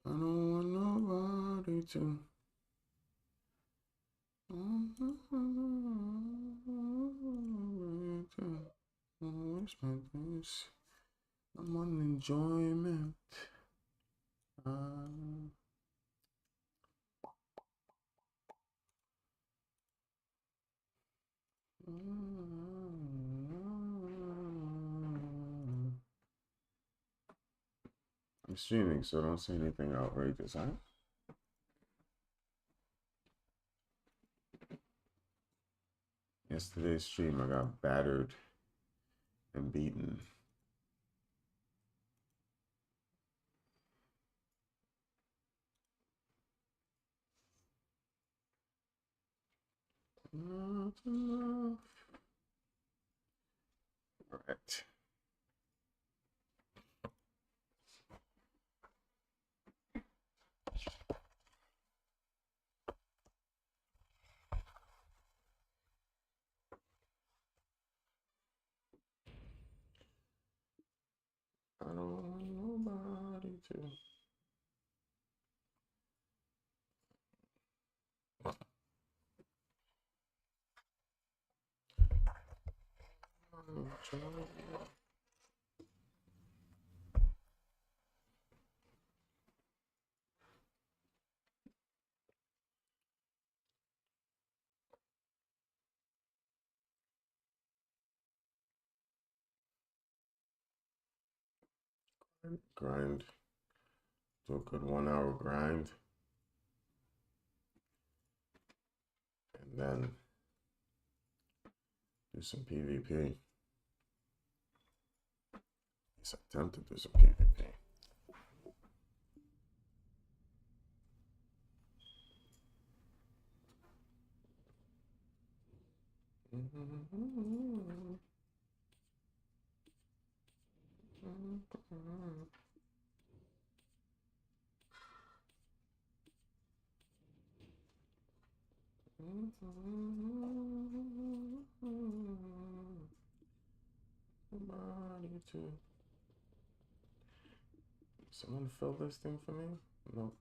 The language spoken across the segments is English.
I don't want nobody to. Where's my place? I'm on enjoyment. I'm streaming, so don't say anything outrageous, huh? Yesterday's stream, I got battered and beaten. Not enough. All right. I don't want nobody to. Grind. Do a good 1 hour grind. And then do some PvP. At least attempt to do some PvP. Nobody to. Someone fill this thing for me? Nope.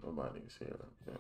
Nobody's here. Yeah.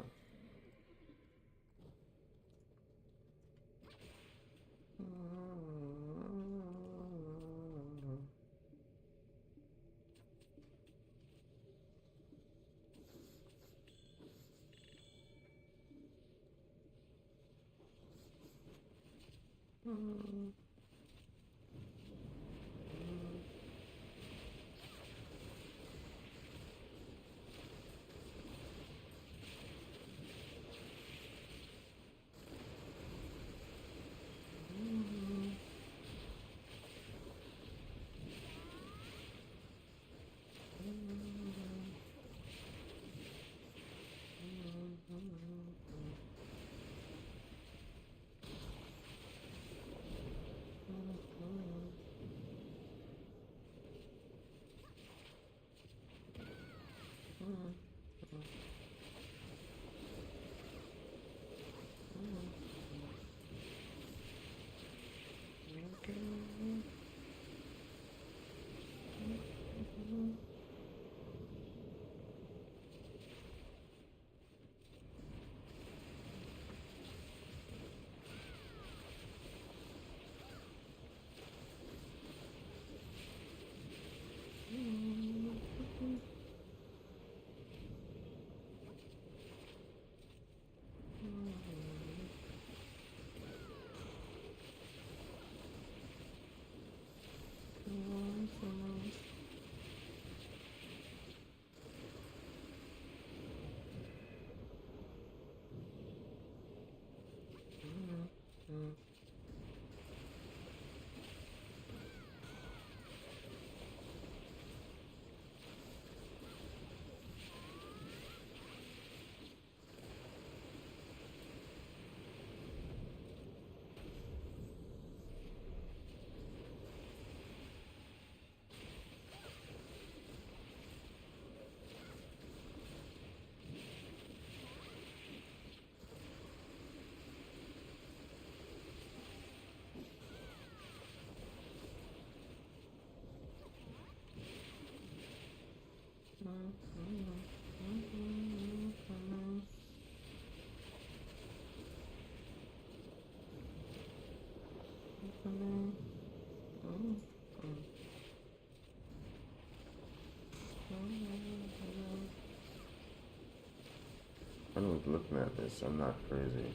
Anyone's looking at this, I'm not crazy.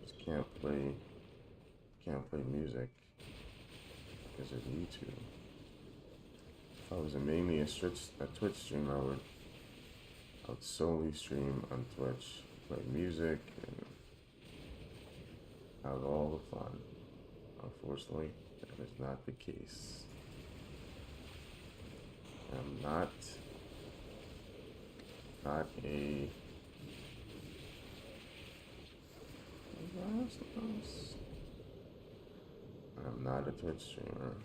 Just can't play music because of YouTube. If I was mainly a Twitch streamer, I would solely stream on Twitch, play music, and have all the fun. Unfortunately, that is not the case. I'm not a I'm not a Twitch streamer.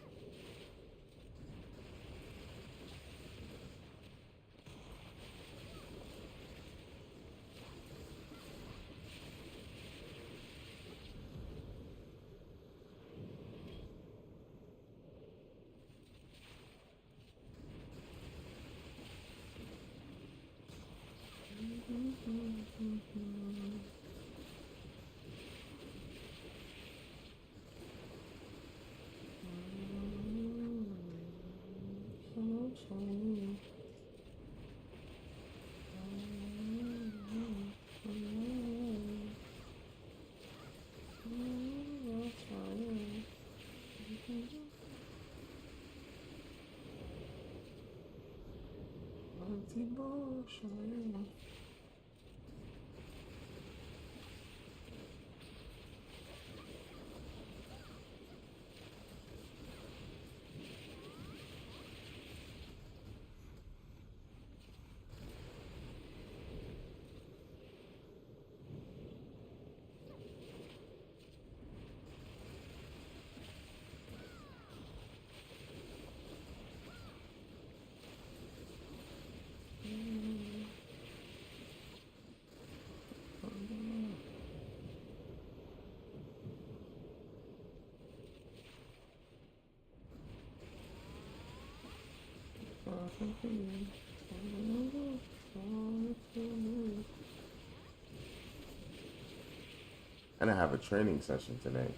And I have a training session today.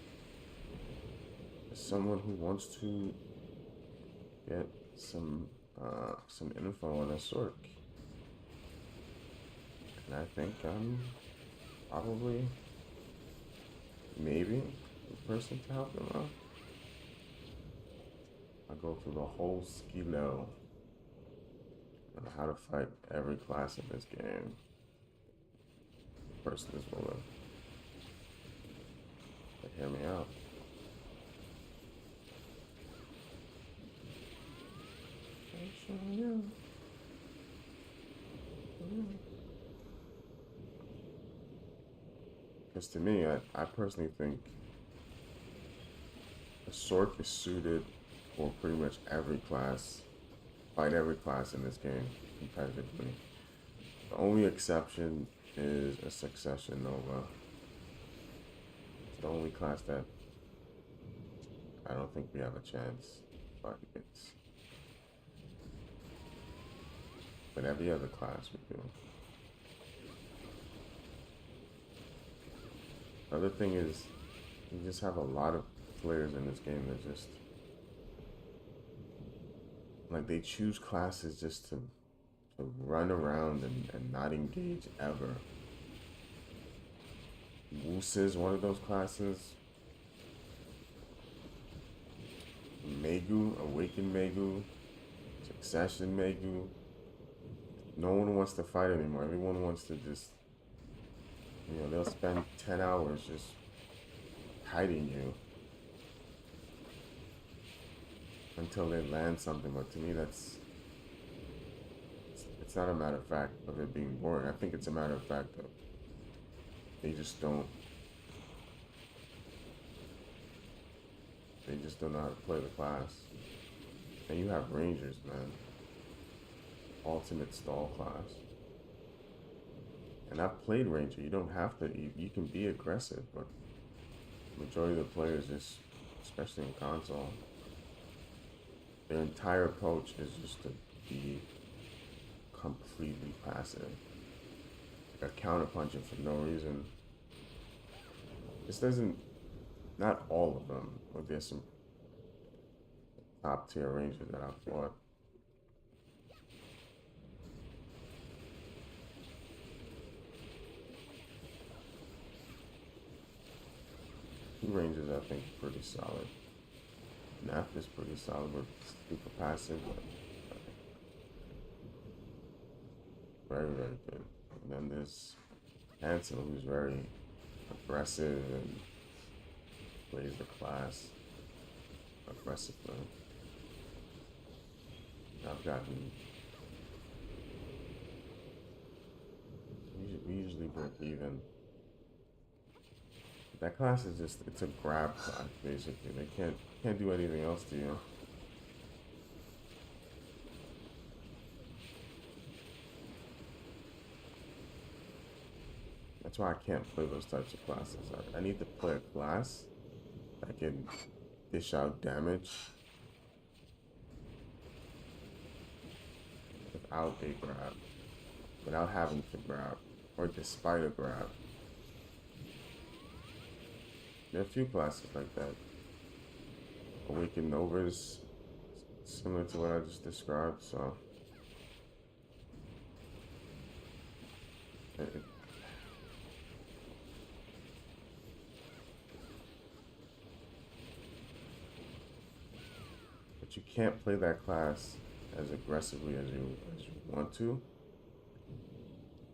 Someone who wants to get some info on a Sork. And I think I'm probably maybe the person to help them out. I go through the whole skilo on how to fight every class in this game. The person is willing to hear me out. Because to me, I personally think a Sork is suited for pretty much every class, fight every class in this game competitively. The only exception is a Succession Nova. It's the only class that I don't think we have a chance fighting against. But every other class we do. The other thing is, you just have a lot of players in this game that just, like, they choose classes just to run around and not engage ever. Woos is one of those classes. Megu, Awakened Megu, Succession Megu. No one wants to fight anymore. Everyone wants to just, they'll spend 10 hours just hiding you until they land something. But to me, it's not a matter of fact of it being boring. I think it's a matter of fact that they just don't know how to play the class. And you have Rangers, man. Ultimate stall class. And I've played Ranger. You don't have to, you can be aggressive, but majority of the players just, especially in console, their entire approach is just to be completely passive. Like a counterpunching for no reason. This doesn't, not all of them, but there's some top tier rangers that I've fought. Rangers, I think, are pretty solid. Neff is pretty solid, but super passive, but very, very good. And then there's Hanson, who's very aggressive and plays the class aggressively. I've gotten. We usually break even. That class is just, it's a grab class, basically. They can't do anything else to you. That's why I can't play those types of classes. I need to play a class that can dish out damage without a grab, without having to grab, or despite a grab. There are a few classes like that. Awakened Nova is similar to what I just described, so but you can't play that class as aggressively as you want to.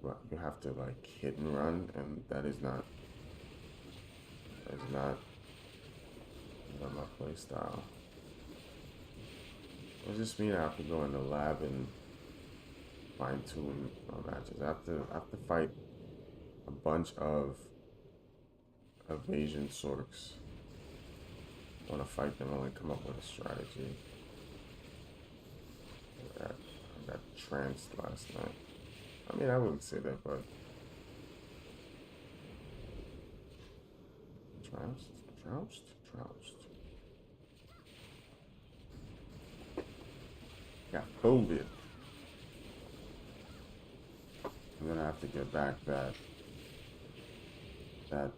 But you have to like hit and run, and that is not my play style. It just mean I have to go in the lab and fine tune my matches. I have to fight a bunch of evasion sorks. I want to fight them, I want to come up with a strategy. I got tranced last night. I mean, I wouldn't say that, but trounced. Got COVID. I'm gonna have to get back that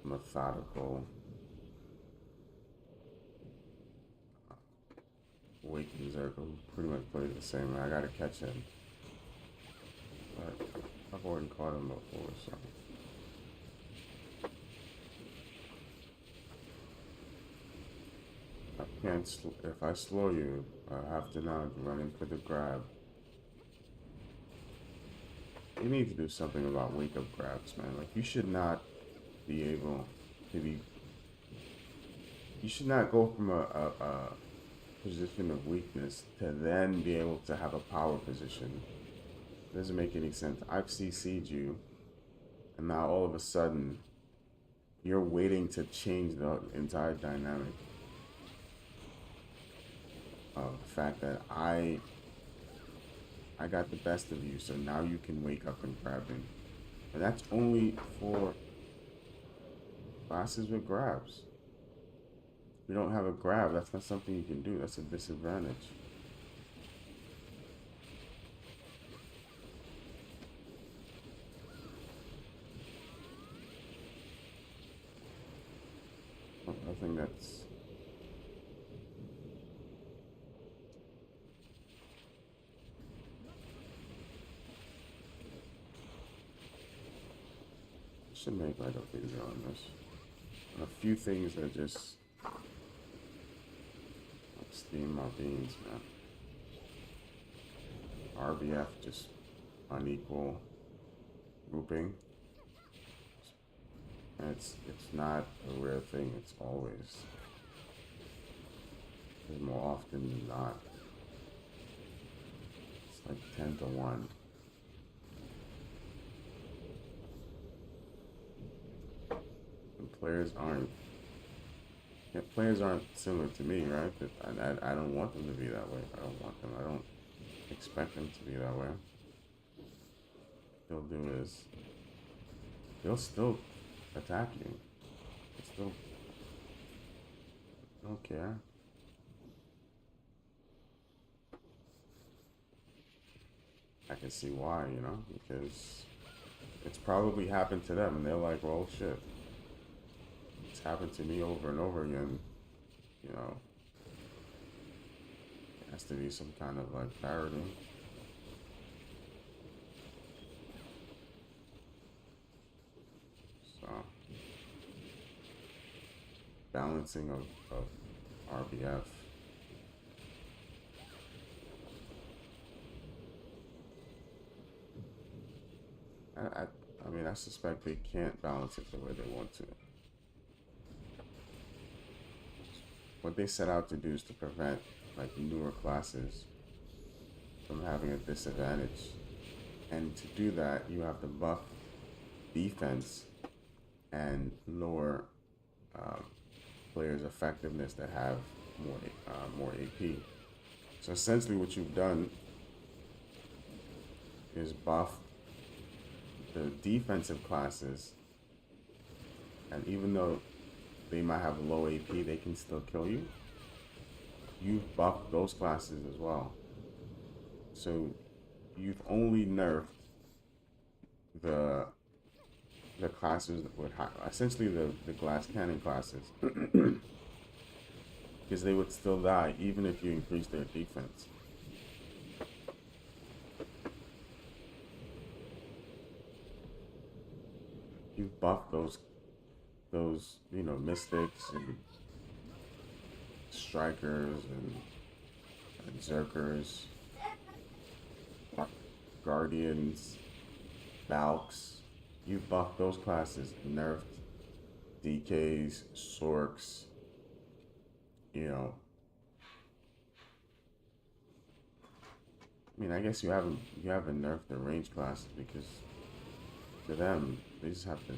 methodical Waking Zergo pretty much plays the same way. I gotta catch him. But I've already caught him before, so. If I slow you, I have to now run in for the grab. You need to do something about wake up grabs, man. Like, you should not be able to be. You should not go from a position of weakness to then be able to have a power position. It doesn't make any sense. I've CC'd you, and now all of a sudden, you're waiting to change the entire dynamic of the fact that I got the best of you, so now you can wake up and grab me. But that's only for classes with grabs. If you don't have a grab, that's not something you can do. That's a disadvantage. I think that's... should make like a video on this. And a few things that just steam my beans, man. RBF just unequal grouping. And it's not a rare thing, it's always. It's more often than not. It's like 10 to 1. And players aren't similar to me, right? But I don't want them to be that way. I don't expect them to be that way. What they'll do is, they'll still attack you. They still don't care. I can see why, you know, because it's probably happened to them and they're like, well, shit, it's happened to me over and over again, you know. It has to be some kind of like parody. So, balancing of RBF. I mean, I suspect they can't balance it the way they want to. What they set out to do is to prevent like newer classes from having a disadvantage. And to do that, you have to buff defense and lower players' effectiveness that have more AP. So essentially, what you've done is buff the defensive classes, and even though they might have low AP, they can still kill you. You've buffed those classes as well. So you've only nerfed the classes with high, essentially the glass cannon classes, because they would still die even if you increase their defense. You've buffed those you know, mystics and strikers and berserkers, guardians, valks. You buffed those classes, nerfed DKs, sorks, you know. I mean, I guess you haven't nerfed the range classes, because to them they just have to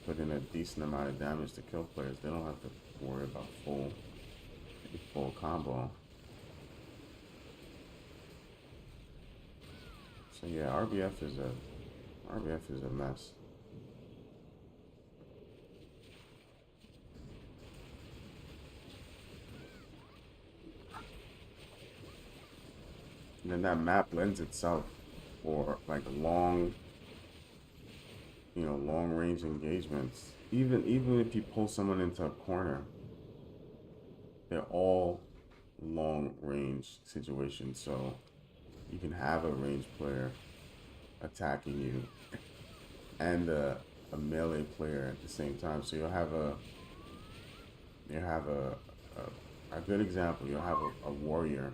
put in a decent amount of damage to kill players. They don't have to worry about full combo. So yeah, RBF is a mess. And then that map lends itself for like long, you know, long range engagements. Even if you pull someone into a corner, they're all long range situations. So you can have a ranged player attacking you and a melee player at the same time. So you'll have a good example. You'll have a warrior,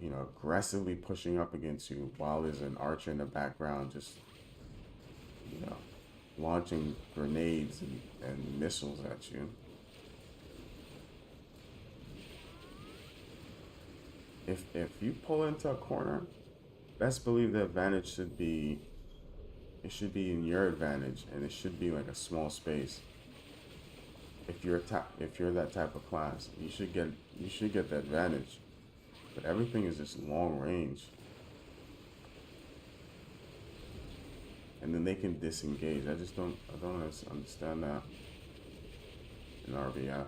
you know, aggressively pushing up against you while there's an archer in the background just, you know, launching grenades and missiles at you. If you pull into a corner, best believe the advantage should be in your advantage, and it should be like a small space. If you're that type of class, you should get the advantage. But everything is just long range, and then they can disengage. I don't understand that in RBF.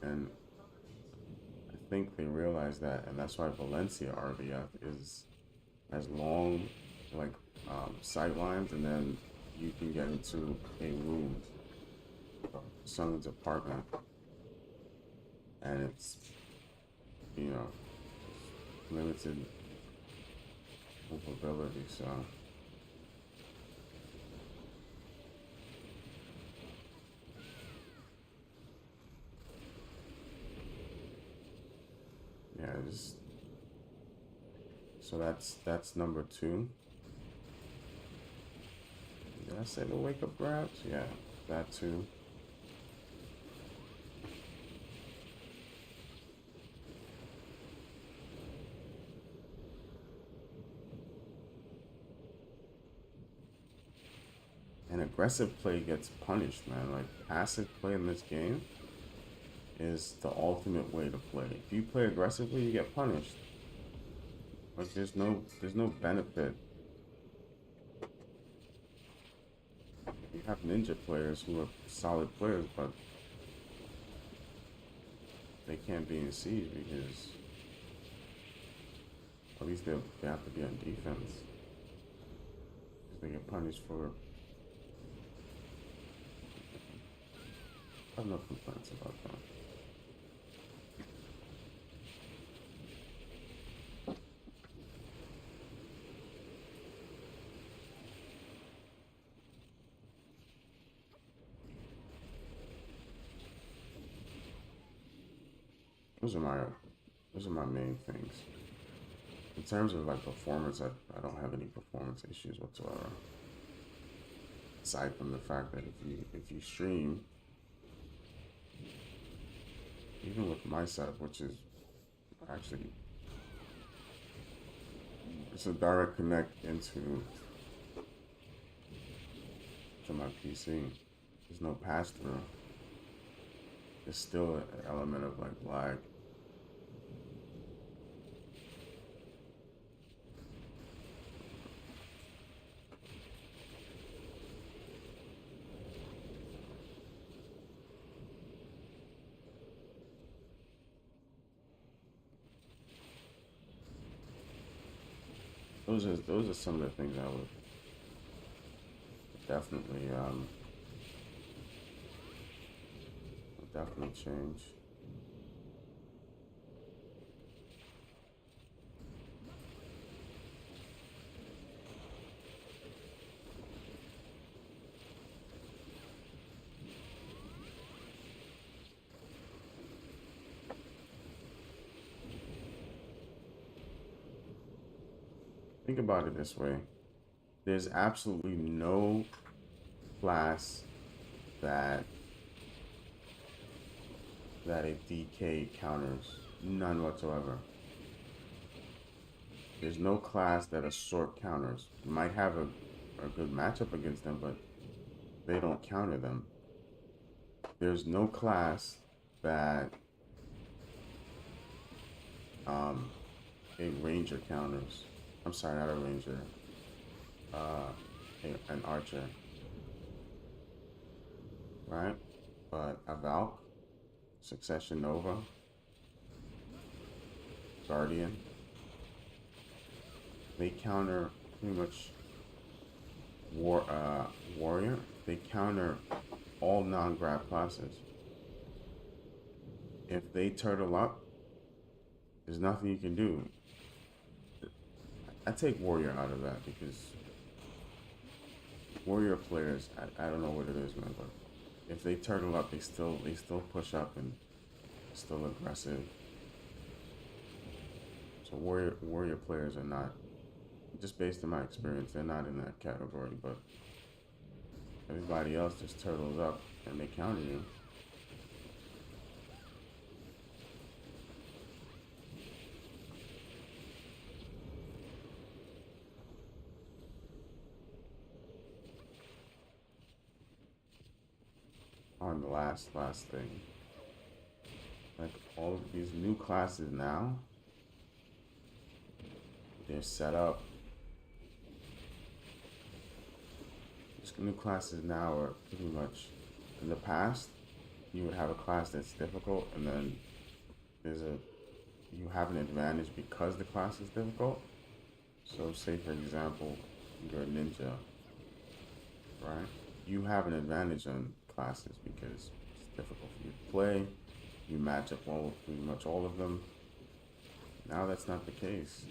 And I think they realize that, and that's why Valencia RBF has long, like, sight lines, and then you can get into a room, someone's apartment, and it's, you know, limited movability. So yeah, so that's number 2. Did I say the wake up grabs? Yeah, that too. And aggressive play gets punished, man. Like, passive play in this game is the ultimate way to play. If you play aggressively, you get punished. Like, there's no benefit. have ninja players who are solid players, but they can't be in siege because at least they have to be on defense. Because they get punished for. I have no complaints about that. Those are my those are my main things. In terms of like performance, I don't have any performance issues whatsoever. Aside from the fact that if you stream, even with my setup, which is actually it's a direct connect into to my PC. There's no pass through. There's still an element of like lag. Those are some of the things I would definitely change. Think about it this way. There's absolutely no class that a DK counters. None whatsoever. There's no class that a sort counters. You might have a good matchup against them, but they don't counter them. There's no class that a ranger counters. I'm sorry, not a ranger. An archer. Right? But a Valk, Succession Nova, Guardian, they counter pretty much warrior. They counter all non-grab classes. If they turtle up, there's nothing you can do. I take warrior out of that because warrior players, I don't know what it is, man, but if they turtle up, they still push up and still aggressive. So warrior players are not, just based on my experience, they're not in that category. But everybody else just turtles up and they counter you. On the last thing, like all of these new classes now, they're set up. These new classes now are pretty much, in the past, you would have a class that's difficult, and then you have an advantage because the class is difficult. So say for example, you're a ninja, right? You have an advantage on classes because it's difficult for you to play. You match up pretty much all of them. Now that's not the case.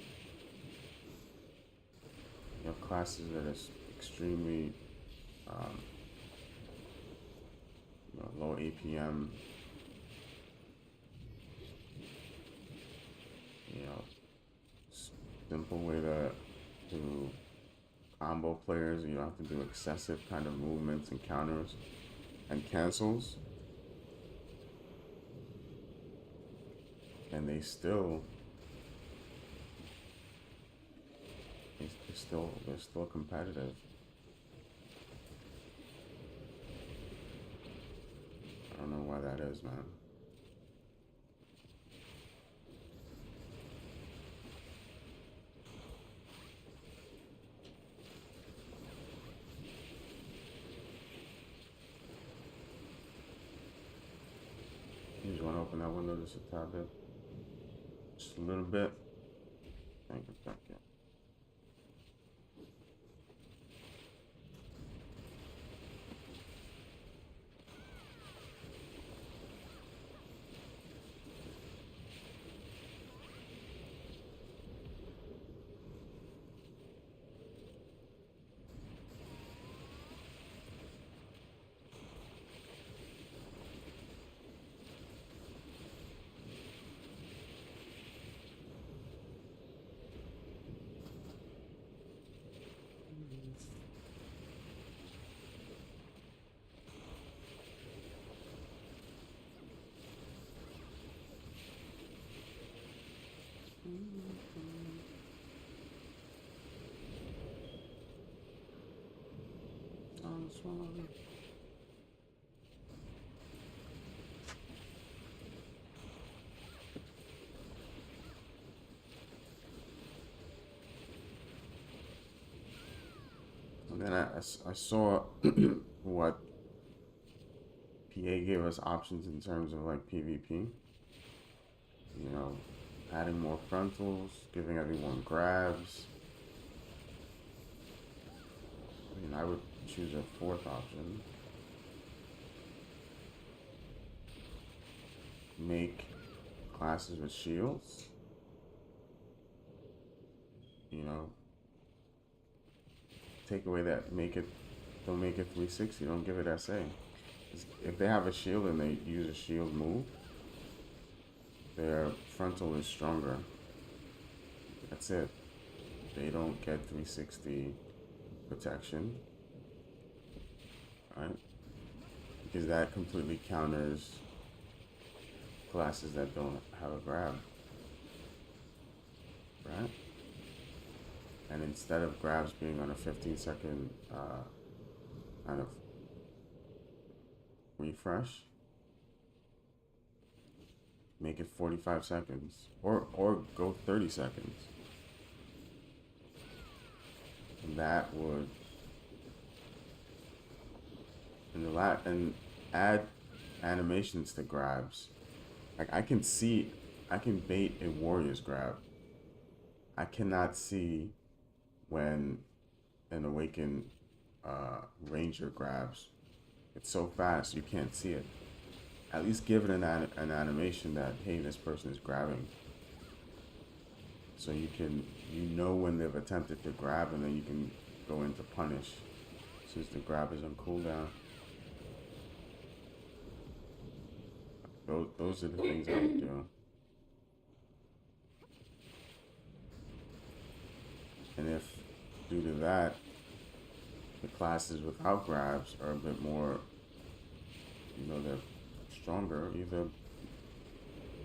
You have classes that are extremely low APM. Simple way to combo players. You don't have to do excessive kind of movements and counters and cancels, and they're still competitive. I don't know why that is, man. open that window just a tad bit. Just a little bit. Can't get back yet. And then I saw what PA gave us options in terms of like PvP. You know, adding more frontals, giving everyone grabs. I mean, I would choose a fourth option. Make classes with shields. You know, take away that, don't make it 360, don't give it SA. If they have a shield and they use a shield move, their frontal is stronger. That's it. They don't get 360 protection, right? Because that completely counters classes that don't have a grab, right? And instead of grabs being on a 15-second kind of refresh, make it 45 seconds, or go 30 seconds. And that would, and add animations to grabs. Like I can bait a warrior's grab. I cannot see when an awakened ranger grabs. It's so fast you can't see it. At least give it an animation that, hey, this person is grabbing. So you know when they've attempted to grab, and then you can go into punish since the grab is on cooldown. Those are the things I would do. And if, due to that, the classes without grabs are a bit more, you know, they're stronger, either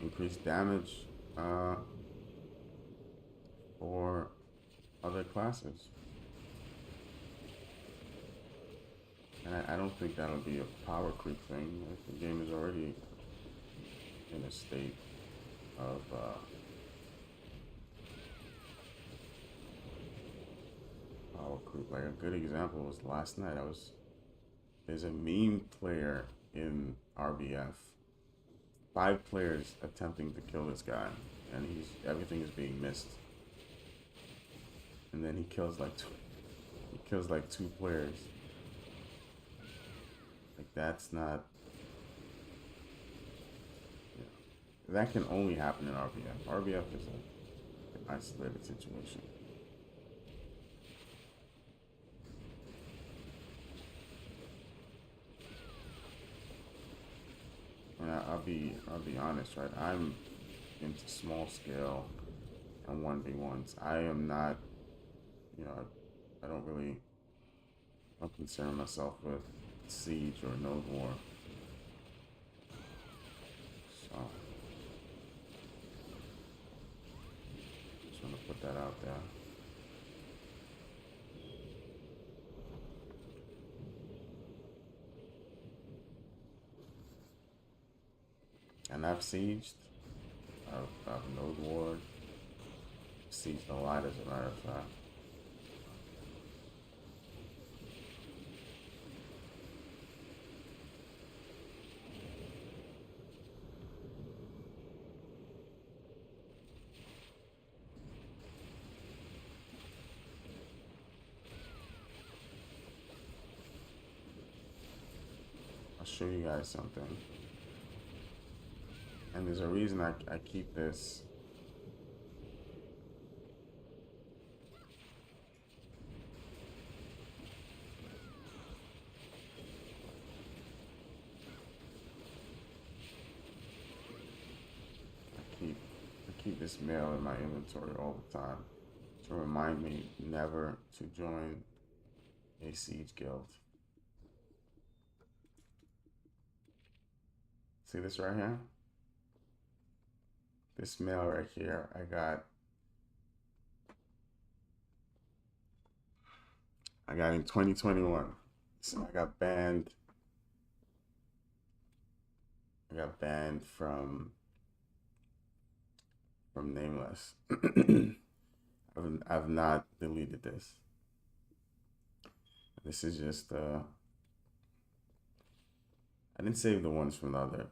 increase damage or other classes. And I don't think that'll be a power creep thing. The game is already in a state of power creep. Like a good example was last night. There's a meme player in RBF. 5 players attempting to kill this guy, and everything is being missed. And then he kills like 2 players. Like that's not. Yeah. That can only happen in RBF. RBF is an isolated situation. And I'll be honest, right? I'm into small scale and 1v1s. I am not, you know, I don't concern myself with Siege or Node War. So, just want to put that out there. And I've sieged, I've Node Warred, sieged a lot as a matter of fact. show you guys something. And there's a reason I keep this. I keep this mail in my inventory all the time to remind me never to join a siege guild. See this right here? This mail right here, I got in 2021. So I got banned. From Nameless. I've not deleted this. This is just I didn't save the ones from the other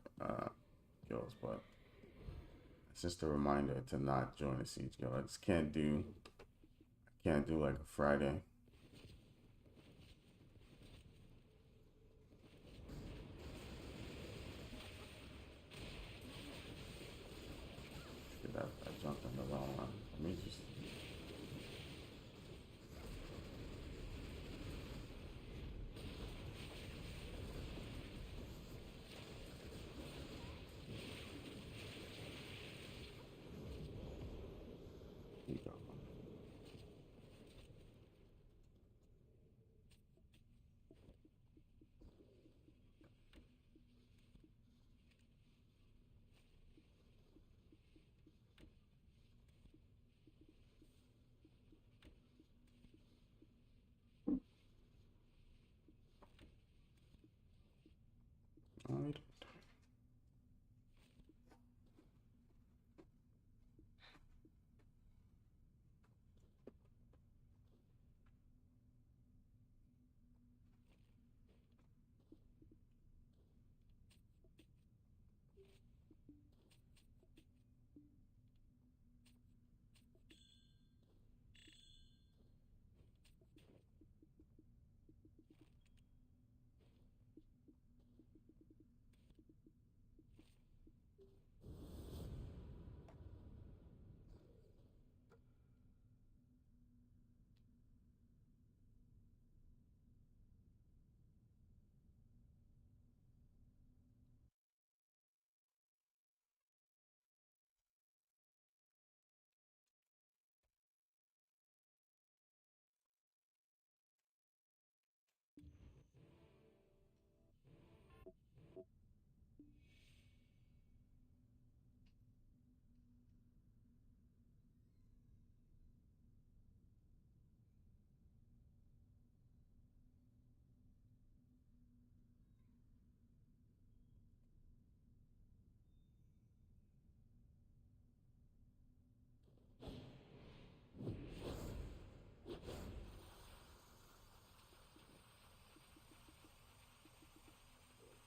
guilds, but it's just a reminder to not join a siege guild. I just can't do like a Friday. I jumped on the wrong one. Let me just. Here you go. All right.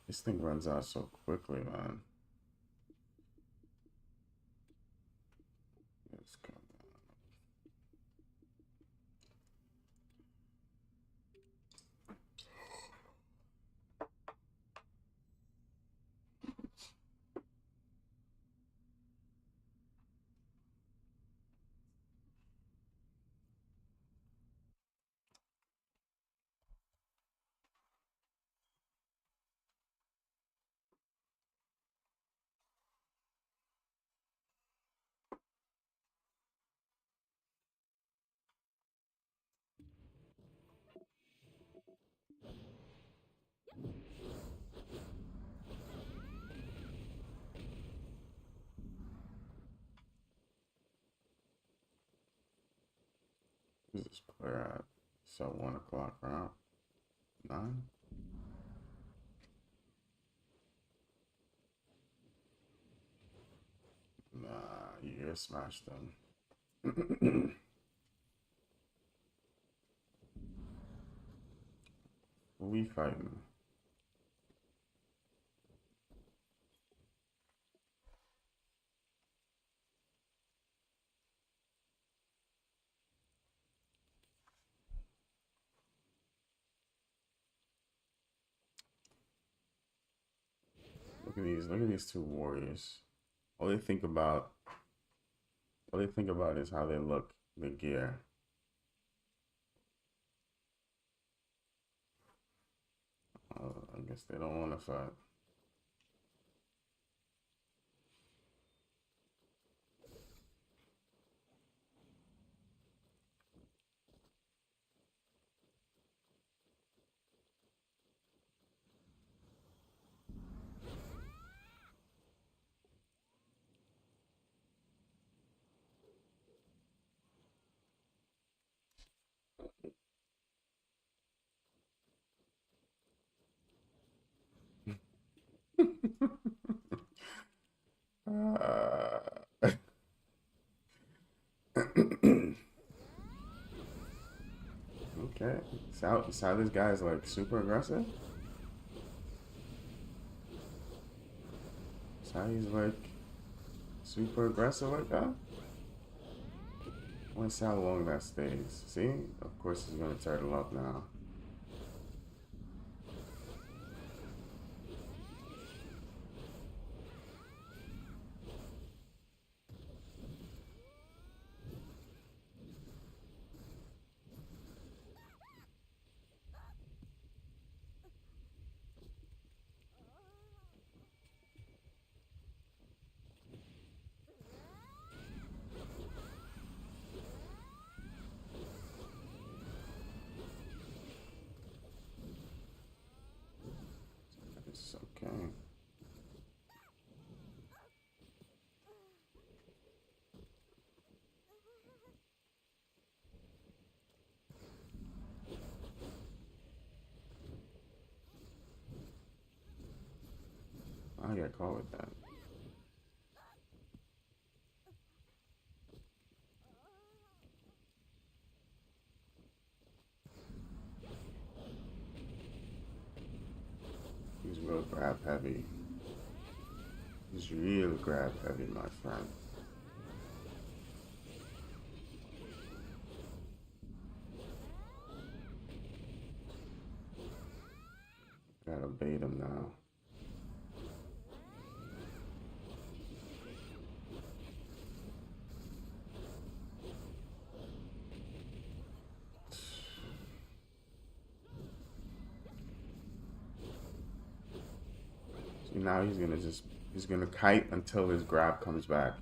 This thing runs out so quickly, man. Let's go down. Who's this player at? So 1 o'clock round? 9? Nah, you air smashed them. Who we fighting? Look at these two warriors. All they think about, all they think about is how they look, the gear. I guess they don't want to fight. Uh, okay, so this guy's like super aggressive. So he's like super aggressive like that. I want to see how long that stays. See, of course he's gonna turtle up now. It's okay. I get caught with that. He's real grab heavy. He's real grab heavy, my friend. Gotta bait him now. See, now he's gonna kite until his grab comes back.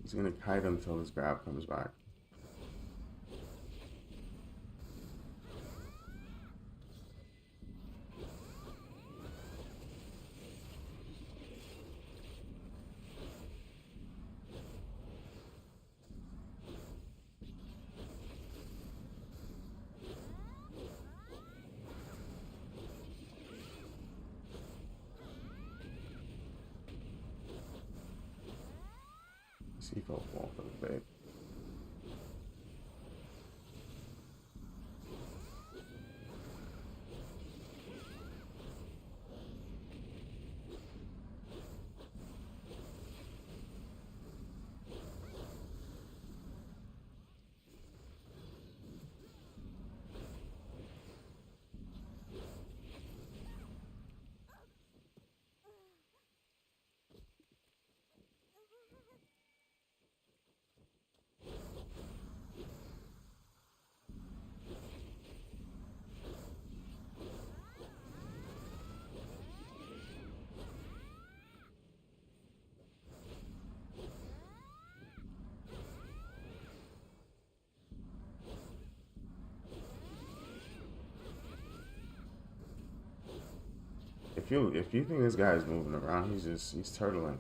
He's gonna kite until his grab comes back. See if he'll fall for the bait. If you think this guy is moving around, he's turtling.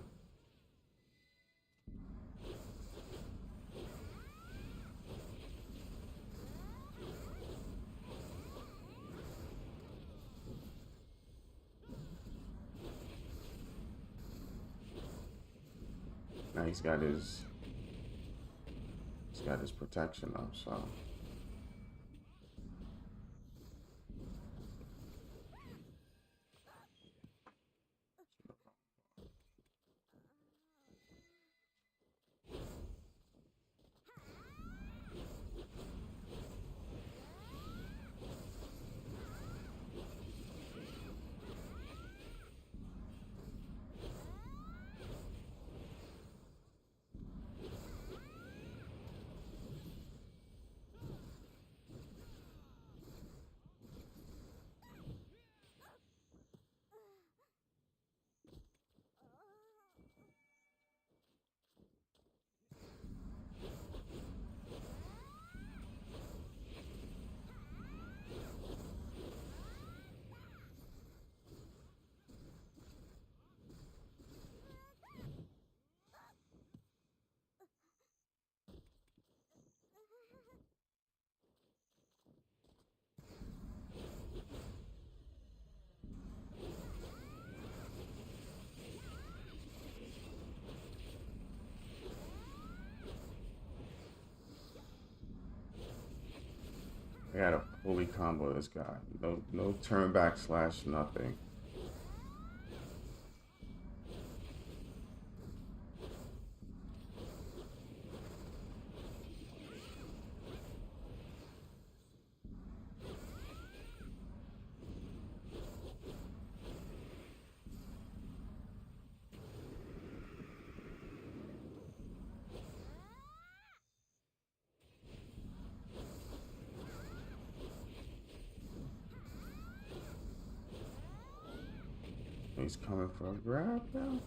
Now he's got his protection up, so I gotta fully combo this guy. No turn back slash nothing. He's coming for a grab now.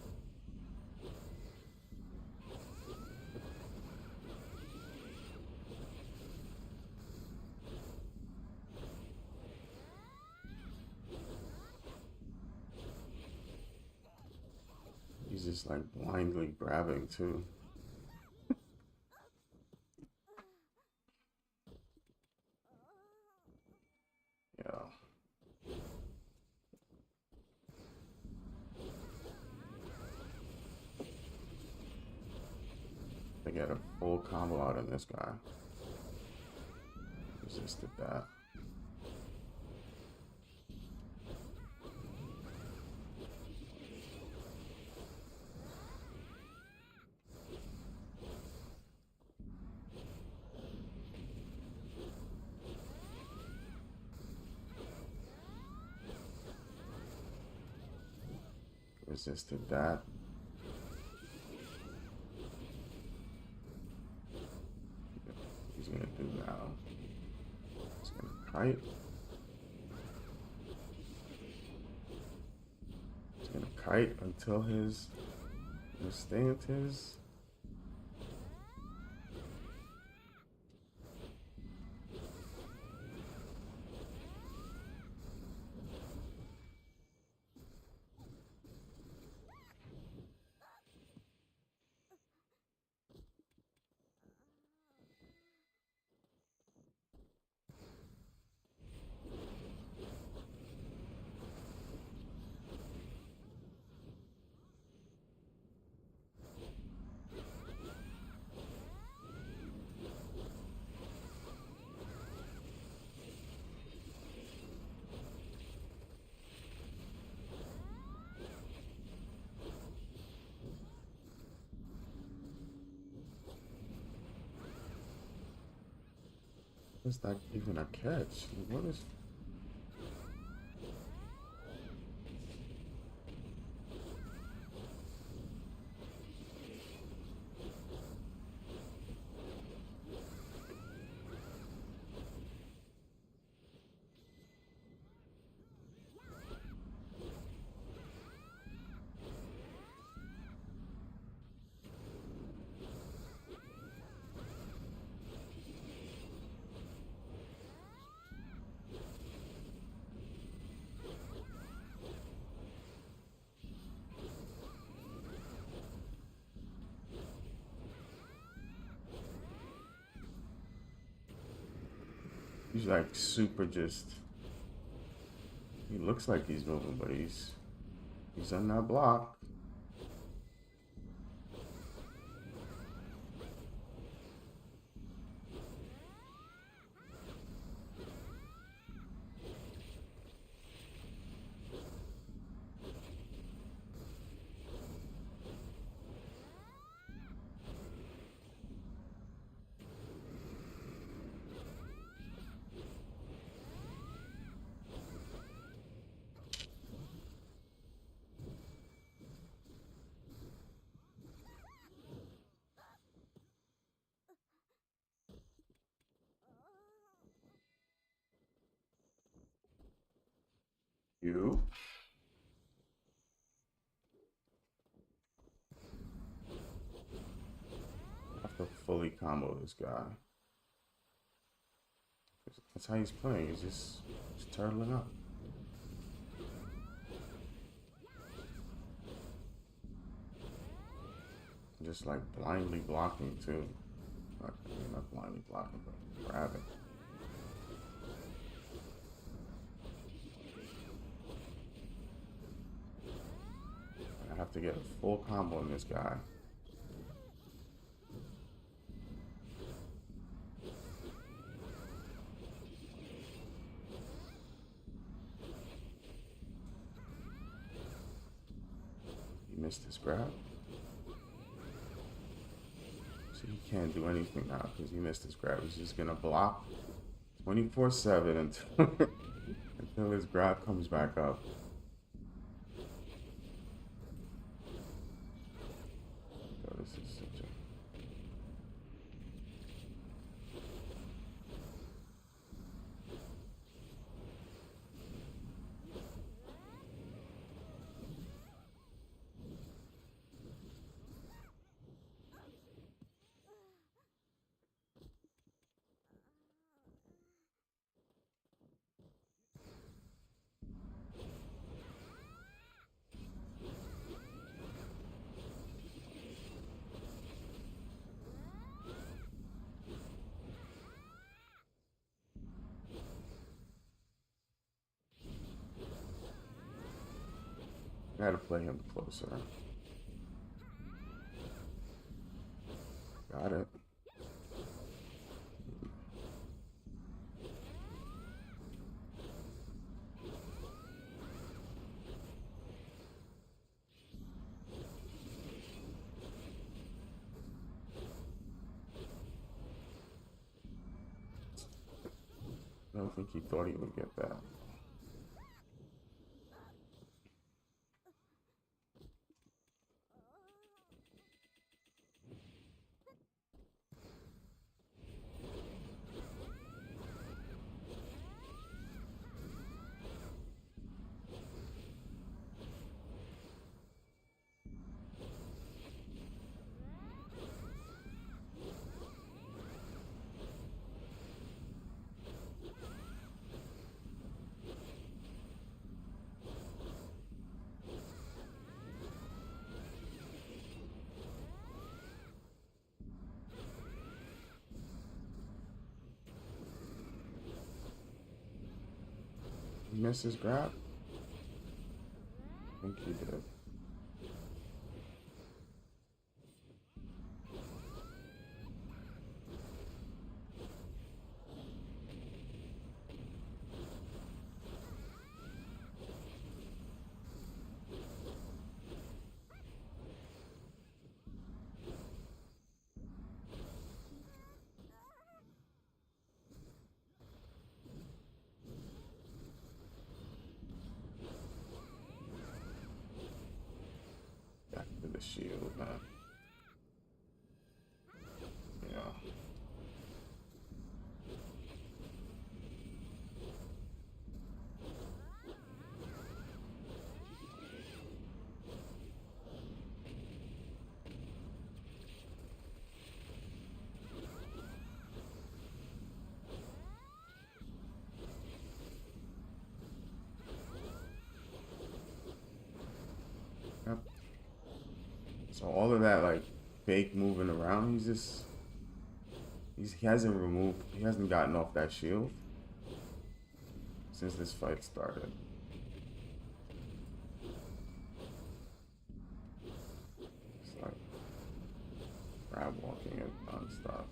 He's just like blindly grabbing too. Yeah. I get a full combo out of this guy. Resisted that. Resisted that. He's gonna do now. He's gonna kite. He's gonna kite until his stance is. Is that even a catch? What is? He's like super just. He looks like he's moving, but he's on that block. You. I have to fully combo this guy. That's how he's playing. He's just turtling up. Just like blindly blocking too. Not blindly blocking, but grabbing. I have to get a full combo on this guy. Missed his grab. So he can't do anything now because he missed his grab. He's just gonna block 24/7 until his grab comes back up. Oh, this is such a... Gotta play him closer. Got it. I don't think he thought he would get that. He missed his grab? I think he did. Back to the shield, man. Yeah. Yep. So all of that like fake moving around, he hasn't gotten off that shield since this fight started. It's like grab walking it nonstop.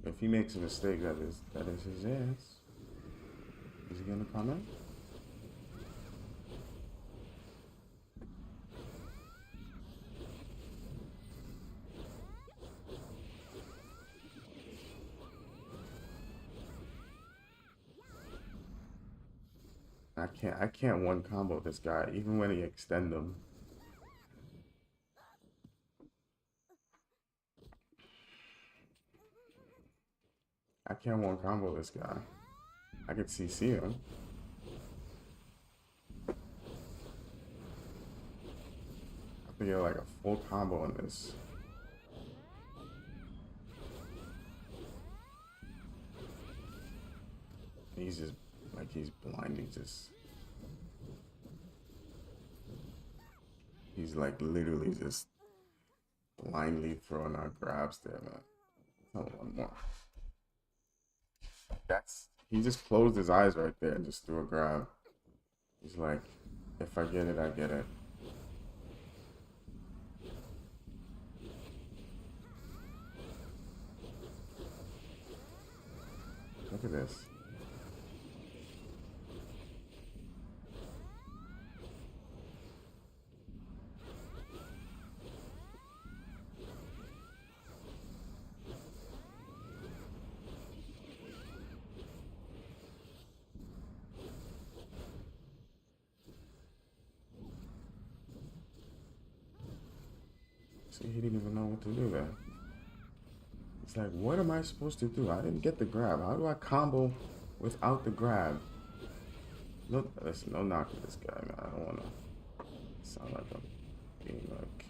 If he makes a mistake, that is his ass. Is he gonna come in? I can't one combo this guy, even when he extend him. I can't one combo this guy. I could CC him. I think you're like a full combo in this. He's just like he's blind. He's like literally just blindly throwing out grabs there, man. Oh, one more. He just closed his eyes right there and just threw a grab. He's like, if I get it, I get it. Look at this. See, he didn't even know what to do there. It's like, what am I supposed to do? I didn't get the grab. How do I combo without the grab? No, listen, no knock at this guy, man. I don't want to sound like I'm being like...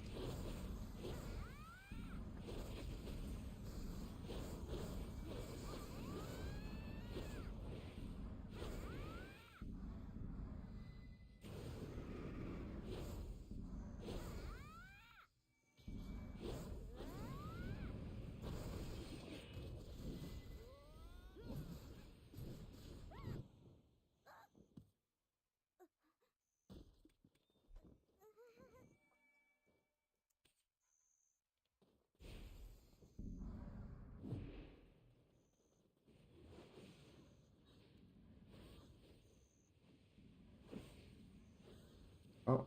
Oh,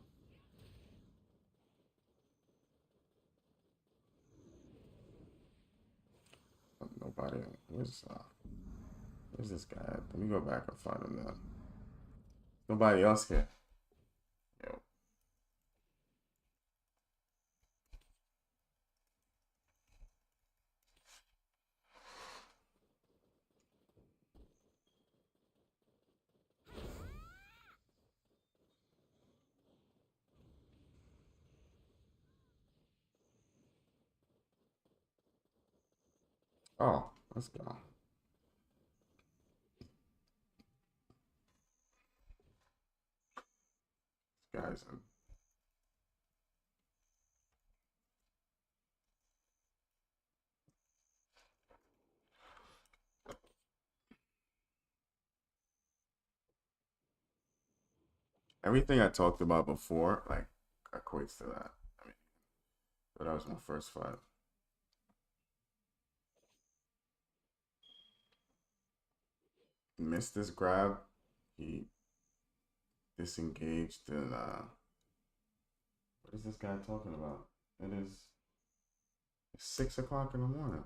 nobody. Where's this guy at? Let me go back and find him now. Nobody else here. Yo. Oh, let's go. This guy's in. Everything I talked about before, like, equates to that. I mean, but that was my first fight. Missed this grab. He disengaged and what is this guy talking about? It is 6 o'clock in the morning.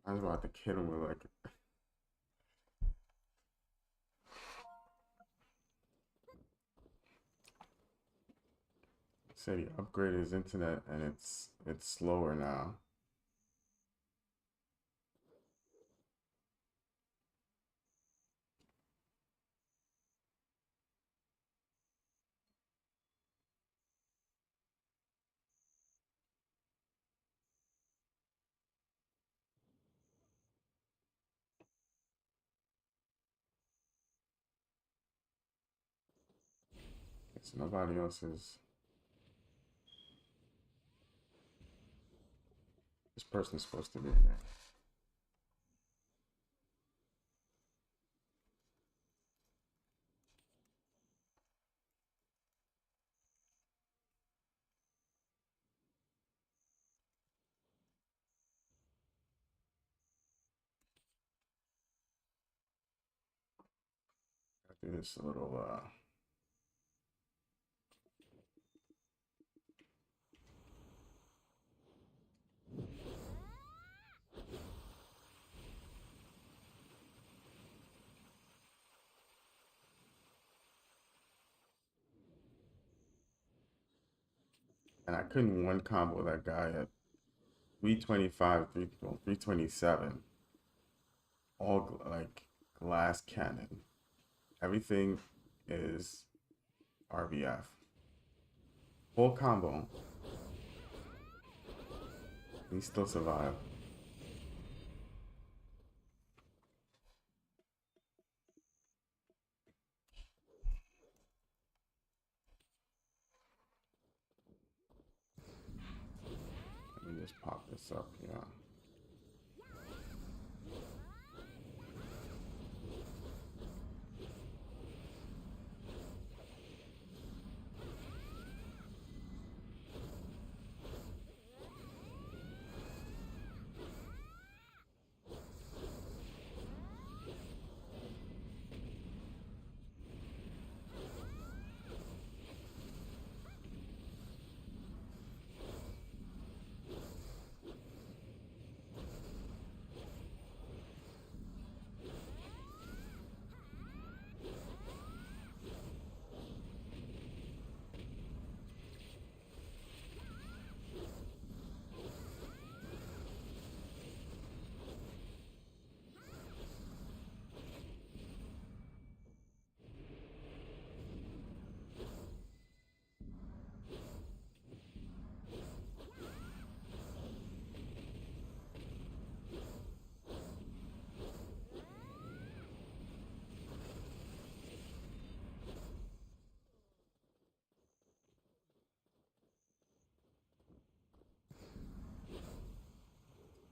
I was about to kid him with like said he upgraded his internet and it's slower now. It's nobody else's. This person's supposed to be in there. I do this little and I couldn't one combo that guy at 325, 327. All like glass cannon. Everything is RBF. Full combo. He still survived. Let me just pop this up, yeah.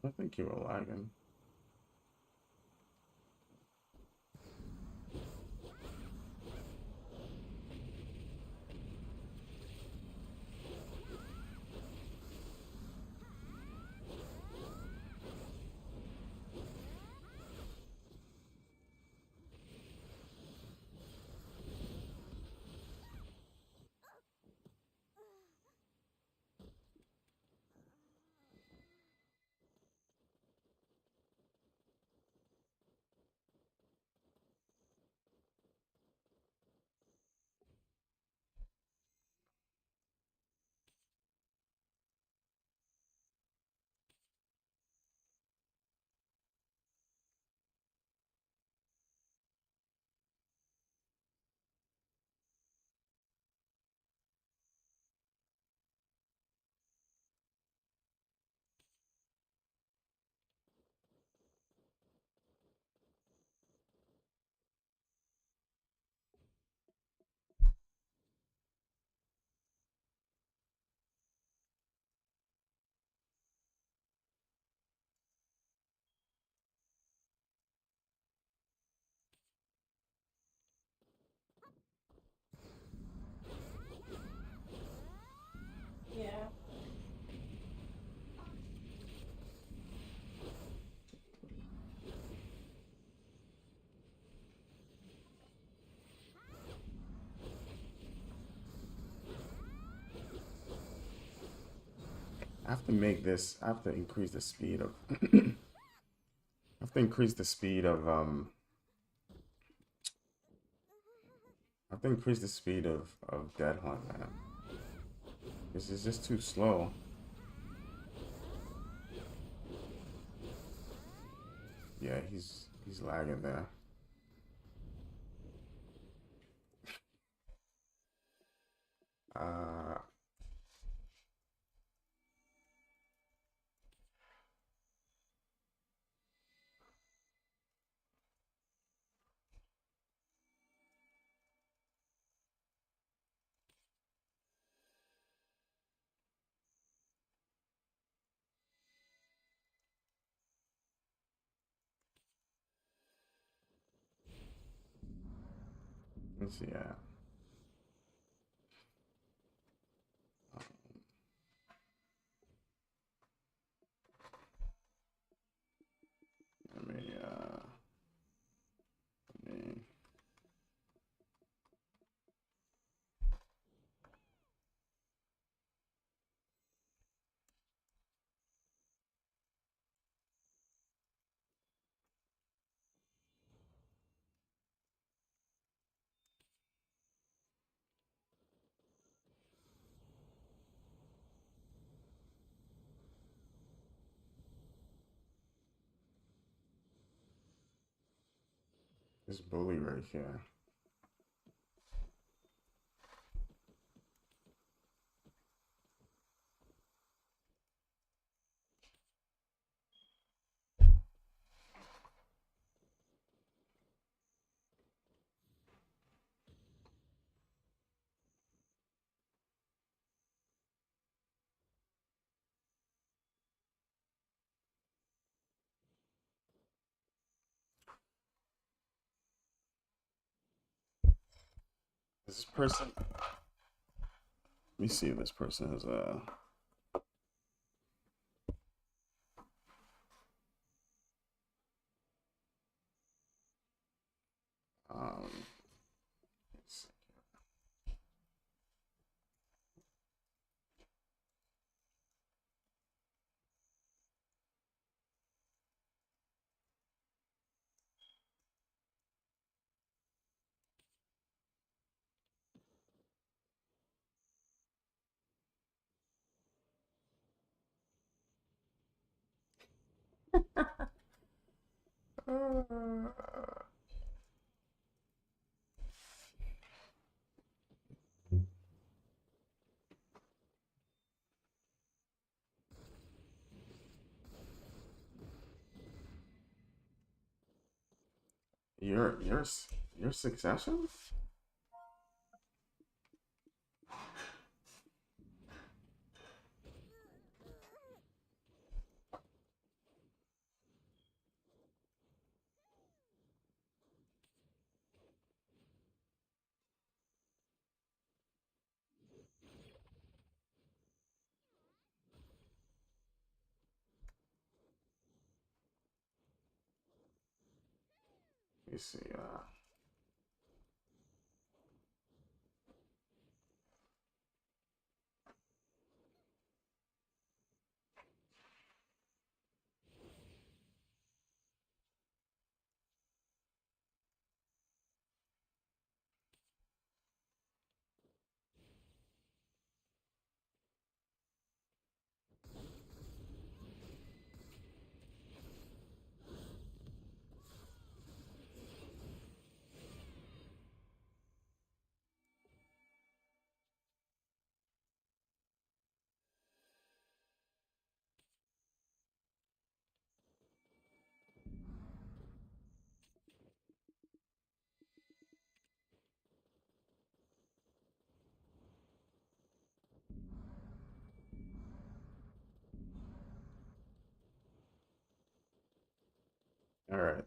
I think you were lagging. Yeah. I have to make this. I have to increase the speed of. I have to increase the speed of. I have to increase the speed of Dead Hunt, man. This is just too slow. Yeah, he's lagging there. Uh, let's see. Let me. Let me. This bully right here. This person. Let me see if this person has a. Um. Your succession? You see, all right.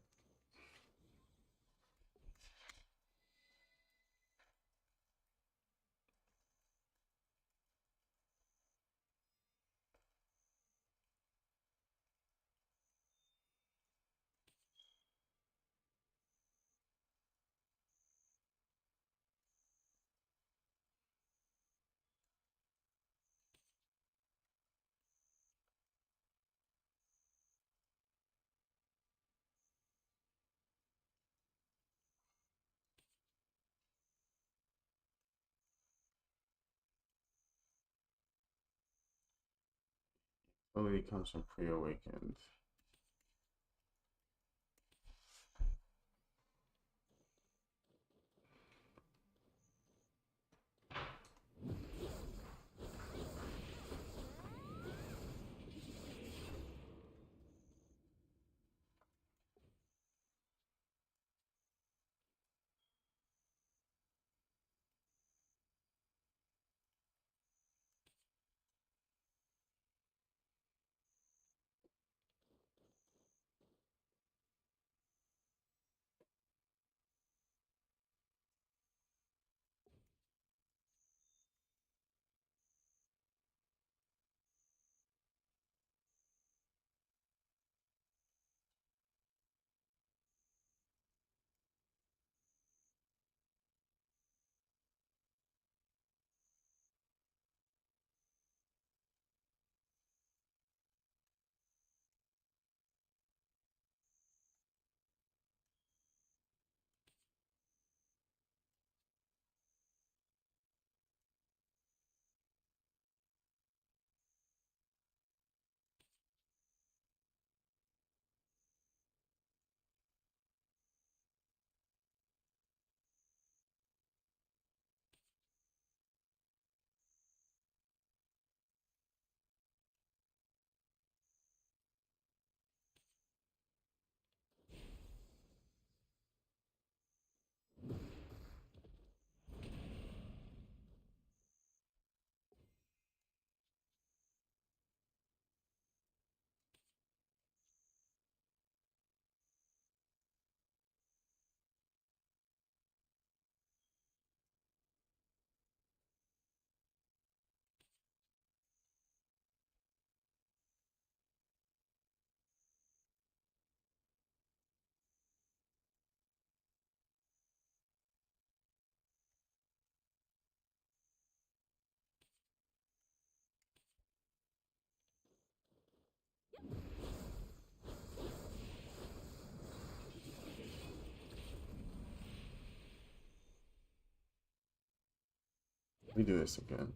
Ability comes from pre-awakened. We do this again.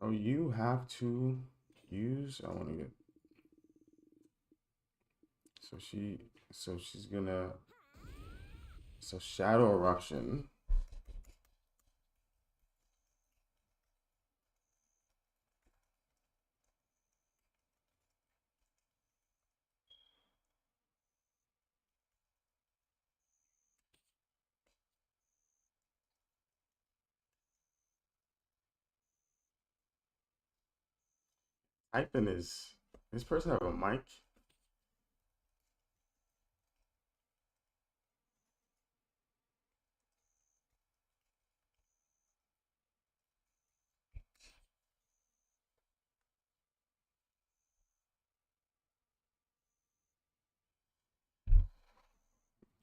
Oh, you have to use. I want to get. So she's gonna. So shadow eruption. Typing is this person have a mic?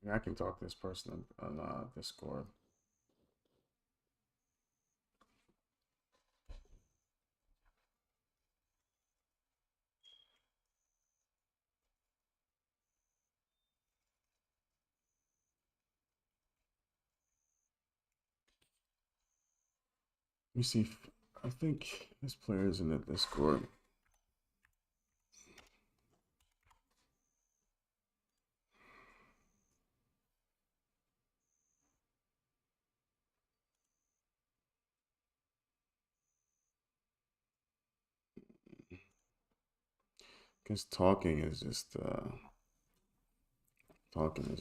Yeah, I can talk to this person on Discord. Let me see. I think this player is in the Discord. Because talking is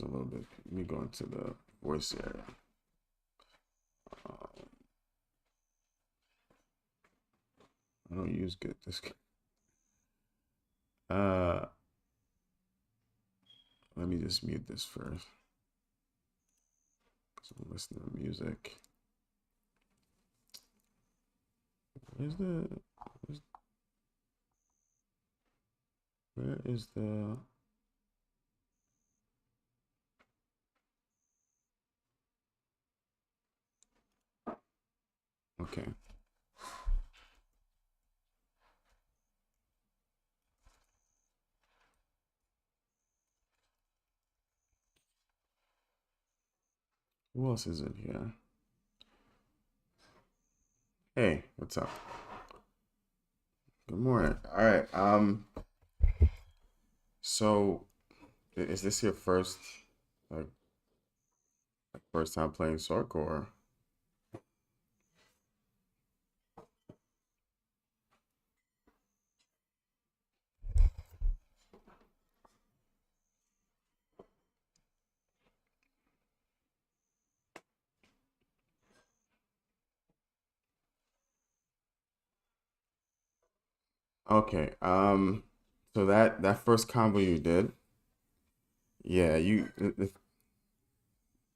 a little bit. Let me go into the voice area. Uh, I don't use good this. Uh, Let me just mute this first. So I'm listening to music. Where's the? Where's, where is the? Okay. Who else is in here? Hey, what's up? Good morning. All right. So is this your like, first time playing Sork or? Okay. So that first combo you did, yeah,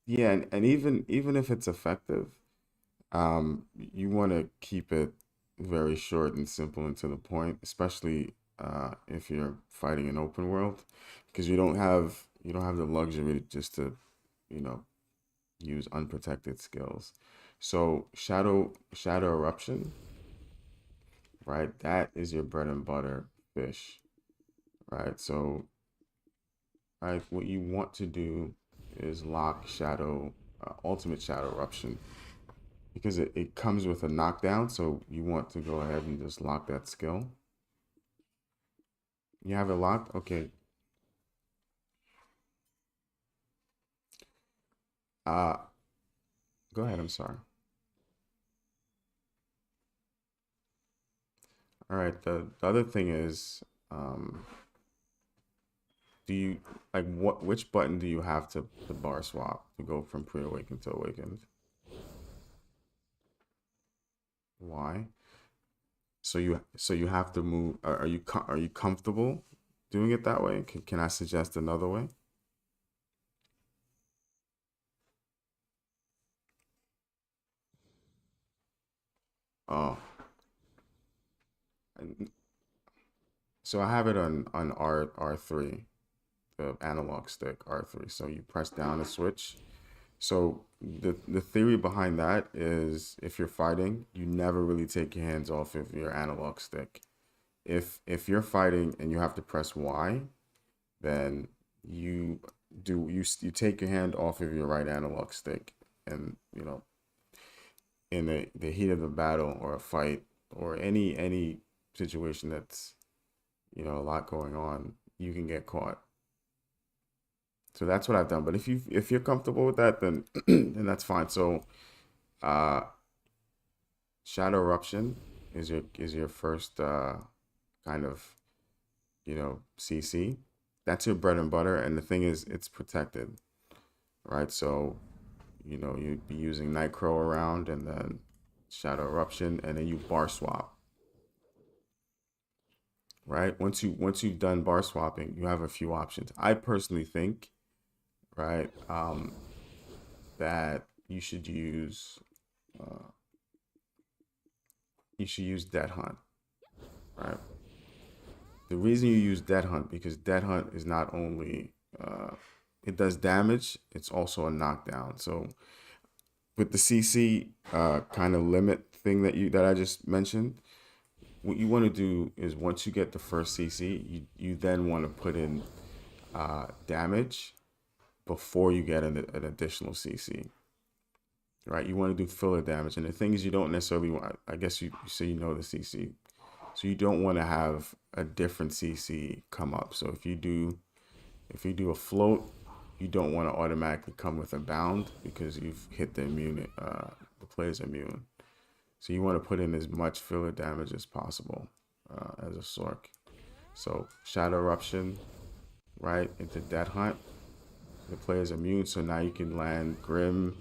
yeah, and even if it's effective, you want to keep it very short and simple and to the point, especially if you're fighting an open world, because you don't have the luxury just to, you know, use unprotected skills. So shadow eruption, right? That is your bread and butter fish, right? So, right, what you want to do is lock ultimate shadow eruption because it comes with a knockdown. So you want to go ahead and just lock that skill. You have it locked? Okay. Uh, Go ahead. I'm sorry. All right. The other thing is, um, do you like which button do you have to bar swap to go from pre-awakened to awakened? Why? So you have to move. Are you comfortable doing it that way? Can I suggest another way? Oh, and- so I have it on R3, the analog stick R3. So you press down the switch. So the theory behind that is if you're fighting, you never really take your hands off of your analog stick. If you're fighting and you have to press Y, then you you take your hand off of your right analog stick, and in the heat of the battle or a fight or any situation that's a lot going on, you can get caught. So that's what I've done. But if you're comfortable with that, then then that's fine. So uh shadow eruption is your first kind of CC. That's your bread and butter, and the thing is it's protected, right? So you'd be using Nightcrow around and then Shadow Eruption, and then you bar swap. right? Once you've done bar swapping, you have a few options. I personally think, right, that uh, you should use Dead Hunt, right? The reason you use Dead Hunt because Dead Hunt is not only it does damage, it's also a knockdown. So with the CC kind of limit thing that I just mentioned, what you want to do is once you get the first CC, you then want to put in damage before you get an additional CC, right? You want to do filler damage, and the thing is, you don't necessarily want. I guess you say you know the CC, so you don't want to have a different CC come up. So if you do a float, you don't want to automatically come with a bound because you've hit the player's immune. So you want to put in as much filler damage as possible as a Sork. So Shadow Eruption, right, into Dead Hunt. The player's immune, so now you can land Grim,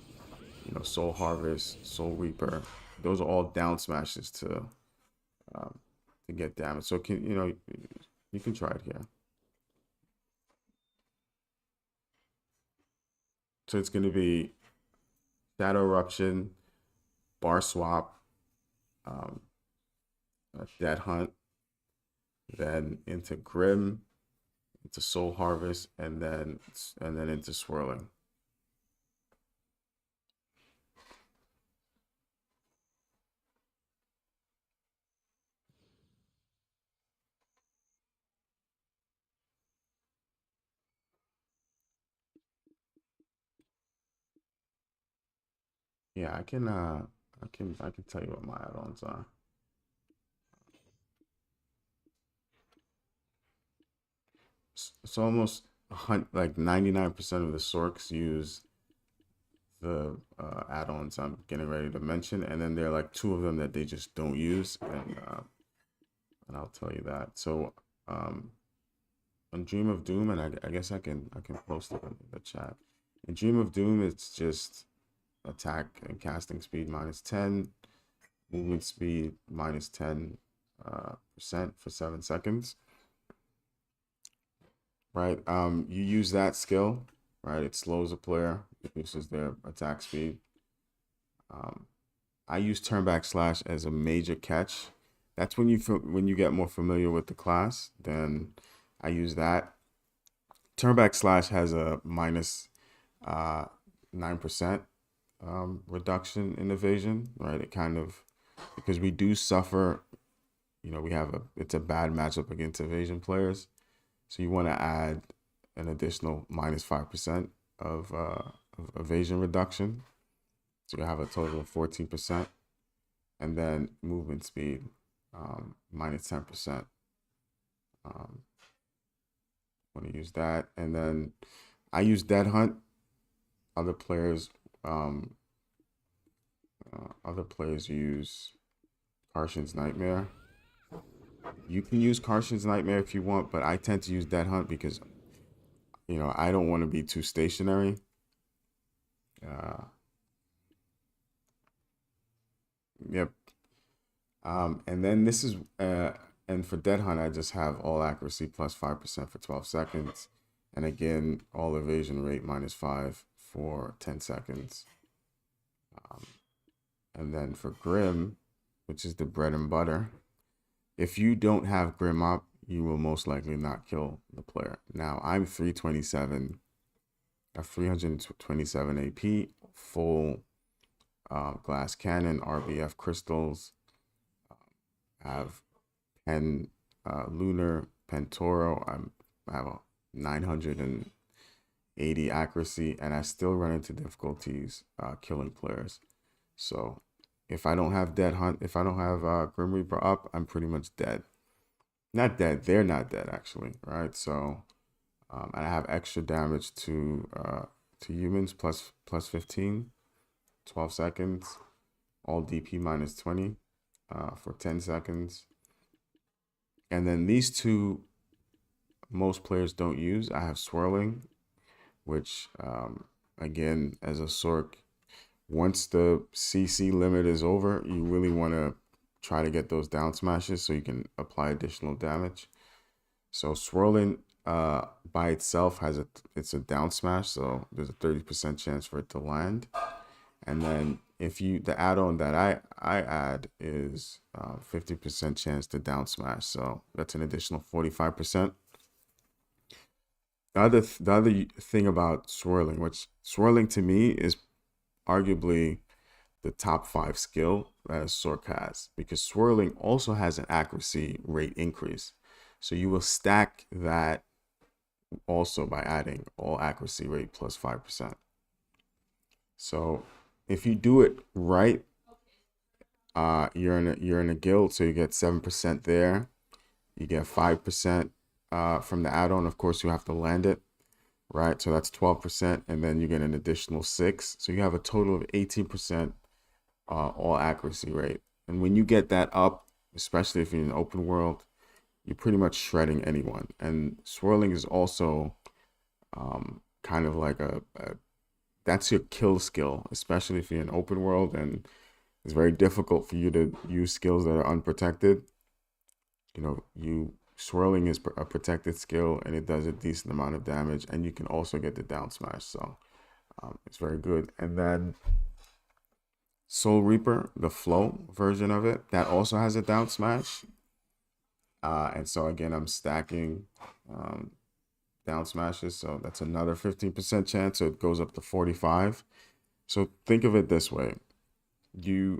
Soul Harvest, Soul Reaper. Those are all down smashes to get damage. So you can try it here. So it's going to be Shadow Eruption, Bar Swap, um, Dead Hunt, then into Grim, into Soul Harvest, and then into Swirling. Yeah, I can tell you what my add-ons are. So almost like 99% of the Sorks use the add-ons I'm getting ready to mention, and then there are like two of them that they just don't use, and I'll tell you that. So on Dream of Doom, and I guess I can post it in the chat. In Dream of Doom, it's just attack and casting speed -10, movement speed -10% for 7 seconds. Right. You use that skill, right? It slows a player, reduces their attack speed. I use Turnback Slash as a major catch. That's when you get more familiar with the class. Then I use that. Turnback Slash has a minus 9% reduction in evasion, right? It kind of because we do suffer. It's a bad matchup against evasion players. So you want to add an additional -5% of evasion reduction. So you have a total of 14%. And then movement speed -10%. Want to use that. And then I use Dead Hunt. Other players use Karshan's Nightmare. You can use Karshan's Nightmare if you want, but I tend to use Dead Hunt because, I don't want to be too stationary. Yep. And then this is, and for Dead Hunt, I just have all accuracy plus 5% for 12 seconds. And again, all evasion rate -5 for 10 seconds. And then for Grim, which is the bread and butter, if you don't have Grim up, you will most likely not kill the player. Now, I'm 327, I have 327 AP, full glass cannon, RBF crystals, have Pen Lunar, Pentoro. I have a 980 accuracy, and I still run into difficulties killing players. So if I don't have Dead Hunt, if I don't have Grim Reaper up, I'm pretty much dead. Not dead. They're not dead actually, right? So, and I have extra damage to humans plus 15, 12 seconds, all DP -20 for 10 seconds. And then these two, most players don't use. I have Swirling, which again, as a Sork, once the CC limit is over, you really want to try to get those down smashes so you can apply additional damage. So swirling by itself it's a down smash, so there's a 30% chance for it to land. And then if you the add-on that I add is 50% chance to down smash, so that's an additional 45%. The other thing about swirling, which swirling to me is arguably the top 5 skill that a Sork has, because swirling also has an accuracy rate increase. So you will stack that also by adding all accuracy rate plus 5%. So if you do it right, you're in a guild, so you get 7% there. You get 5% from the add-on. Of course, you have to land it, right? So that's 12%, and then you get an additional 6. So you have a total of 18% all accuracy rate. And when you get that up, especially if you're in an open world, you're pretty much shredding anyone. And swirling is also kind of like a that's your kill skill, especially if you're in open world and it's very difficult for you to use skills that are unprotected. You know, you swirling is a protected skill and it does a decent amount of damage, and you can also get the down smash, so it's very good. And then Soul Reaper, the flow version of it, that also has a down smash. And so again, I'm stacking down smashes, so that's another 15% chance, so it goes up to 45. So think of it this way: your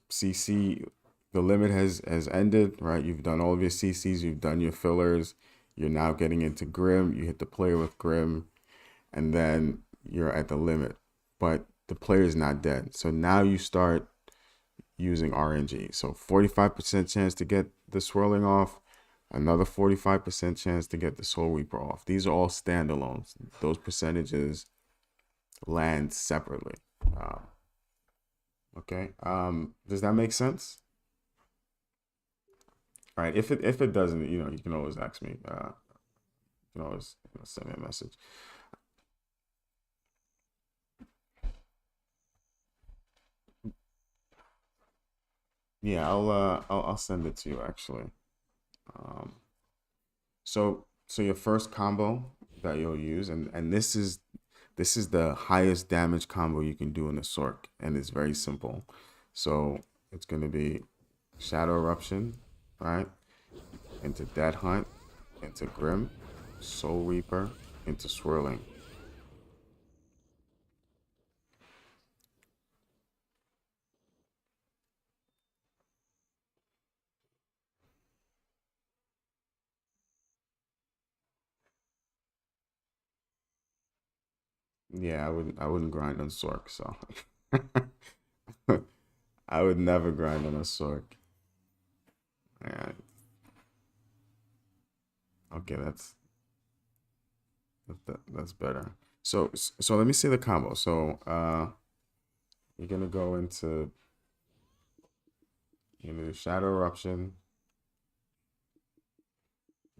CC, the limit has ended, right? You've done all of your CCs, you've done your fillers, you're now getting into Grim. You hit the player with Grim, and then you're at the limit, but the player is not dead. So now you start using RNG. So 45% chance to get the swirling off, another 45% chance to get the Soul Reaper off. These are all standalones. Those percentages land separately. Okay. Does that make sense? All right. If it doesn't, you can always ask me. You can always send me a message. Yeah, I'll send it to you actually. Um, so your first combo that you'll use, and this is the highest damage combo you can do in the Sork, and it's very simple. So it's gonna be Shadow Eruption, right? Into Dead Hunt, into Grim, Soul Reaper, into Swirling. Yeah, I wouldn't grind on Sork, so I would never grind on a Sork. Yeah, okay, that's better. So let me see the combo. So you're gonna go into you're gonna do Shadow Eruption,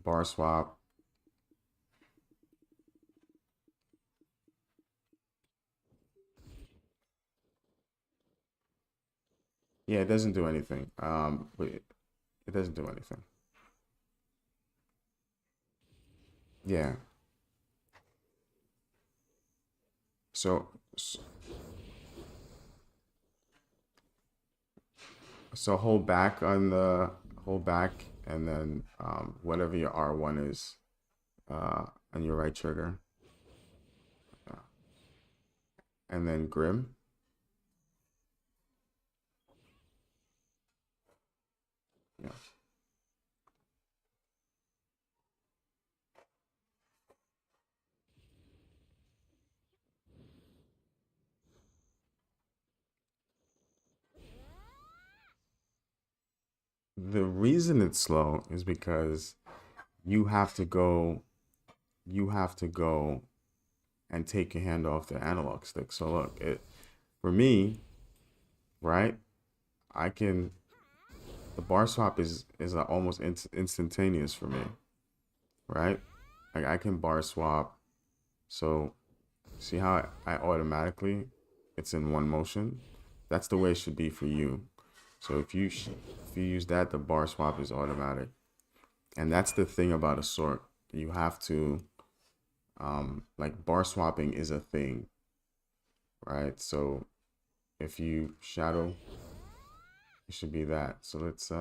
Bar Swap. Yeah, it doesn't do anything. But it doesn't do anything. Yeah. So so hold back, and then whatever your R1 is on your right trigger, uh, and then Grim. Yeah. The reason it's slow is because you have to go you have to go and take your hand off the analog stick. So look, it for me, right? I can the bar swap is almost instantaneous for me, right? Like I can bar swap. So see how I automatically it's in one motion? That's the way it should be for you. So if you use that, the bar swap is automatic, and that's the thing about a sword. You have to like bar swapping is a thing, right? So if you shadow, it should be that. So let's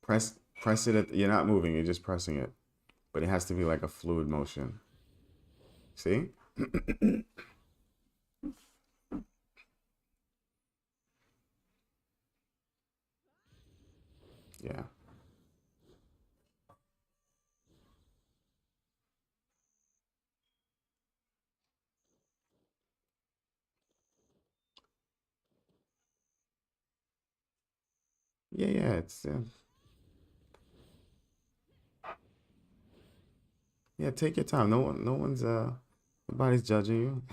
press it at, you're not moving, you're just pressing it. But it has to be like a fluid motion. See? Yeah. Yeah, yeah, it's yeah, take your time. No one's nobody's judging you.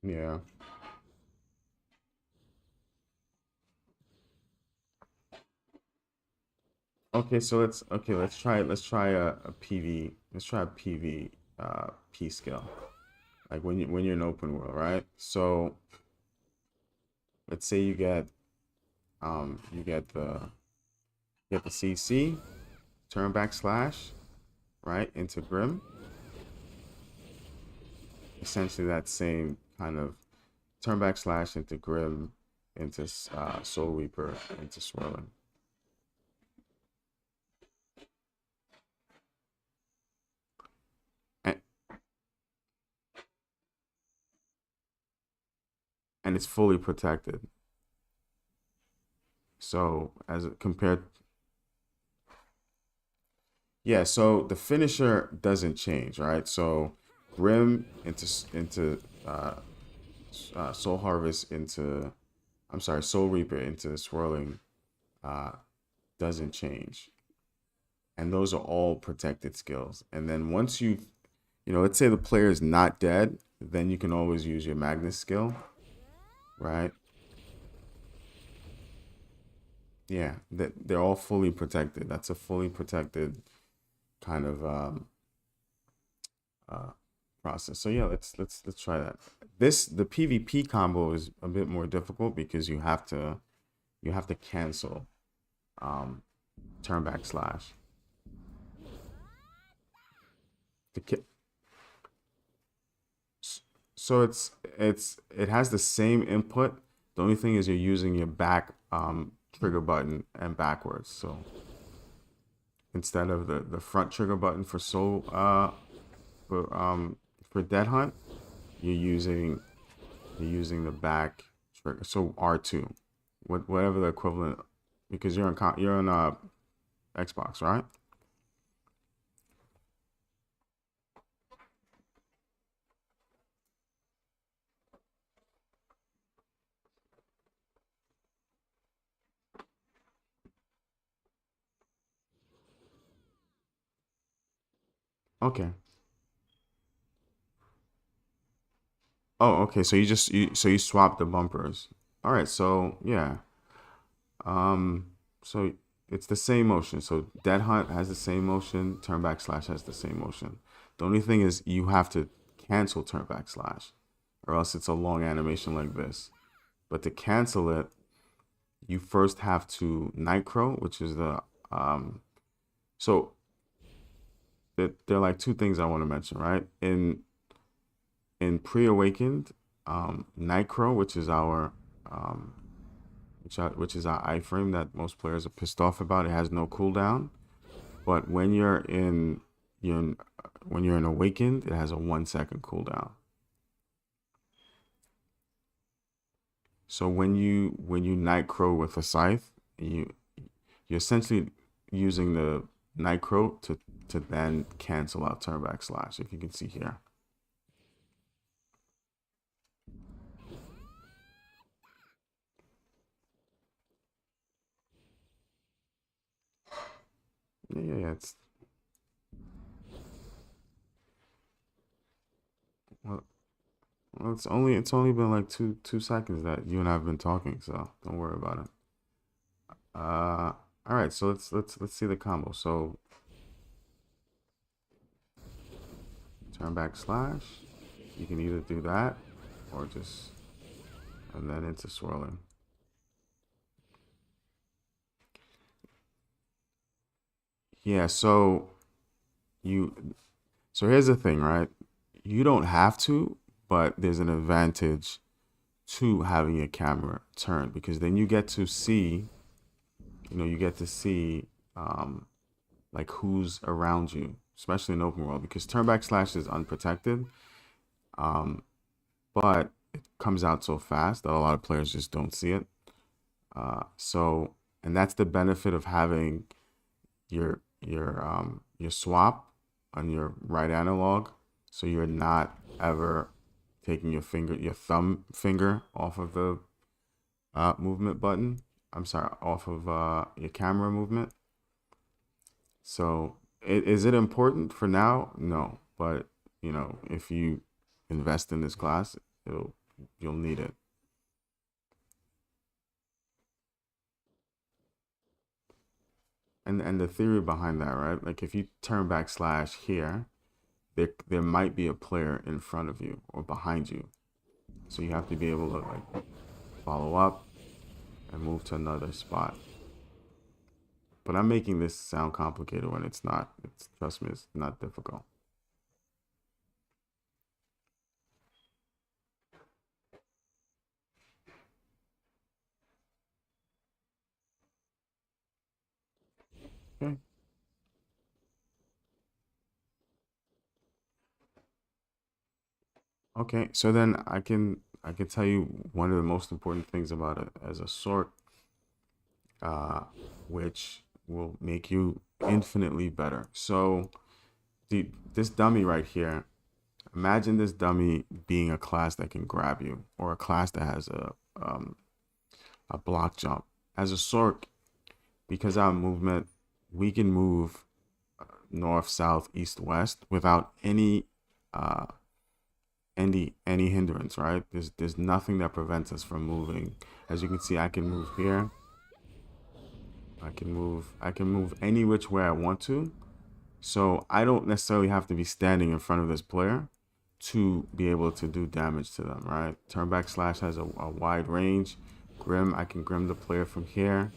Yeah. Okay, so let's try a PV. Let's try a PV P skill. Like when you're in open world, right? So let's say you get the CC, turn back slash, right, into Grim. Essentially that same kind of turn back slash into Grim, into Soul Reaper, into Swirling. And, and it's fully protected. So as compared, yeah. So the finisher doesn't change, right? So Grim into Soul Harvest into, I'm sorry, Soul Reaper into Swirling uh, doesn't change, and those are all protected skills. And then once you know, let's say the player is not dead, then you can always use your Magnus skill, right? Yeah, they're all fully protected. That's a fully protected kind of uh, process. So yeah, let's try that. The PvP combo is a bit more difficult because you have to cancel um, turn back slash. The ki- so it has the same input. The only thing is you're using your back trigger button and backwards. So instead of the front trigger button for soul for dead hunt, you're using the back trigger. So R2, whatever the equivalent, because you're on Xbox, right? Okay. Oh, okay. So you swap the bumpers. All right. So yeah. So it's the same motion. So Dead Hunt has the same motion. Turn back slash has the same motion. The only thing is you have to cancel turn back slash, or else it's a long animation like this. But to cancel it, you first have to Nitro, which is the so there are like two things I want to mention, right? In pre-awakened, Nitro, um, which is our iframe that most players are pissed off about. It has no cooldown, but you're in, when you're in awakened, it has a 1 second cooldown. So when you Nitro with a scythe, you're essentially using the Nitro to then cancel out turn back slash. If you can see here. Yeah, yeah, yeah. Well, well, it's only been like two seconds that you and I have been talking, so don't worry about it. All right, so let's see the combo. So turn back slash. You can either do that or just and then into swirling. Yeah, you so here's the thing, right? You don't have to, but there's an advantage to having your camera turned because then you get to see, you get to see like who's around you, especially in open world because turn back slash is unprotected, but it comes out so fast that a lot of players just don't see it. So, and that's the benefit of having your swap on your right analog, so you're not ever taking your thumb finger off of the movement button. I'm sorry, off of your camera movement. So, is it important for now? No, but if you invest in this class, you'll need it. And the theory behind that, right? Like if you turn back slash here, there might be a player in front of you or behind you. So you have to be able to like follow up and move to another spot. But I'm making this sound complicated when it's not. It's trust me, it's not difficult. Okay. Okay. So then I can tell you one of the most important things about it as a sort, uh, which will make you infinitely better. So this dummy right here. Imagine this dummy being a class that can grab you, or a class that has a block jump. As a sork, because our movement, we can move north, south, east, west without uh any hindrance, right? There's nothing that prevents us from moving. As you can see, I can move here. I can move any which way I want to. So I don't necessarily have to be standing in front of this player to be able to do damage to them, right? Turn back slash has a wide range. Grim, I can grim the player from here.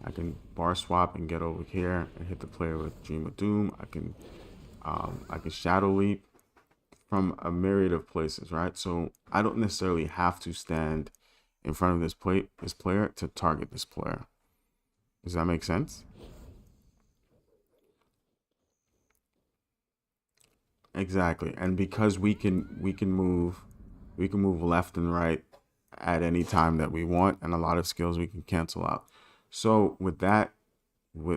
I can bar swap and get over here and hit the player with Dream of Doom. I can shadow leap from a myriad of places, right? So I don't necessarily have to stand in front of this player to target this player. Does that make sense? Exactly. And because we can move left and right at any time that we want, and a lot of skills we can cancel out. So with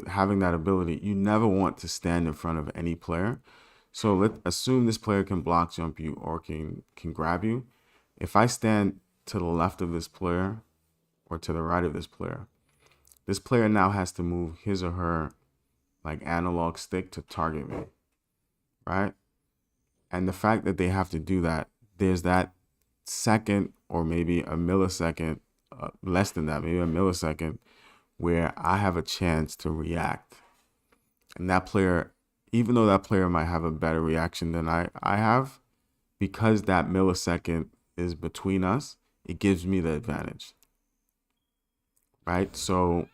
having that ability, you never want to stand in front of any player. So let's assume this player can block jump you or can grab you. If I stand to the left of this player or to the right of this player now has to move his or her like analog stick to target me, right? And the fact that they have to do that, there's that second or maybe a millisecond, less than that, maybe a millisecond, where I have a chance to react. And that player, even though that player might have a better reaction than I have, because that millisecond is between us, it gives me the advantage, right? So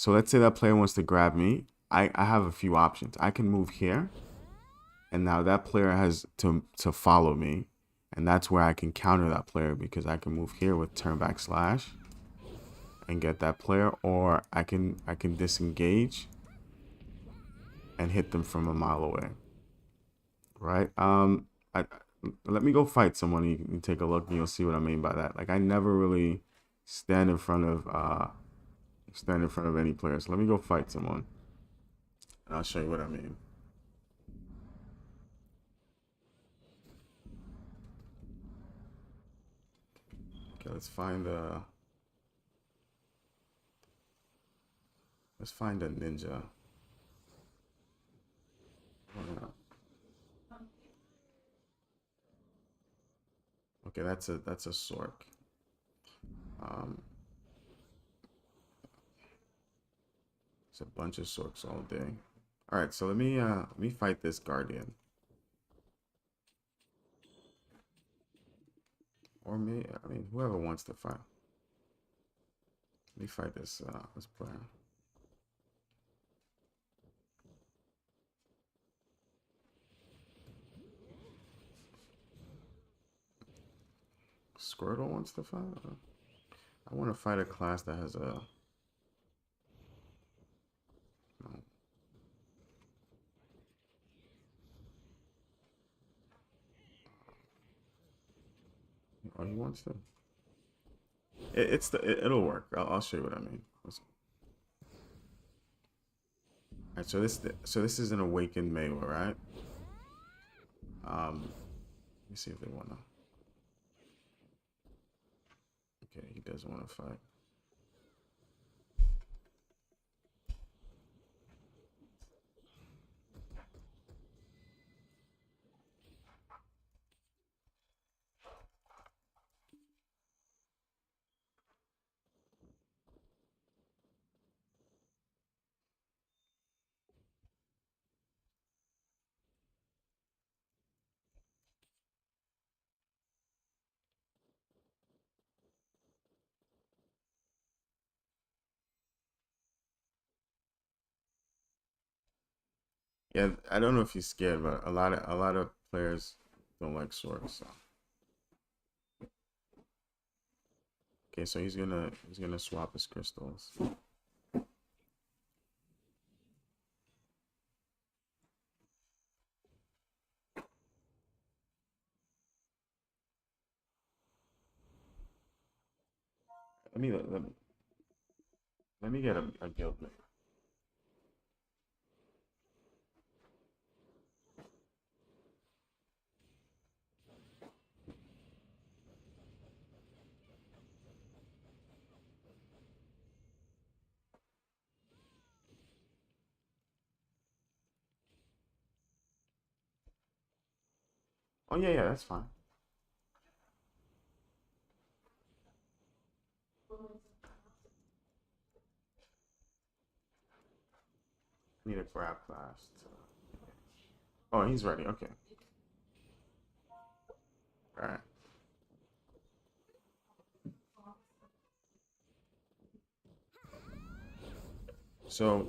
let's say that player wants to grab me. I have a few options. I can move here, and now that player has to follow me, and that's where I can counter that player because I can move here with turn back slash and get that player, or I can disengage and hit them from a mile away, right? Let me go fight someone. You can take a look and you'll see what I mean by that. Like I never really stand in front of any players. So let me go fight someone, and I'll show you what I mean. Okay, let's find a ninja. Okay, that's a Sork. Um, it's a bunch of Sorks all day. All right, so let me fight this Guardian. Or me, I mean, whoever wants to fight. Let me fight this player. Squirtle wants to fight? I want to fight a class that has a... No. Oh, he wants to? It'll work. I'll show you what I mean. Alright, so this is an awakened Maywa, right? Let me see if they wanna. Okay, he doesn't want to fight. Yeah, I don't know if he's scared, but a lot of players don't like swords. So. Okay, so he's gonna swap his crystals. Let me let, let, let me get a guild mate. Oh yeah, that's fine. I need a grab class. Oh, he's ready. Okay. All right. So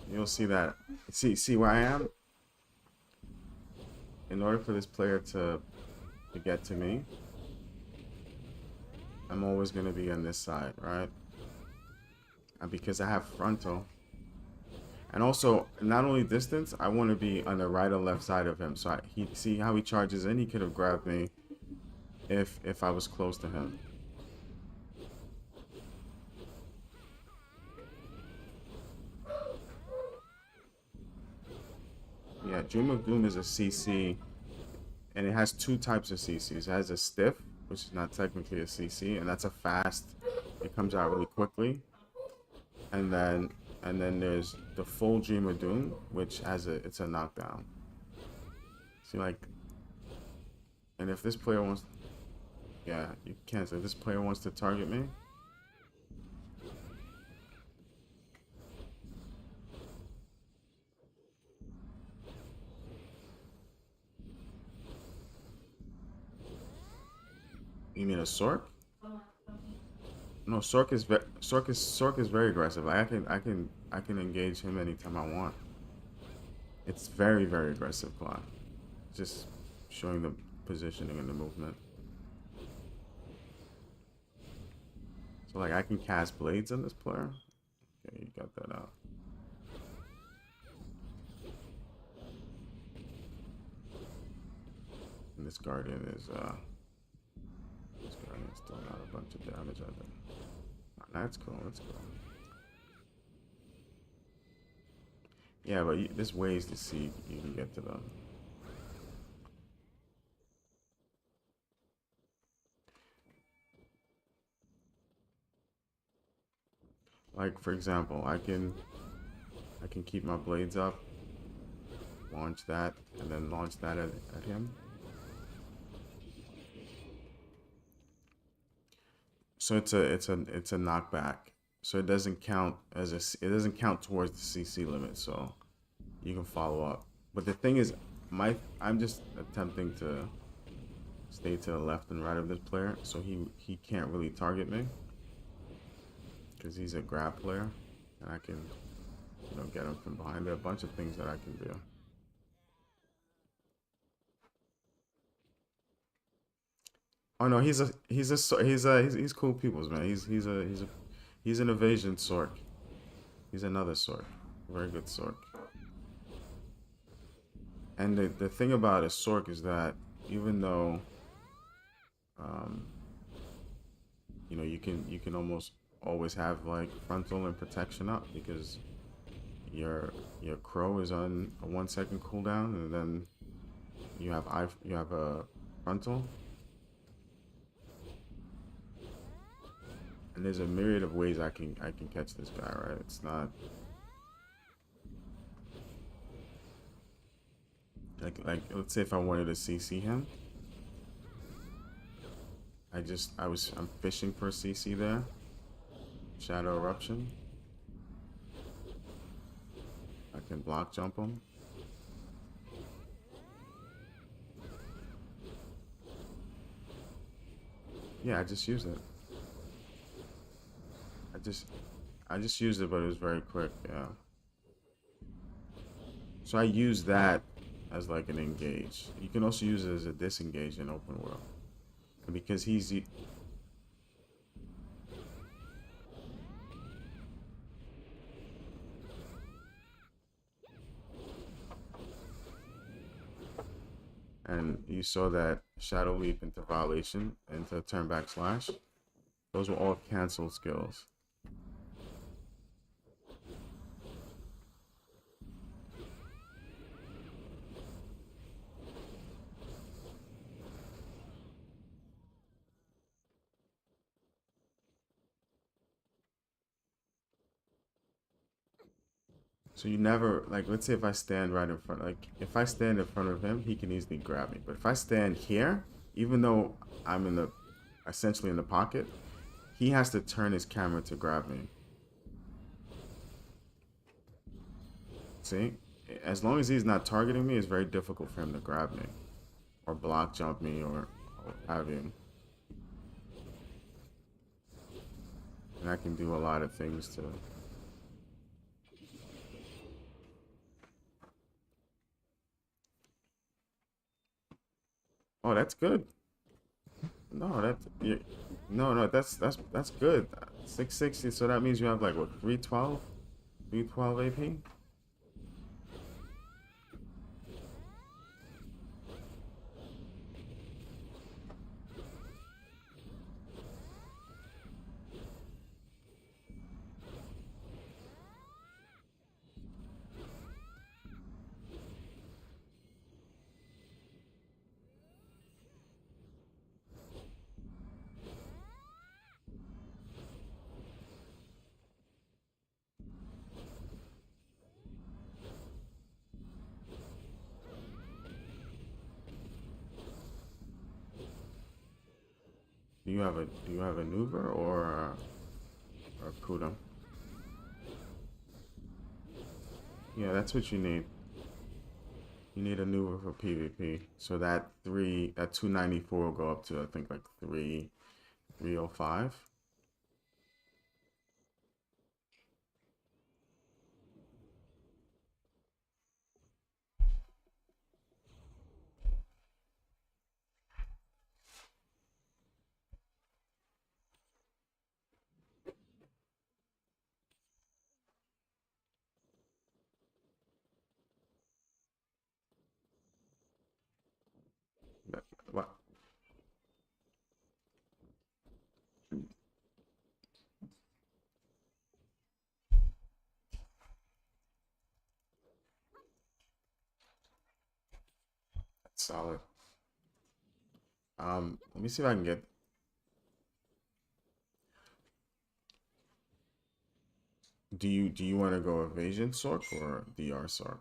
you'll see that. See where I am. In order for this player to get to me, I'm always gonna be on this side, right? And because I have frontal, and also not only distance, I want to be on the right or left side of him. So he see how he charges in. He could have grabbed me if I was close to him. Yeah, Dream of Doom is a CC, and it has two types of CCs. It has a stiff, which is not technically a CC, and that's a fast. It comes out really quickly, and then there's the full Dream of Doom, which has it's a knockdown. See, like, and if this player wants, yeah, you can't. So if this player wants to target me, you mean a Sork? No, Sork is very aggressive. I can engage him anytime I want. It's very aggressive, Claw. Just showing the positioning and the movement. So like I can cast blades on this player. Okay, you got that out. And this Guardian is still not a bunch of damage, I think. That's cool, that's cool. Yeah, but there's ways to see you can get to them. Like for example, I can keep my blades up, launch that, and then launch that at him. So it's a knockback. So it doesn't count as it doesn't count towards the CC limit. So you can follow up. But the thing is, I'm just attempting to stay to the left and right of this player, so he can't really target me because he's a grab player, and I can get him from behind. There are a bunch of things that I can do. Oh no, he's cool peoples, man. He's an evasion sork. He's another sork, very good sork. And the thing about a sork is that even though um, you can almost always have like frontal and protection up because your crow is on a 1 second cooldown, and then you have a frontal, and there's a myriad of ways I can catch this guy, right? It's not like let's say if I wanted to CC him, I'm fishing for a CC there. Shadow eruption. I can block jump him. Yeah, I just used it. I just I just used it, but it was very quick. Yeah. So I use that as like an engage. You can also use it as a disengage in open world. And because and you saw that shadow leap into violation into turn back slash. Those were all cancel skills. So you never like let's say if I stand right in front, like if I stand in front of him, he can easily grab me. But if I stand here, even though I'm in the essentially in the pocket, he has to turn his camera to grab me. See? As long as he's not targeting me, it's very difficult for him to grab me or block jump me or have him. And I can do a lot of things to. Oh, that's good. No, no, that's good. 660. So that means you have like what 312, 312 AP. Do you have a Nuber or Kuda? Yeah, that's what you need. You need a Nuber for PvP. So that 294 will go up to I think like 305. What? That's solid. Let me see if I can get. Do you want to go evasion Sork or DR Sork?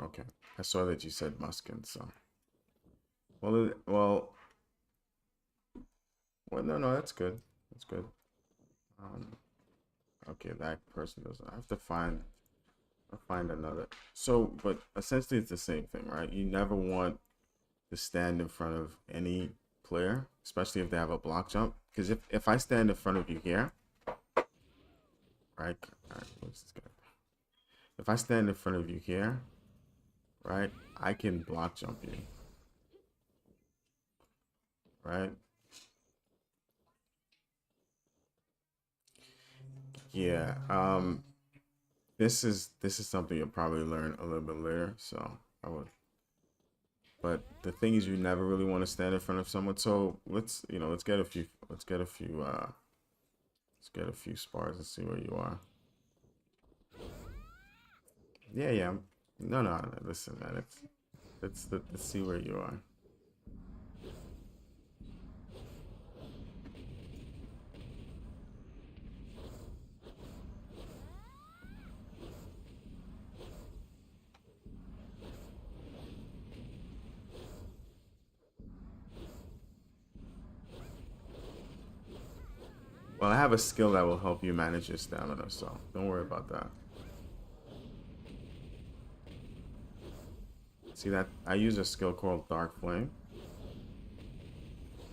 Okay, I saw that you said Muskin, so well, Well, no, that's good. That's good. Um, okay, that person doesn't. I have to find another. So, but essentially, it's the same thing, right? You never want to stand in front of any player, especially if they have a block jump. Because if I stand in front of you here, right? All right, what's this guy? If I stand in front of you here, right, I can block jump you, right? Yeah. This is something you'll probably learn a little bit later. So I would. But the thing is, you never really want to stand in front of someone. So let's get a few spars and see where you are. Yeah, yeah. No. Listen, man. Let's see where you are. Well, I have a skill that will help you manage your stamina, so don't worry about that. See that I use a skill called Dark Flame,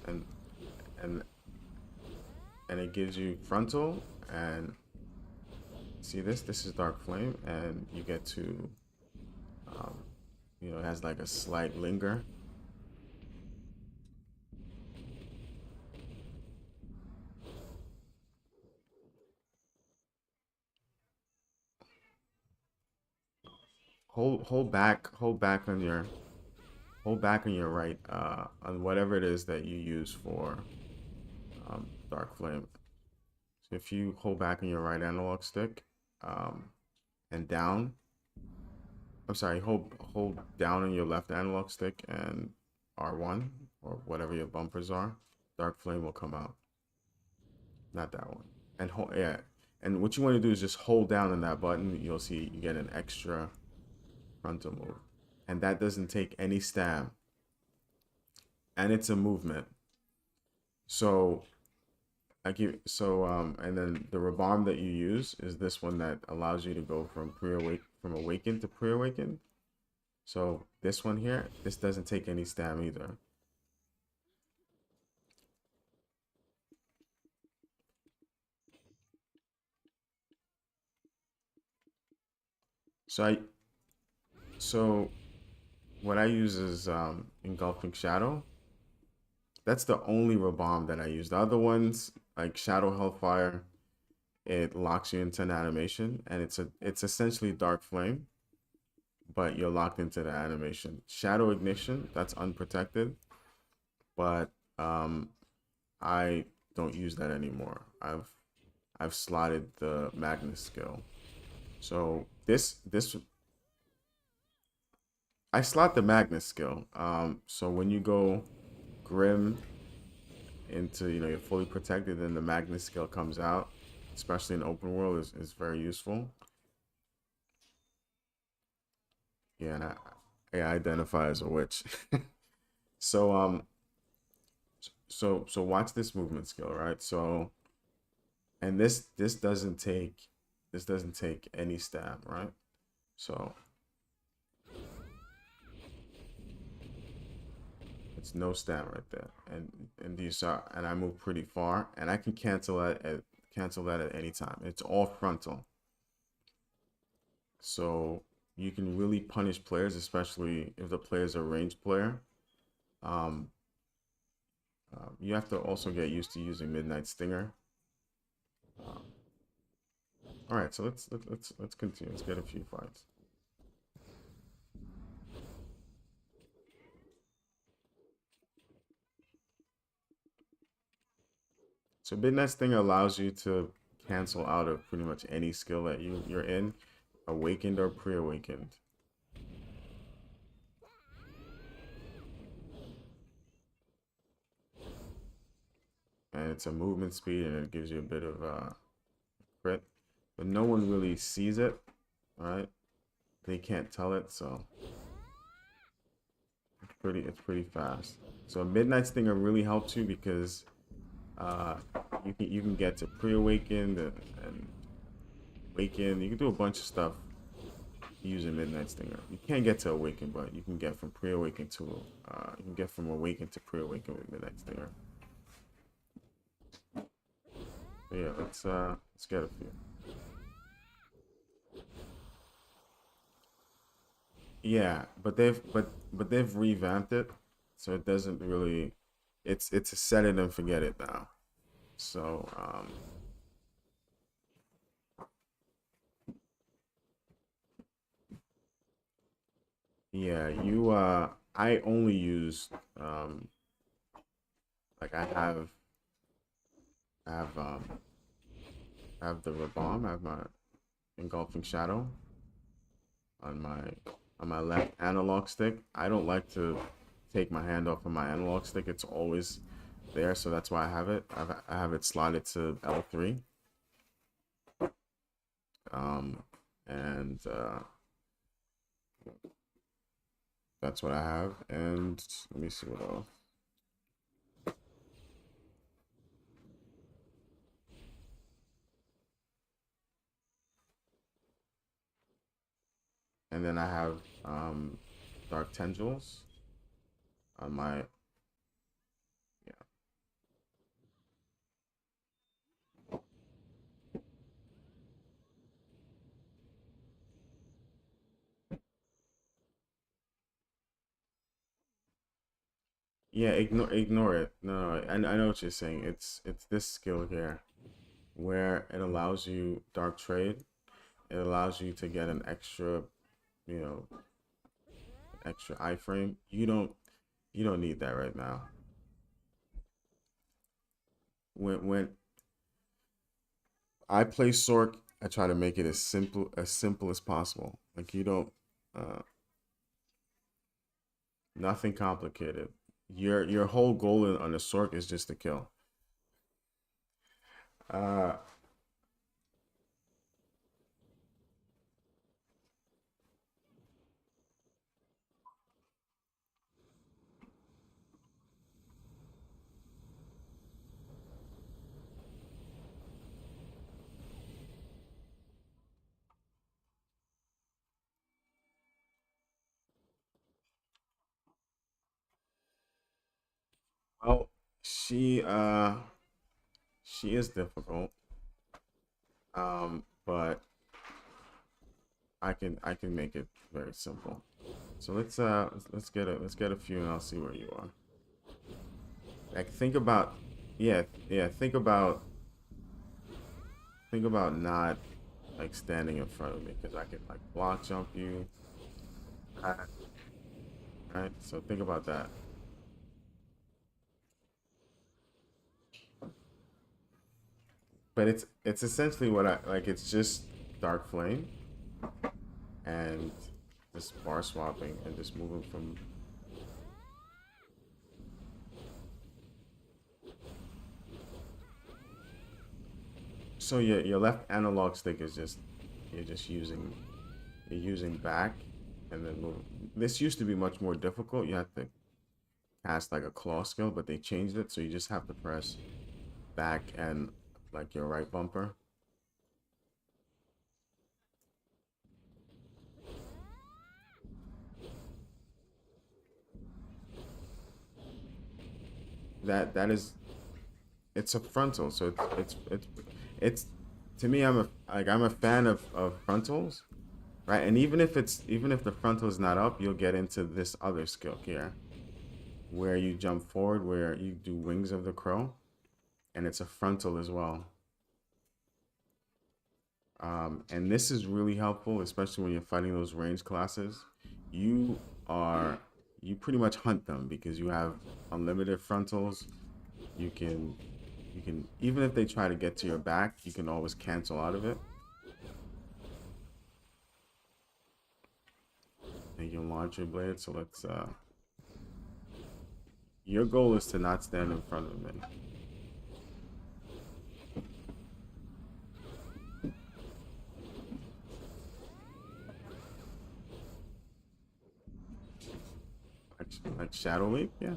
and and and it gives you frontal and see this. This is Dark Flame, and you get to um, it has like a slight linger. Hold back on your right on whatever it is that you use for Dark Flame. So if you hold back on your right analog stick um, and down, I'm sorry, hold down on your left analog stick and R1 or whatever your bumpers are, Dark Flame will come out. Not that one. And hold, yeah. And what you want to do is just hold down on that button. You'll see you get an extra frontal move. And that doesn't take any stam. And it's a movement. So and then the rebarm that you use is this one that allows you to go from awakened to pre-awakened. So this one here, this doesn't take any stam either. So I so what I use is engulfing shadow. That's the only rebalm that I use. The other ones, like Shadow Hellfire, it locks you into an animation, and it's essentially Dark Flame, but you're locked into the animation. Shadow Ignition, that's unprotected, but I don't use that anymore. I've slotted the Magnus skill. So this I slot the Magnus skill. So when you go Grim into you're fully protected, then the Magnus skill comes out, especially in open world is very useful. Yeah, and I identify as a witch. So so watch this movement skill, right? So and this doesn't take any stab, right? So it's no stab right there. And you saw and I move pretty far and I can cancel that at any time. It's all frontal. So you can really punish players, especially if the player's a ranged player. Um, you have to also get used to using Midnight Stinger. Um, all right, so let's continue. Let's get a few fights. So Midnight Stinger allows you to cancel out of pretty much any skill that you're in, awakened or pre-awakened. And it's a movement speed and it gives you a bit of crit, but no one really sees it, right? They can't tell it, so it's pretty fast. So Midnight Stinger really helps you because Uh, you can get to pre-awakened and awaken. You can do a bunch of stuff using Midnight Stinger. You can't get to awaken, but you can get from pre-awaken to you can get from awaken to pre-awaken with Midnight Stinger. So yeah, let's get a few. Yeah, but they've revamped it, so it doesn't really. It's a set it and forget it now. So yeah, I only use like I have I have the bomb. I have my engulfing shadow on my left analog stick. I don't like to take my hand off of my analog stick. It's always there, so that's why I have it. I have it slotted to L3. Um, and that's what I have. And let me see what else. And then I have Dark Tendrils on my yeah. Yeah, ignore it. No, I know what you're saying. It's this skill here where it allows you dark trade. It allows you to get an extra, you know, extra iframe. You don't need that right now. When I play Sork, I try to make it as simple as possible. Like you don't nothing complicated. Your whole goal on the Sork is just to kill. Uh well, she uh she is difficult. But I can make it very simple. So let's get a few and I'll see where you are. Like yeah, yeah, think about not like standing in front of me because I can like block jump you. Right? Right? So think about that. But it's essentially what I like. It's just Dark Flame and just bar swapping and just moving from. So your left analog stick is just you're using back and then move. This used to be much more difficult. You had to cast like a claw skill, but they changed it, so you just have to press back and like your right bumper. That is it's a frontal, so it's to me I'm a fan of frontals, right? And even if the frontal is not up, you'll get into this other skill here where you jump forward, where you do Wings of the Crow, and it's a frontal as well. And this is really helpful, especially when you're fighting those range classes. You are you pretty much hunt them because you have unlimited frontals. You can you can even if they try to get to your back, you can always cancel out of it. And you can launch your blade. So let's your goal is to not stand in front of me. Like Shadow Leap, yeah.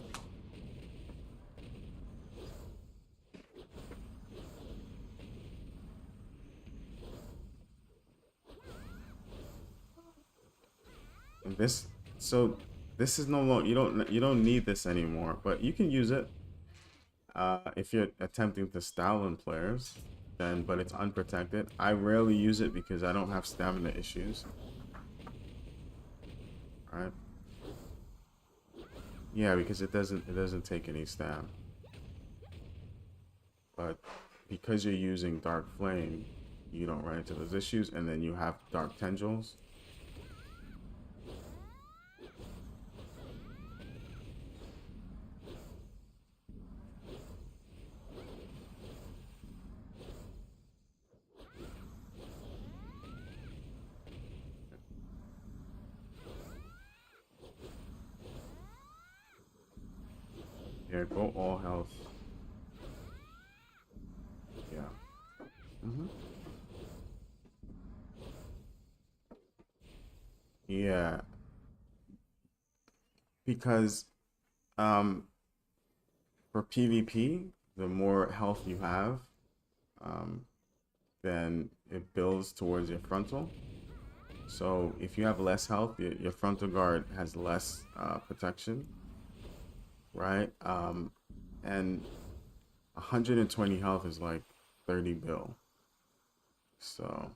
this, so this is no longer, you don't need this anymore, but you can use it if you're attempting to style in players, then, but it's unprotected. I rarely use it because I don't have stamina issues. Right? Yeah, because it doesn't take any stam. But because you're using Dark Flame, you don't run into those issues, and then you have Dark Tendrils. Yeah, go all health. Yeah. Yeah, because um for PvP, the more health you have, um, then it builds towards your frontal. So if you have less health, your frontal guard has less protection, right? And 120 health is like 30 bill. So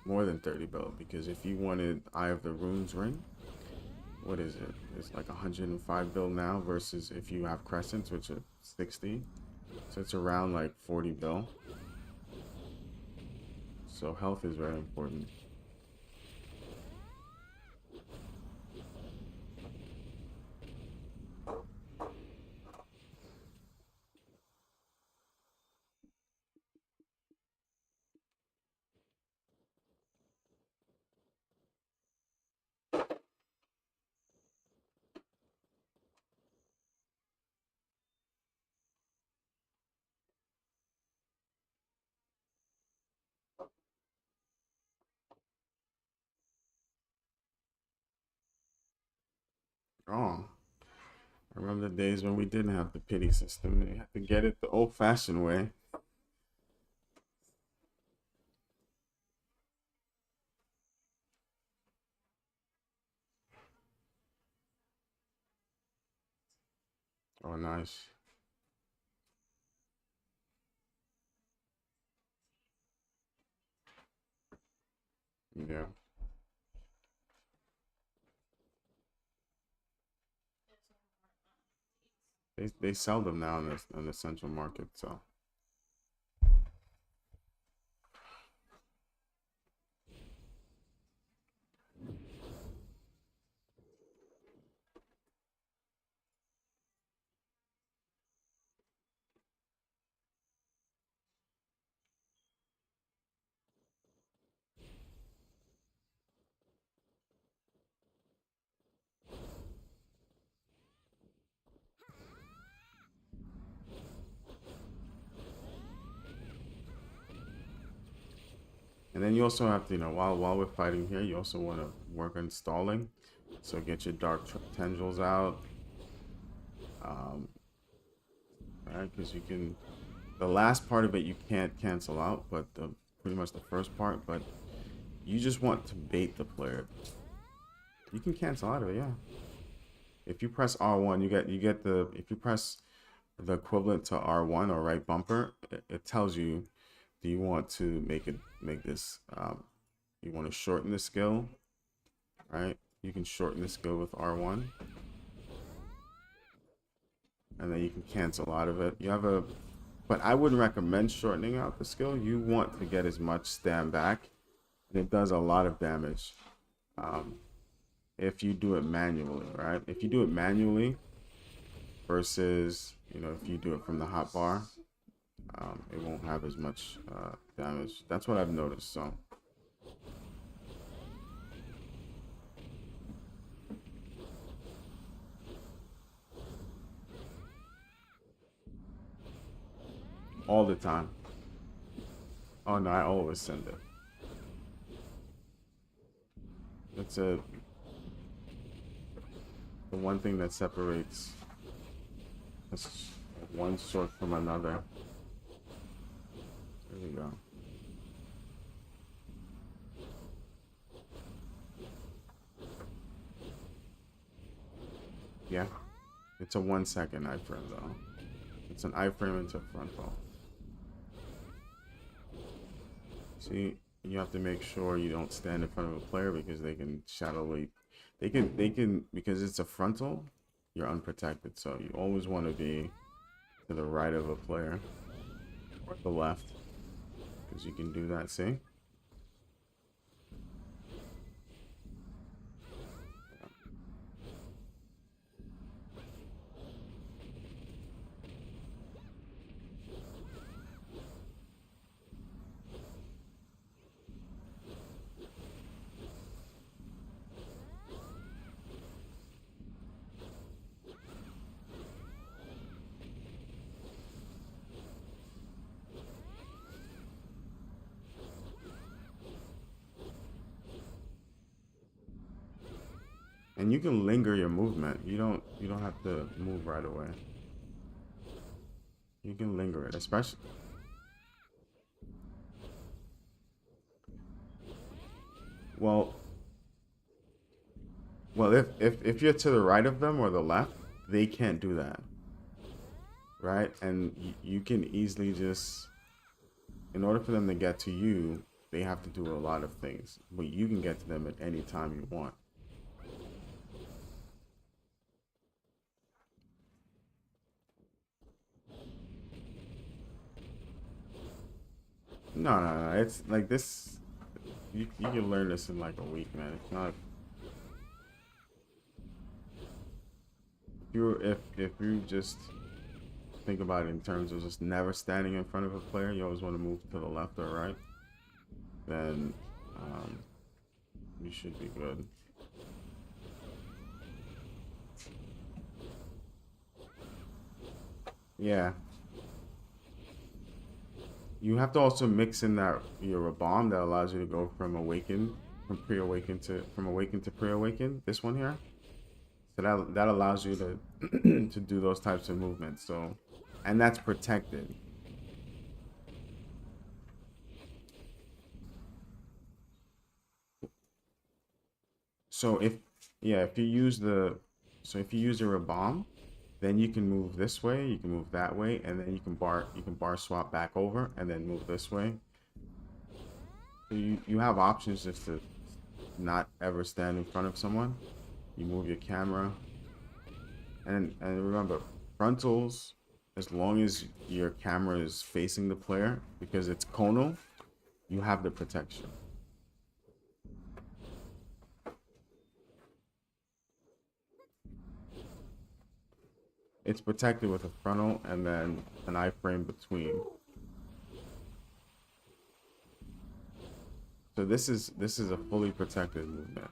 more than 30 bill, because if you wanted Eye of the Runes ring, what is it? It's like 105 bill now versus if you have crescents, which are 60. So it's around like 40 bill. So health is very important. Oh, I remember the days when we didn't have the pity system. You had to get it the old-fashioned way. Oh, nice. Yeah, they sell them now in the central market. So and then you also have to, while we're fighting here, you also want to work on stalling. So get your dark tendrils out, um, right? Because you can, the last part of it you can't cancel out, but the pretty much the first part. But you just want to bait the player. You can cancel out of it, yeah. If you press R1, you get the, if you press the equivalent to R1 or right bumper, it tells you, do you want to make this you want to shorten the skill, right? You can shorten the skill with R1, and then you can cancel out of it. You have a, but I wouldn't recommend shortening out the skill. You want to get as much stam back, and it does a lot of damage um, if you do it manually, right? If you do it manually versus, if you do it from the hotbar, it won't have as much damage. That's what I've noticed. So all the time. Oh no, I always send it. It's the one thing that separates one sort from another. There we go. Yeah, it's a 1 second iframe though. It's an iframe into frontal. See, you have to make sure you don't stand in front of a player because they can shadowly, they can because it's a frontal, you're unprotected. So you always want to be to the right of a player or the left because you can do that. See? And you can linger your movement. You don't have to move right away. You can linger it, especially well well if you're to the right of them or the left, they can't do that. Right? And you can easily just in order for them to get to you, they have to do a lot of things. But you can get to them at any time you want. No. It's like this. You can learn this in like a week, man. It's not. If you just think about it in terms of just never standing in front of a player, you always want to move to the left or right. Then um, you should be good. Yeah. You have to also mix in that you're a bomb that allows you to go from awaken, from awaken to pre-awaken. This one here. So that allows you to to do those types of movements. So, and that's protected. So if yeah, if you use the so if you use your bomb, then you can move this way, you can move that way, and then you can bar swap back over and then move this way. So you have options just to not ever stand in front of someone. You move your camera, and remember frontals. As long as your camera is facing the player, because it's conal, you have the protection. It's protected with a frontal and then an iframe between. So this is a fully protected movement.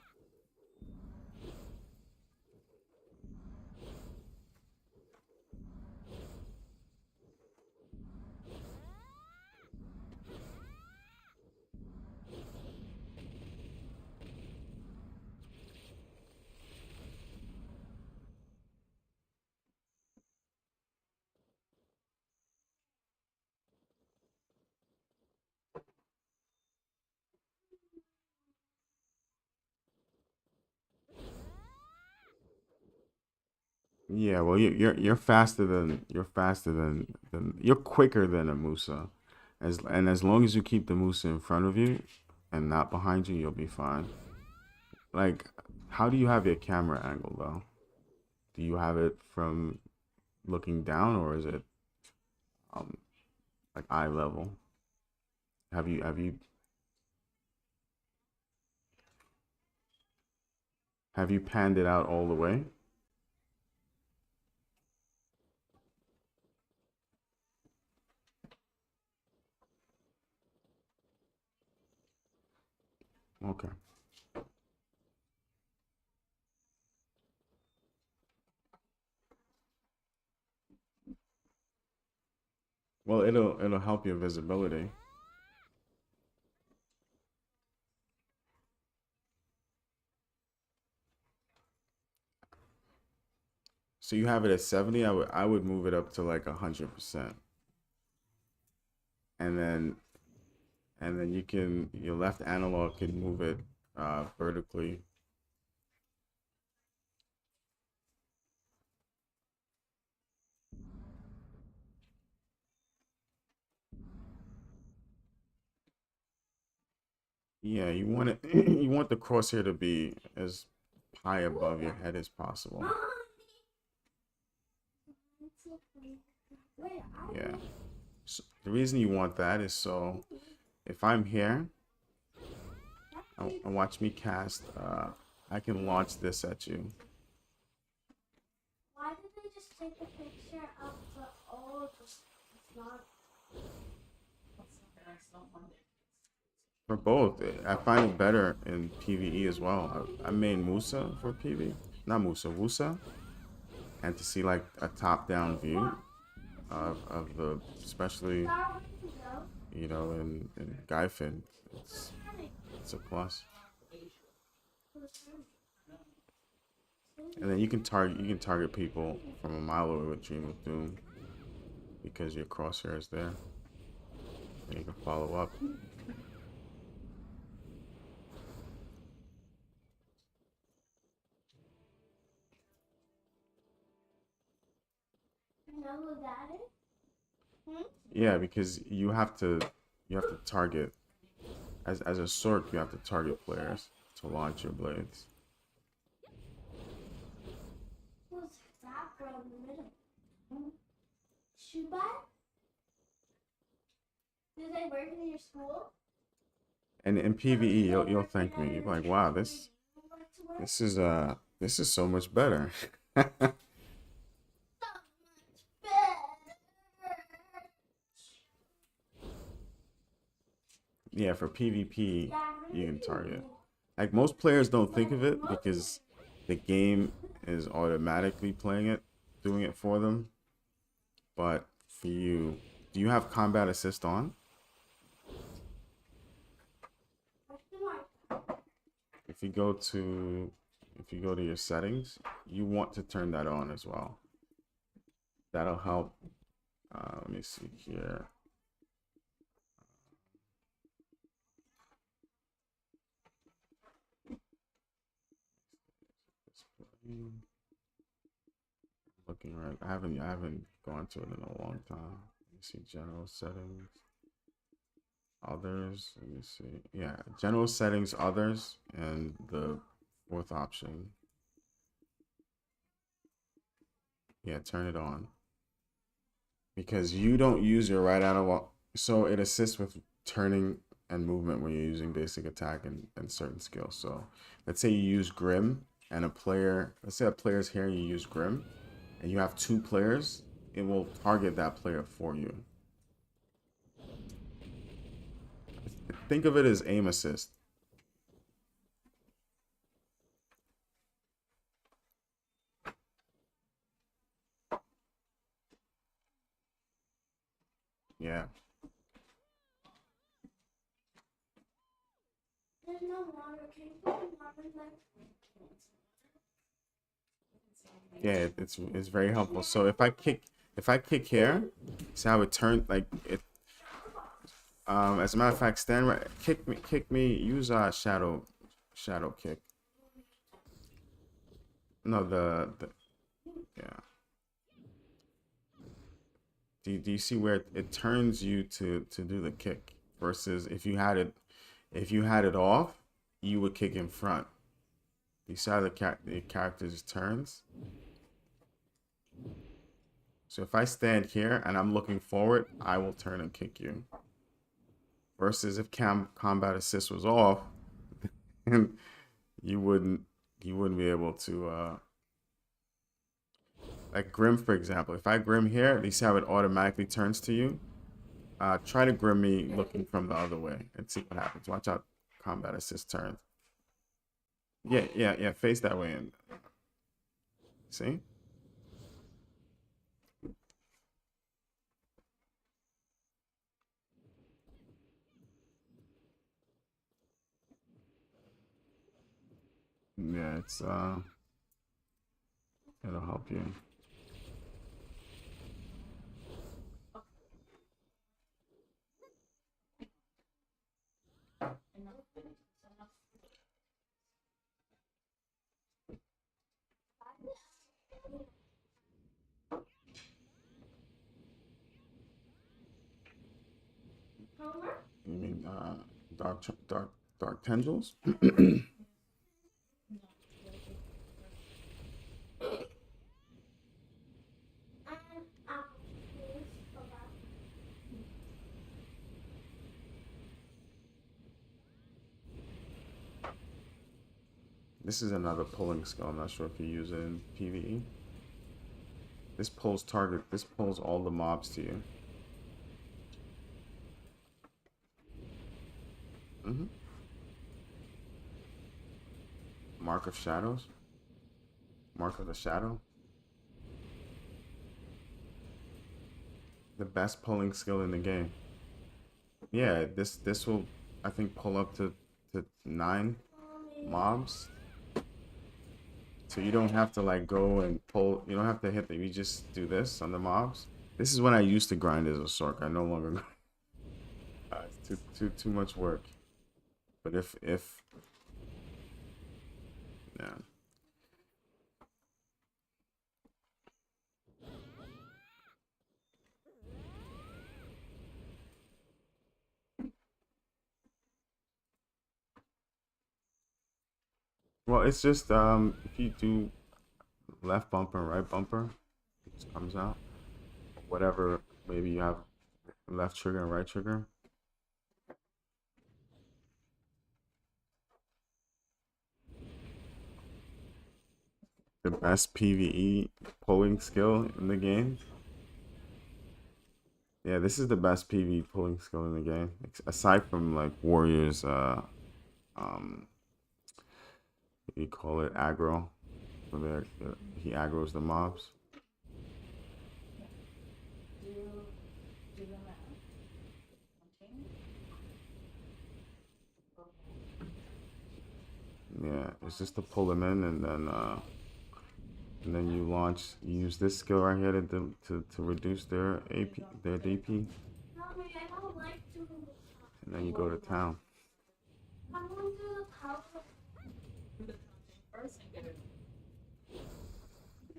Yeah, well you're faster than you're quicker than a Musa. As long as you keep the Musa in front of you and not behind you, you'll be fine. Like, how do you have your camera angle though? Do you have it from looking down or is it um like eye level? Have you panned it out all the way? Okay. Well, it'll help your visibility. So you have it at 70. I would move it up to like 100%, and then your left analog can move it vertically. Yeah, you want it. You want the crosshair to be as high above your head as possible. Yeah. So the reason you want that is so if I'm here and watch me cast, I can launch this at you. Why did they just take a picture of the old? It's not. For both, I find it better in PvE as well. I made Musa for PvE, not Musa, Wusa, and to see like a top-down view of the, especially you know in Gaifin, it's a plus. And then you can target people from a mile away with Dream of Doom because your crosshair is there, and you can follow up. You know who that is? Hmm? Yeah, because you have to target as a Sork, you have to target players to launch your blades. Who's that girl in the middle? Shubai? Do they work in your school? And in PvE, you'll thank me. You'll be like, wow, this is so much better. Yeah, for PvP, you can target. Like most players don't think of it because the game is automatically playing it, doing it for them. But for you, do you have combat assist on? If you go to if you go to your settings, you want to turn that on as well. That'll help. Let me see here. Looking right. I haven't gone to it in a long time. Let me see general settings. Others. Let me see. Yeah, general settings, others, and the fourth option. Yeah, turn it on because you don't use your right analog, so it assists with turning and movement when you're using basic attack and certain skills. So let's say you use Grim and let's say a player's here and you use Grim and you have two players, it will target that player for you. Think of it as aim assist. Yeah. There's no water. Can you put water in there? Yeah, it's very helpful. So if I kick here, see how it turned like it. As a matter of fact, stand right, kick me. Use shadow kick. No, the yeah. Do you see where it turns you to do the kick versus if you had it off, you would kick in front. You see how the character's turns. So if I stand here and I'm looking forward, I will turn and kick you. Versus if combat assist was off, and you wouldn't you wouldn't be able to like Grim for example. If I Grim here, you see how it automatically turns to you. Try to Grim me looking from the other way and see what happens. Watch out, combat assist turns. Yeah, yeah, yeah. Face that way and see. Yeah, it'll help you. Homer? You mean dark Dark Tendrils? Confused about. This is another pulling skill. I'm not sure if you use it in PvE. This pulls all the mobs to you. Mark of Shadows? Mark of the Shadow? The best pulling skill in the game. Yeah, this will, I think, pull up to 9 mobs. So you don't have to like go and pull. You don't have to hit them. You just do this on the mobs. This is when I used to grind as a Sork. I no longer. It's too much work. But if yeah. Well, it's just if you do left bumper and right bumper, it just comes out. Whatever, maybe you have left trigger and right trigger. The best PvE pulling skill in the game. Yeah, this is the best PvE pulling skill in the game. Aside from like warriors, um, you call it aggro, where he aggroes the mobs. Yeah, it's just to pull them in, and then you launch. You use this skill right here to reduce their AP, their DP, Mommy, I don't like to. and then you go to town. I want to do the power.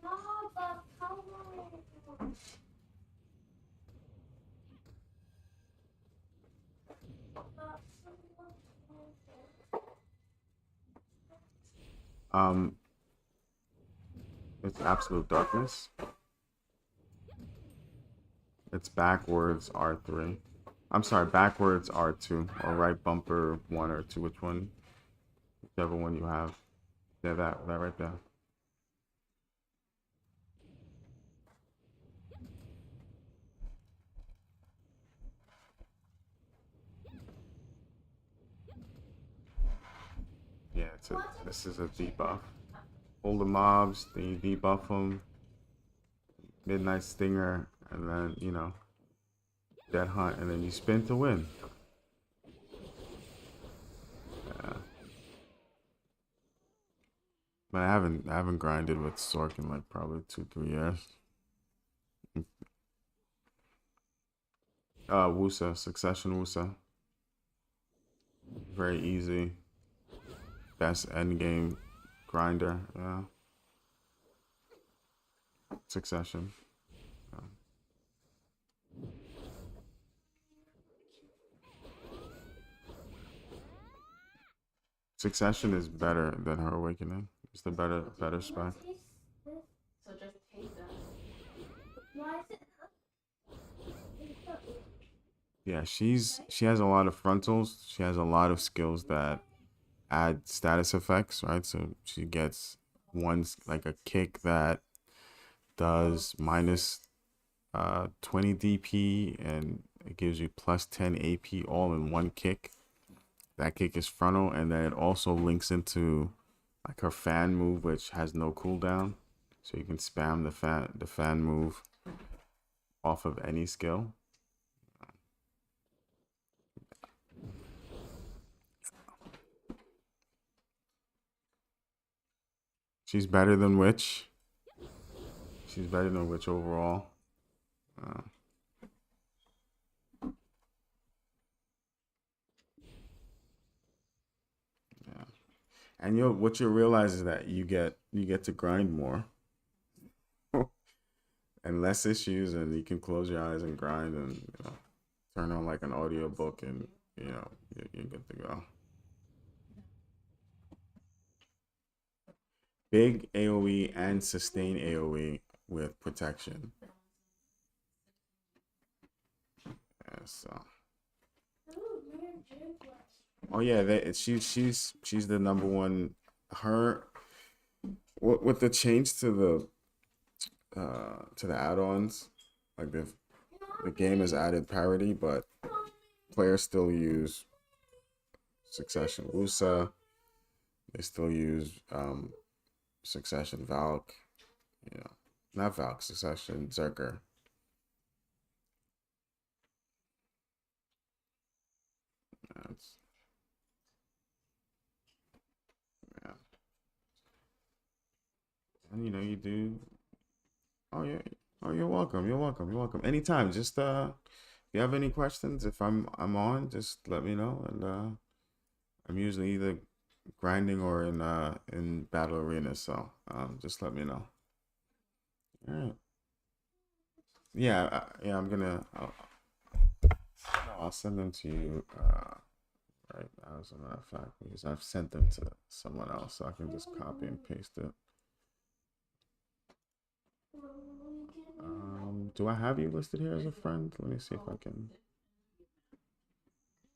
No, but power. Um, it's absolute darkness. It's backwards R3. I'm sorry, backwards R2 or right bumper 1 or 2. Which one? Whichever one you have. Yeah, that right there. Yeah, this is a debuff. Pull the mobs, then you debuff them. Midnight Stinger, and then, Dead Hunt, and then you spin to win. Yeah. But I haven't grinded with Sork in like probably 2-3 years. Wusa, Succession Wusa. Very easy. Best endgame grinder, yeah. Succession. Yeah. Succession is better than her awakening. It's the better spec. So just take that. Why is it? Yeah, she has a lot of frontals. She has a lot of skills that add status effects, right? So she gets like a kick that does minus 20 DP, and it gives you plus 10 AP all in one kick. That kick is frontal, and then it also links into like her fan move, which has no cooldown, so you can spam the fan move off of any skill. She's better than Witch. She's better than Witch overall. Yeah. And what you realize is that you get to grind more and less issues, and you can close your eyes and grind, and turn on like an audio book, and you're good to go. big AoE and sustain AoE with protection. Yeah, so. Oh yeah, she's the number one. Her with the change to the add-ons, like the game has added parity, but players still use Succession Wusa. They still use Succession Valk. You know, not Valk. Succession Zerker. That's, yeah. And you know you do. Oh yeah. Oh, you're welcome. You're welcome. You're welcome. Anytime. Just if you have any questions, if I'm on, just let me know, and I'm usually either grinding or in battle arenas, so just let me know. All right. Yeah, yeah. I'll send them to you right now, as a matter of fact, because I've sent them to someone else, so I can just copy and paste it. Do I have you listed here as a friend? Let me see if I can.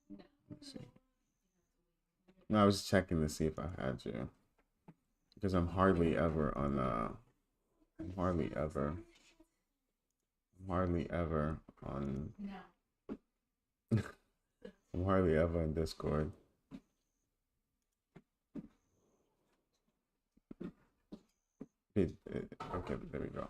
Let me see. No, I was checking to see if I had you, because I'm hardly ever on. I'm hardly ever on. I'm hardly ever in Discord. Okay, there we go.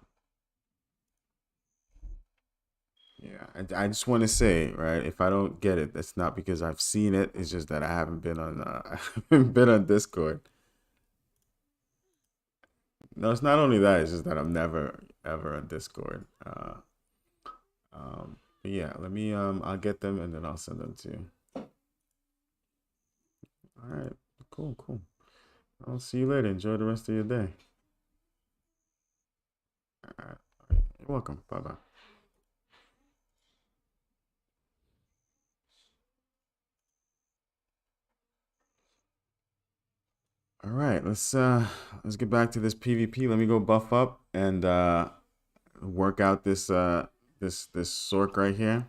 Yeah, I just want to say, right, if I don't get it, that's not because I've seen it. It's just that I haven't been on I haven't been on Discord. No, it's not only that, it's just that I'm never ever on Discord. But yeah, let me I'll get them and then I'll send them to you. All right. Cool, cool. I'll see you later. Enjoy the rest of your day. All right. You're welcome. Bye bye. All right, let's get back to this PvP. Let me go buff up and work out this Sork right here.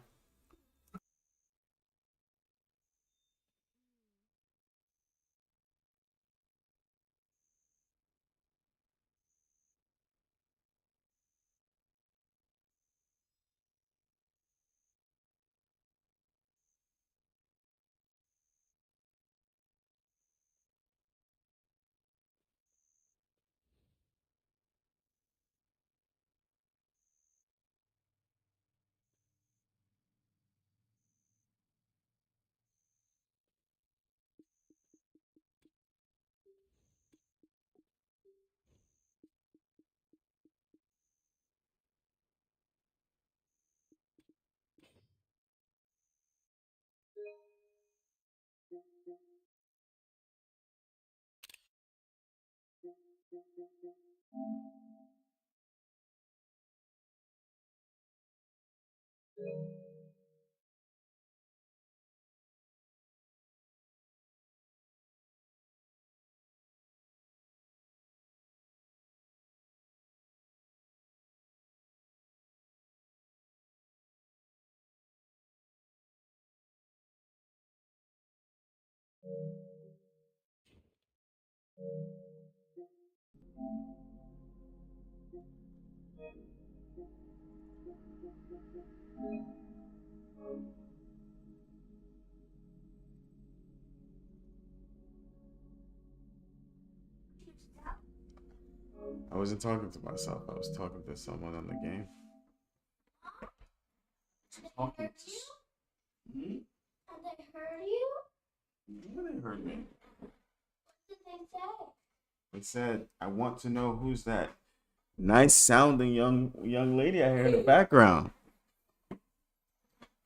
I wasn't talking to myself. I was talking to someone on the game. Talking to. Hmm? And they heard you? Yeah, they heard me. What did they say? They said, "I want to know who's that nice sounding young lady I hear in the background."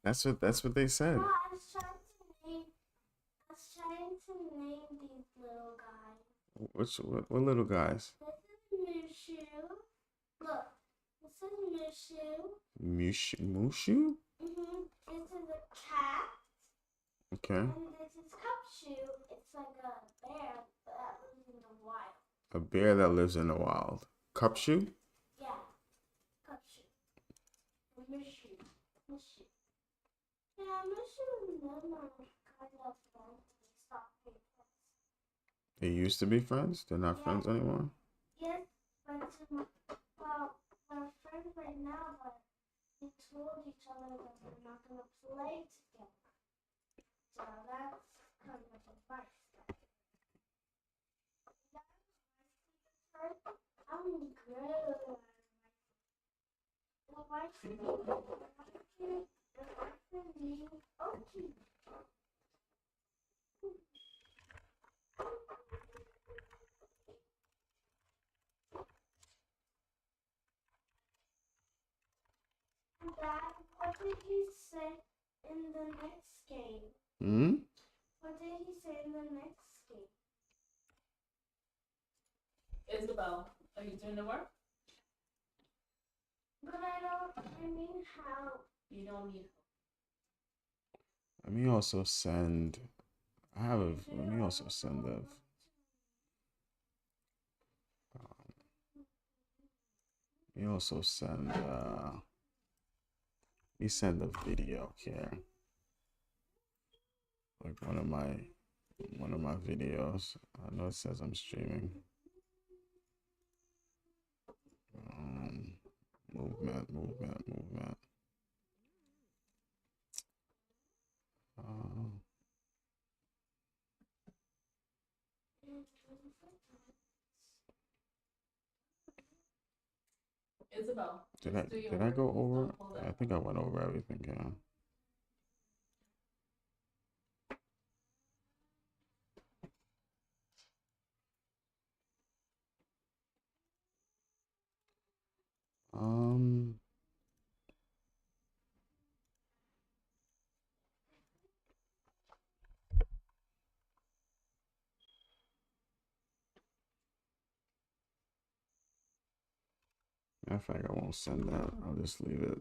That's what they said. No, I was trying to name these little guys. What little guys? This is Mushu. Look, this is Mushu. Mushu? This is a cat. Okay. And this is Cupshoe. It's like a bear, but that lives in the wild. A bear that lives in the wild. Cup shoe? Yeah. Gotcha. Mushu. Mushu. Yeah, Mushu and them are kind of friends. They stopped being friends. They used to be friends? They're not friends anymore? Yes, but well, we're friends right now, but they told each other that they're not gonna play together. So that's kind of advice. I'm good. The wife and me, okay. Dad, what did he say in the next game? Hmm? What did he say in the next game? Isabel, are you doing the work? But I mean how. You don't need Let me also send. Let me also send the. Let me also send. Let me send a video here. Like one of my videos. I know it says I'm streaming. Movement. Isabel. Did I go over? I think I went over everything, yeah. Matter of fact, I won't send that. I'll just leave it.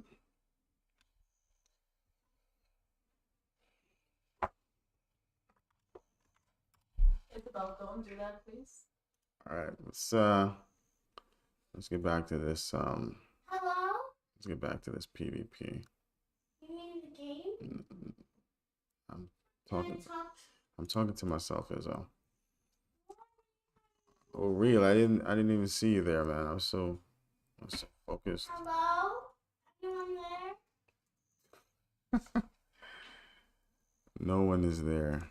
Isabel, don't do that, please. All right, let's get back to this. Hello? Let's get back to this PvP. You mean the game? I'm Can I talking. talk? I'm talking to myself, Izzo. Oh, real? I didn't even see you there, man. I was so focused. Hello? Anyone there? No one is there.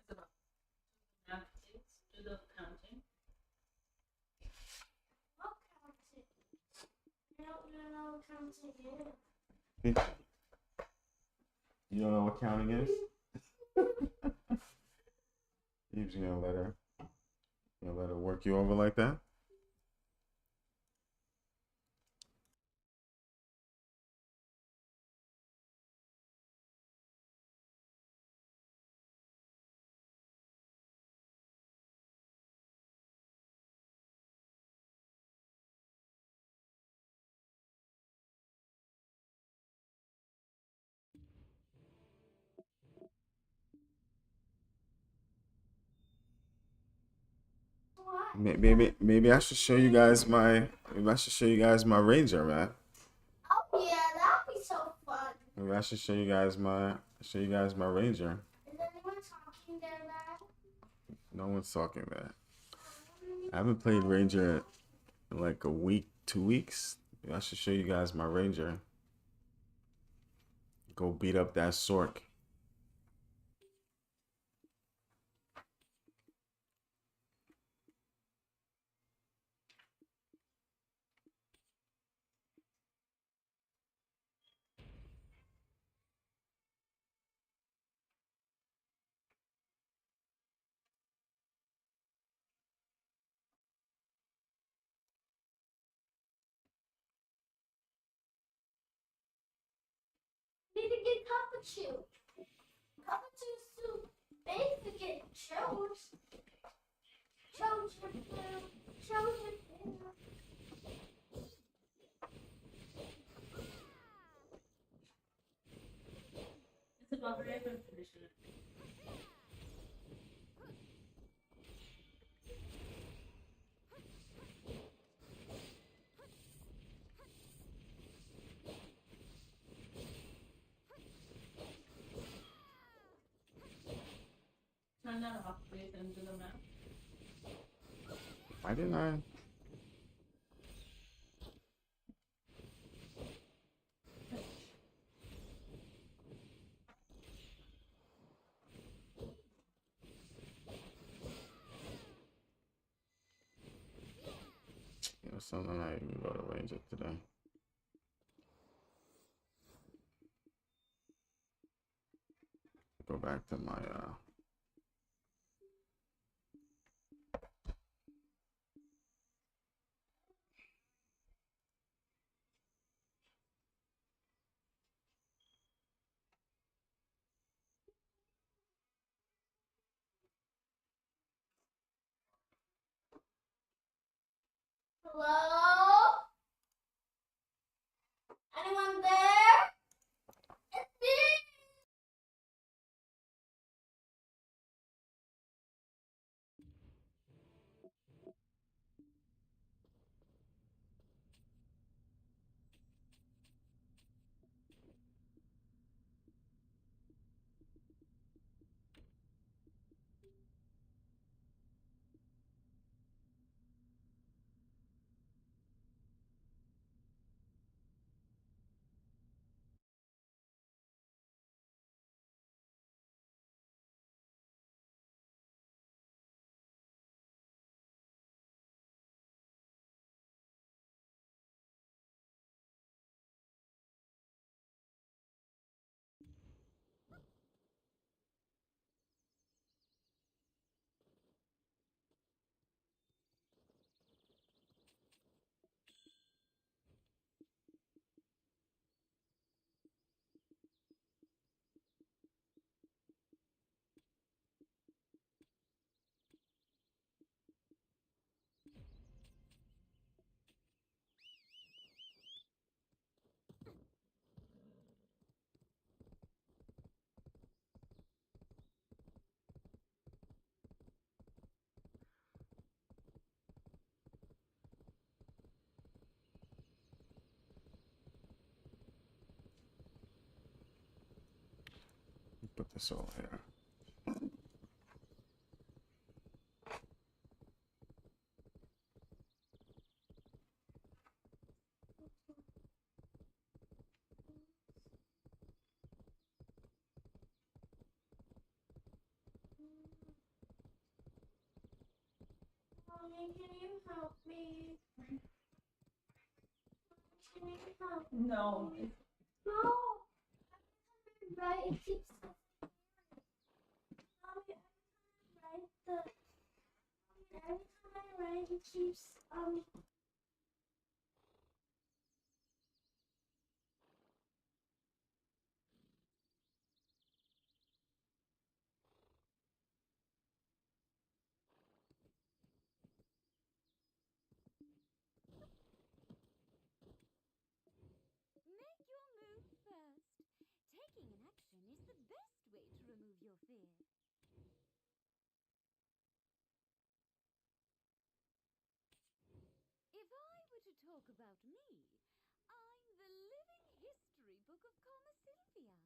Isabel. Now, please do the counting. What counting? I don't know what counting is. You don't know what counting is? Eve's gonna let her work you over like that? What? Maybe I should show you guys my ranger, man. Oh yeah, that'd be so fun. Maybe I should show you guys my ranger. Is anyone talking there, Dad? No one's talking that. I haven't played ranger in like a week, 2 weeks. Maybe I should show you guys my ranger. Go beat up that Sork. Need to get Cockatoo. Cockatoo's too big to get chose. Chose your food. Chose your food. bakar yapıyorum flash'ını. Sen nerede haklı yeterince de ben? Why didn't I? You know, something I didn't even go to range it today. Go back to my Hello? Anyone there? It's me! put this all here. Mommy, can you help me? Can you help No. me? No! Every time I write, it keeps Mommy, every time I write, it keeps, Make your move first. Taking an action is the best way to remove your fear. If I were to talk about me, I'm the living history book of Karma Sylvia.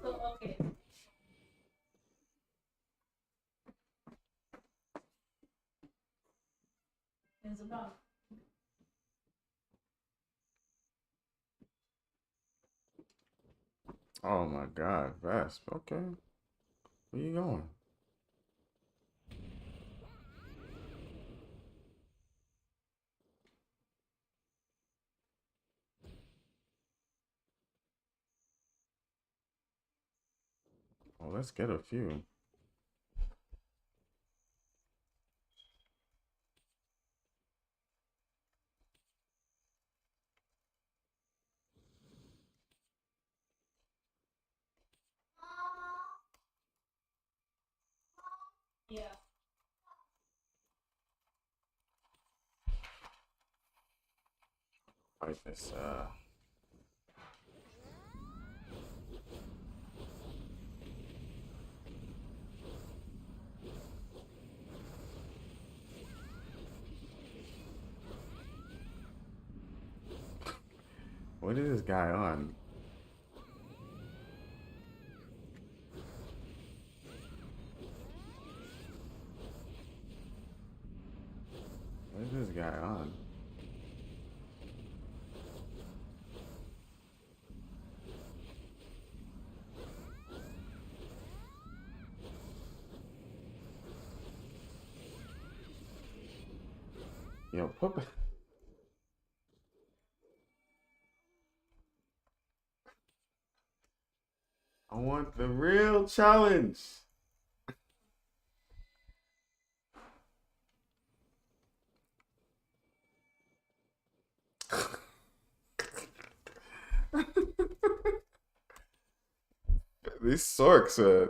So, okay. It's about. Oh my God, Vesp. Okay, where you going? Oh, let's get a few. Yeah. Like this. What is this guy on? What is this guy on? Yo, put. I want the real challenge. These sorks are.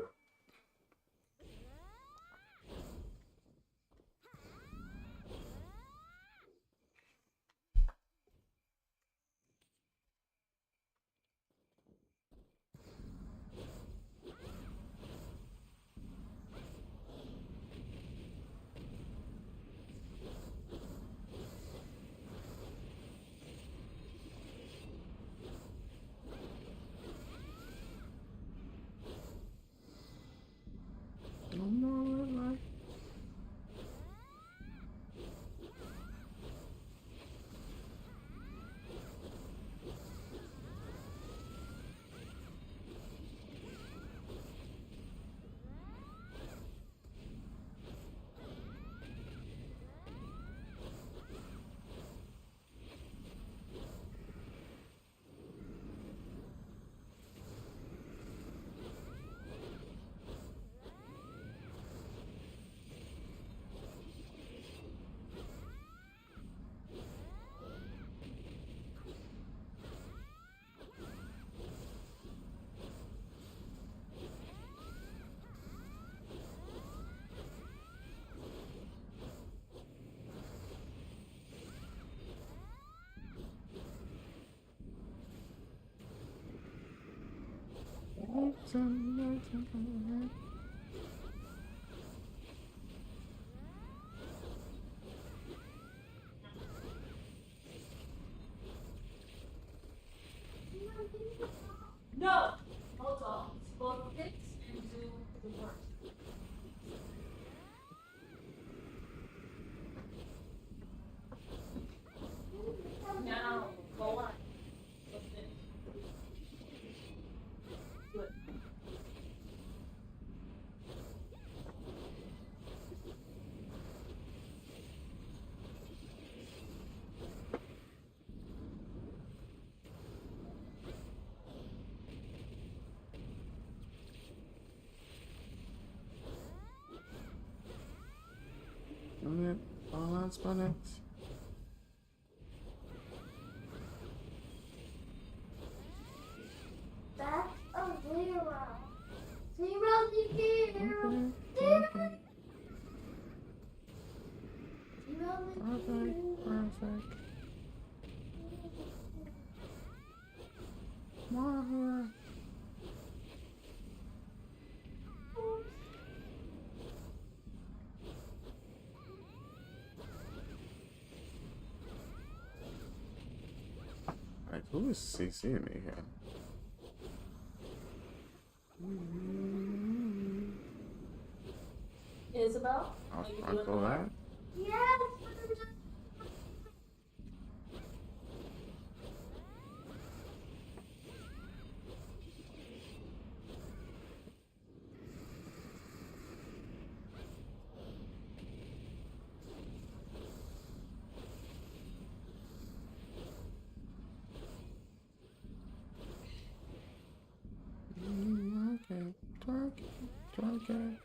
No! Hold on. Both hits and do the work. Now, go on. What's this? Do it. Spin it. All on, spin it. That's a 0. 0, 0. Okay. 0, Perfect. Perfect. More. Alright, who is CCing me here? Isabel, I'll are you doing frontal the that. work? Yes, but I'm just. Okay, twerk it.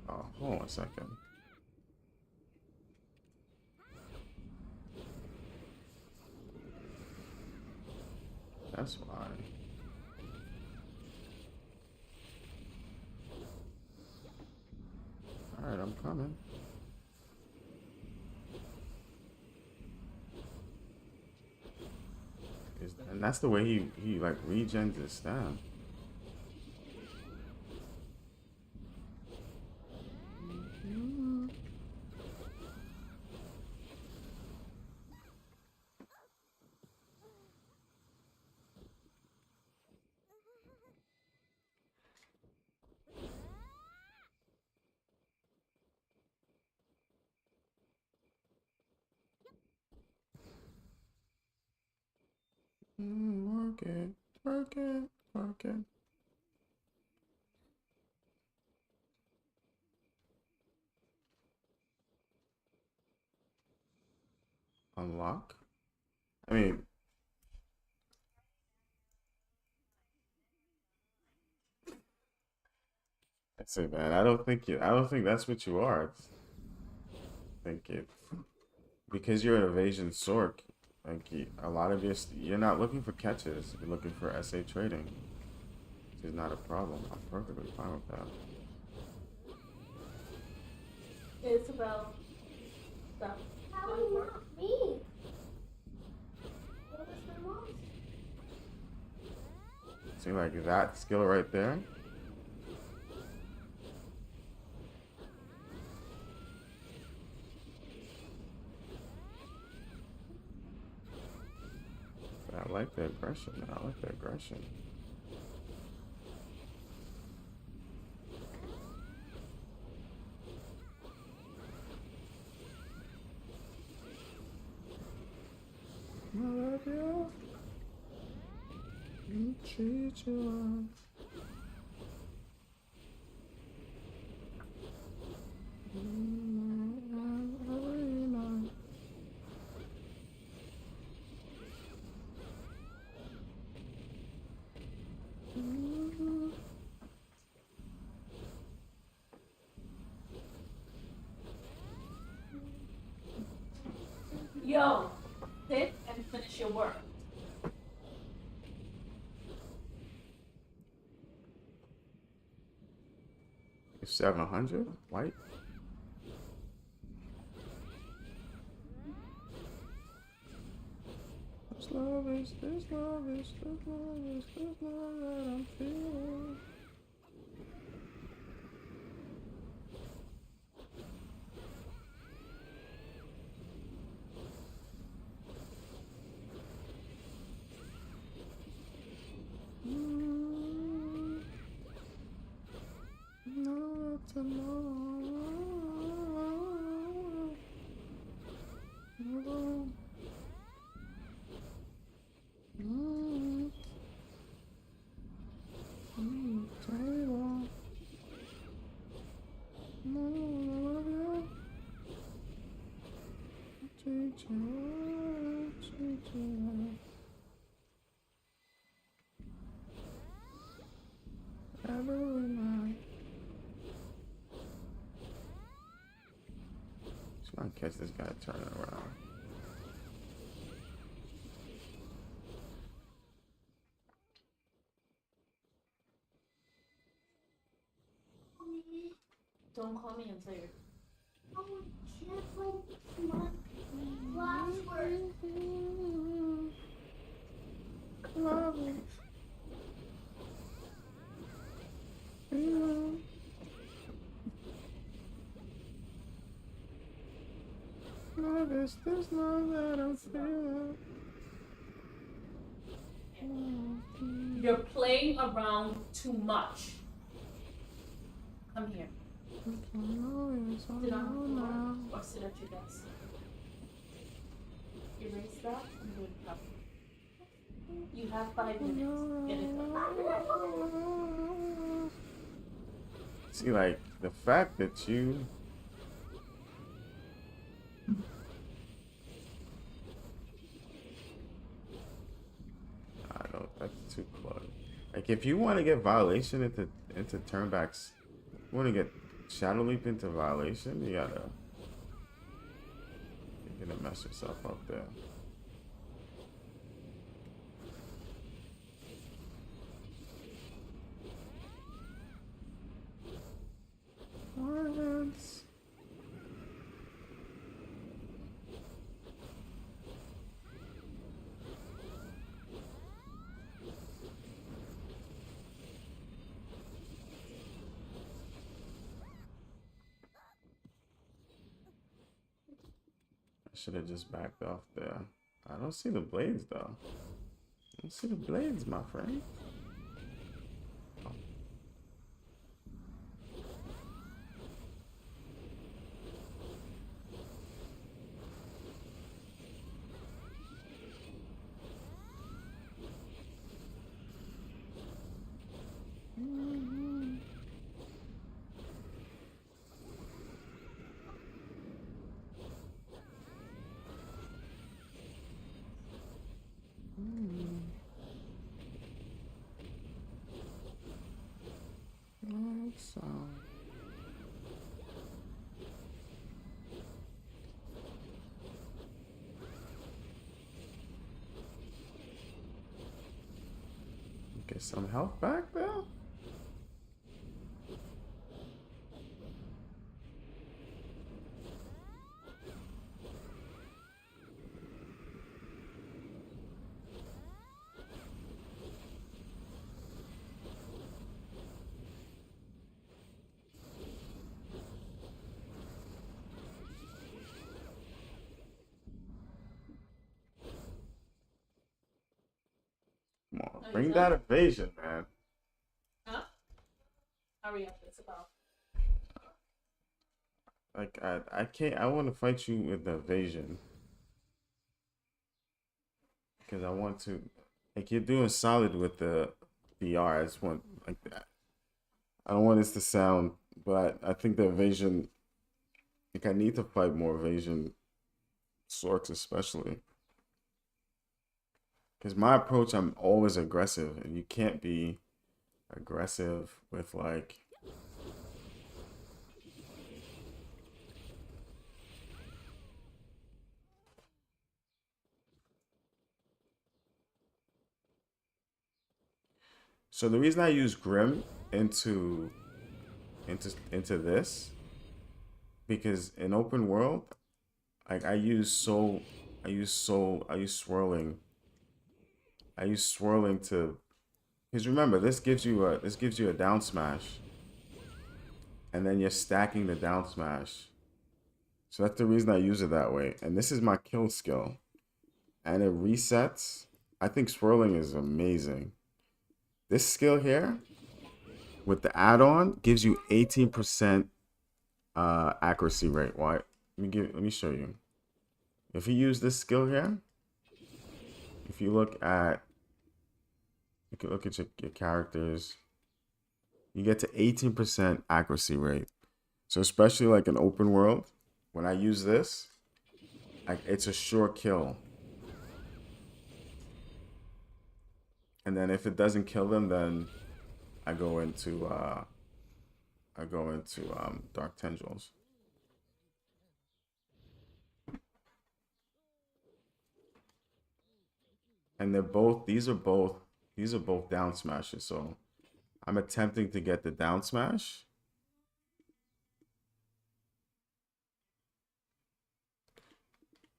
Oh, hold on a second. That's why. Alright, I'm coming. And that's the way he like regens his stem. Work it, work it, work it. Unlock. I mean, that's it, man. I don't think you. I don't think that's what you are. I think it because you're an evasion sork. Like a lot of you're not looking for catches. You're looking for SA trading, which is not a problem. I'm perfectly fine with that. Isabel, stop. How Doing not work. me? What was the most? See, like that skill right there. I like the aggression. I like the aggression. I love you. You treat you. Yo, sit and finish your work. It's 700 white. This love is, this love is, this love is, this love that I'm feeling. No tomorrow. No. Table. No, teacher. Every night. Just gonna catch this guy turning around. Don't call me until you're. Oh, just like my last word. Love it. Love is this love that I'm feeling. You're playing around too much. Come here. Sit on the floor or sit at your desk. Erase that and do it properly. You have 5 minutes. Get it done. See, like, the fact that you... I don't, that's too close. Like, if you want to get violation into turnbacks, you want to get Shadow Leap into violation, you're gonna mess yourself up there. What? I should have just backed off there. I don't see the blades though. I don't see the blades, my friend. So get some health back there. Come on, Oh, bring you that done? evasion, man. Huh? Hurry up, it's about. Like I can't. I want to fight you with the evasion because I want to. Like you're doing solid with the VR. I just want like that. I don't want this to sound, but I think the evasion. Like I need to fight more evasion, sorks especially. Because my approach, I'm always aggressive, and you can't be aggressive with like. So the reason I use Grim into this, because in open world, like I use swirling. I use swirling to, because remember this gives you a down smash, and then you're stacking the down smash. So that's the reason I use it that way. And this is my kill skill, and it resets. I think swirling is amazing. This skill here, with the add-on, gives you 18% accuracy rate. Why? Let me show you. If you use this skill here, if you look at your characters, you get to 18% accuracy rate. So especially like an open world, when I use this, like it's a sure kill. And then if it doesn't kill them, then I go into Dark Tendrils. And these are both down smashes. So I'm attempting to get the down smash.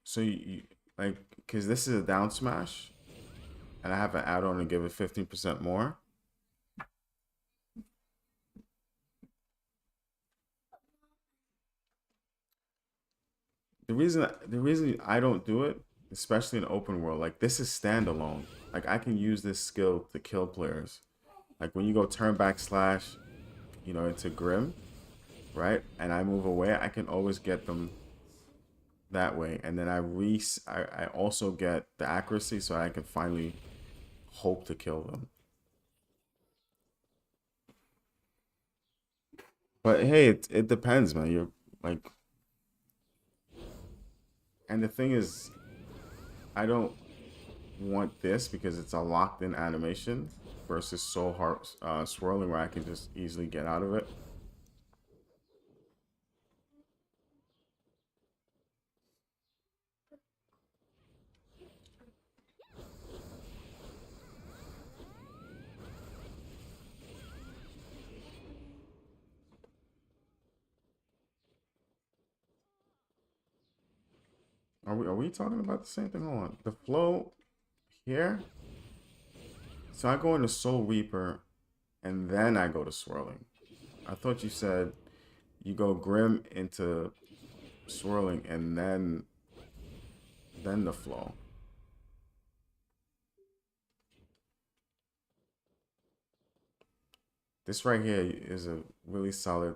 So you like, because this is a down smash, and I have an add-on to give it 15% more. The reason I don't do it, especially in open world, like this is standalone. like I can use this skill to kill players. Like when you go turn back slash, you know, into Grim, right? And I move away, I can always get them that way. And then I also get the accuracy so I can finally hope to kill them. But hey, it depends, man. You're like, and the thing is, I don't want this because it's a locked in animation versus so hard swirling where I can just easily get out of it. Are we talking about the same thing? Hold on. The flow here. So I go into Soul Reaper and then I go to swirling. I thought you said you go Grim into swirling and then the flow. This right here is a really solid.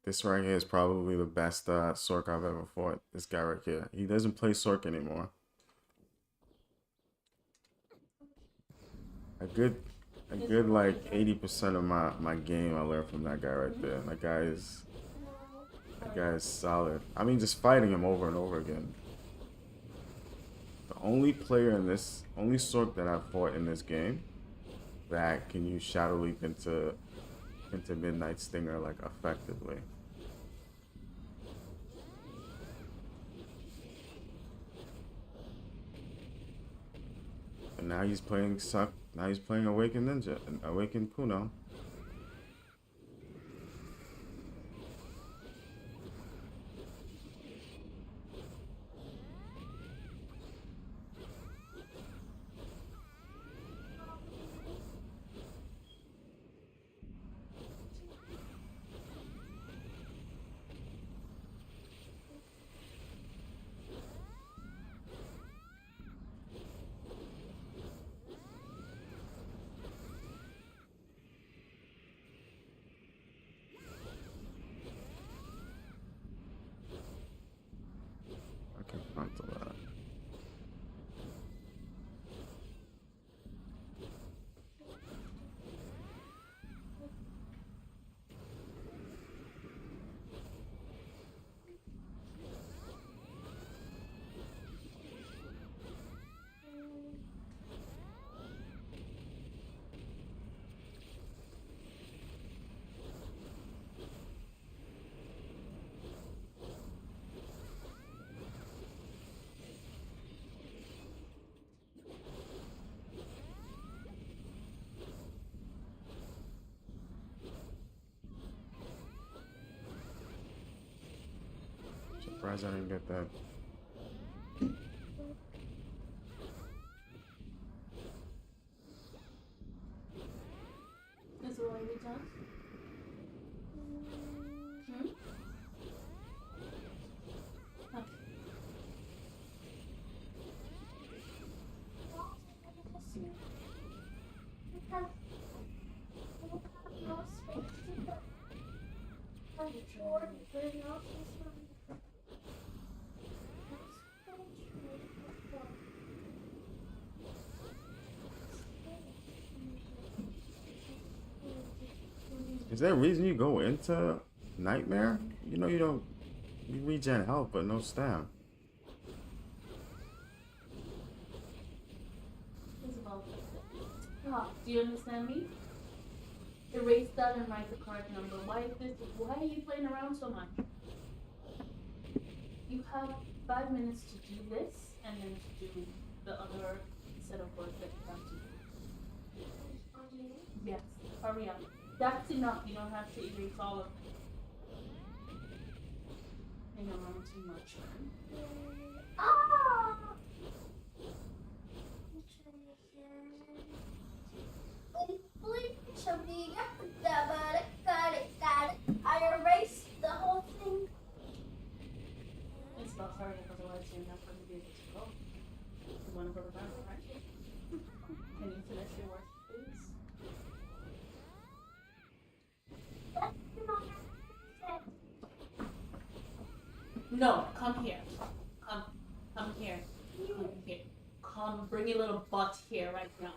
This right here is probably the best Sork I've ever fought. This guy right here. He doesn't play Sork anymore. A good like 80% of my game I learned from that guy right there. That guy is solid. I mean, just fighting him over and over again. The only player in this, only Sork that I've fought in this game that can use Shadow Leap into Midnight Stinger like effectively. And now he's playing Suck. Now he's playing Awakened Ninja and Awakened Kuno. I can frontal that. Surprised I didn't get that. Is it already done? Hmm? Okay. Is there a reason you go into Nightmare? You know you regen health but no stam. Isabel, do you understand me? Erase that and write the correct number. Why are you playing around so much? You have 5 minutes to do this and then to do the other set of work that you have to do. Yes, hurry up. That's enough. You don't have to erase all of it. I know I'm too much. Ah! Bleep, amiga. Got it. I erased the whole thing. It's about hurry, otherwise you're not going to be able to go. You want remember, right? Can you finish your work, please? No, come here. Come here. Come here. Come, bring your little butt here right now.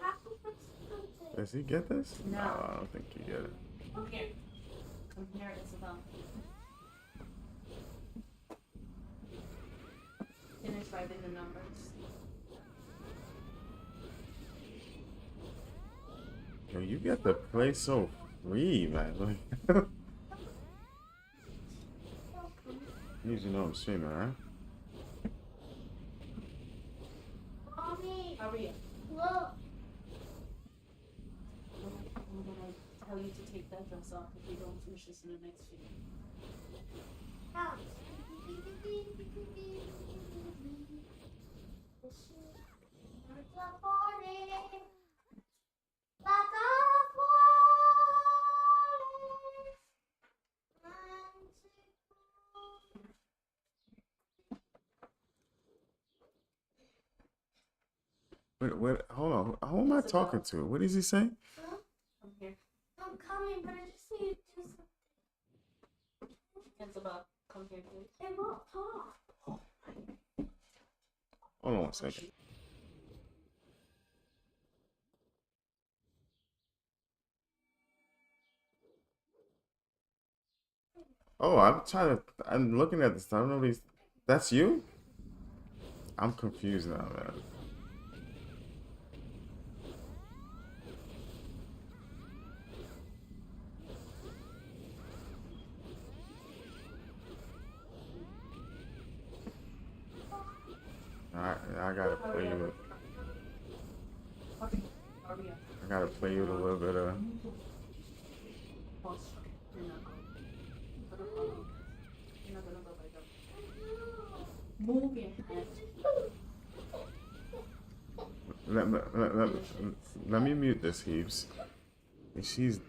Does he get this? No. I don't think you get it. Come here. Come here, Isabel. Finish writing the numbers. Yo, you get to play so free, man. Like, you usually know I'm streaming, right? Mommy, Hurry up. look. I'm gonna tell you to take that dress off if you don't finish this in the next video. House. It's a party. Like a Wait, hold on. Who am I talking to? What is he saying? Huh? Come here. I'm coming, but I just need to do something. Isabel, come here, please. It won't talk. Hold on one second. Oh, I'm looking at this. I don't know these. That's you? I'm confused now, man. I gotta play you. Hurry up. I gotta play you with a little bit of. Pause. You're not going. You're gonna follow. You're not gonna go by them. Move your head. Let me mute this, Heaves. She's.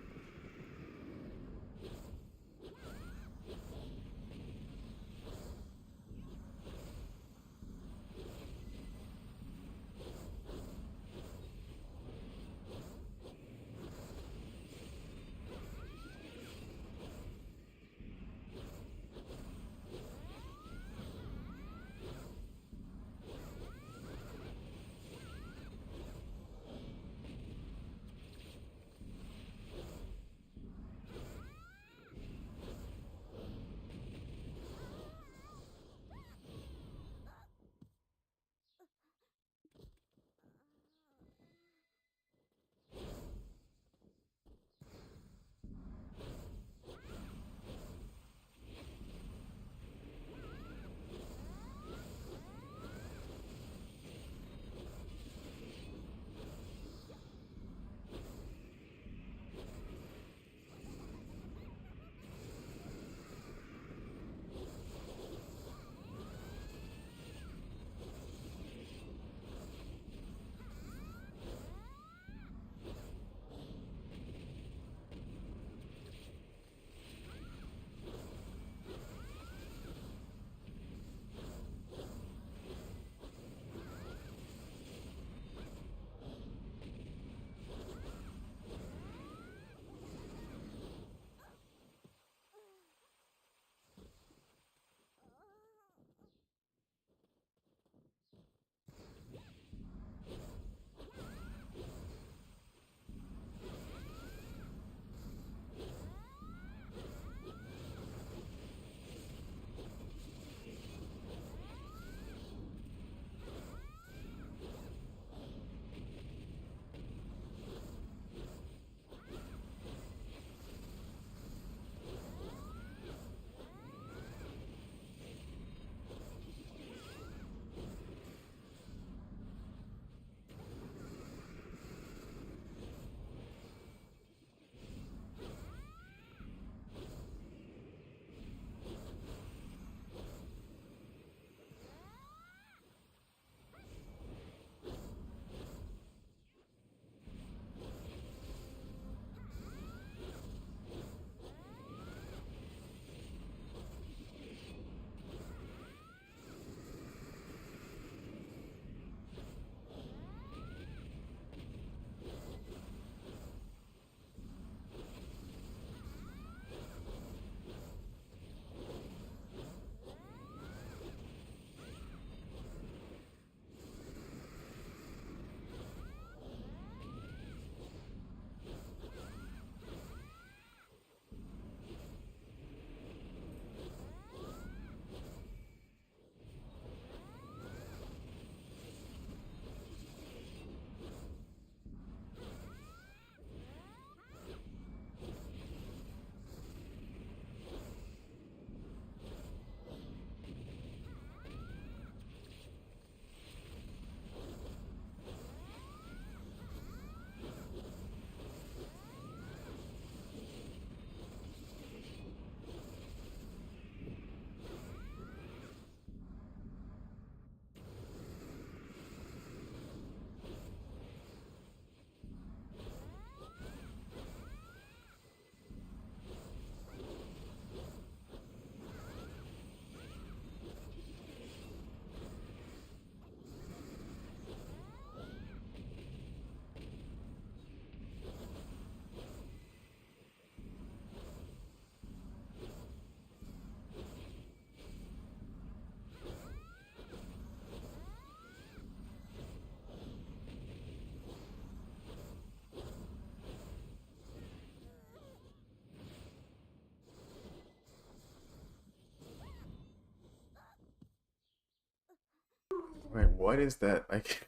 Wait, what is that? Like,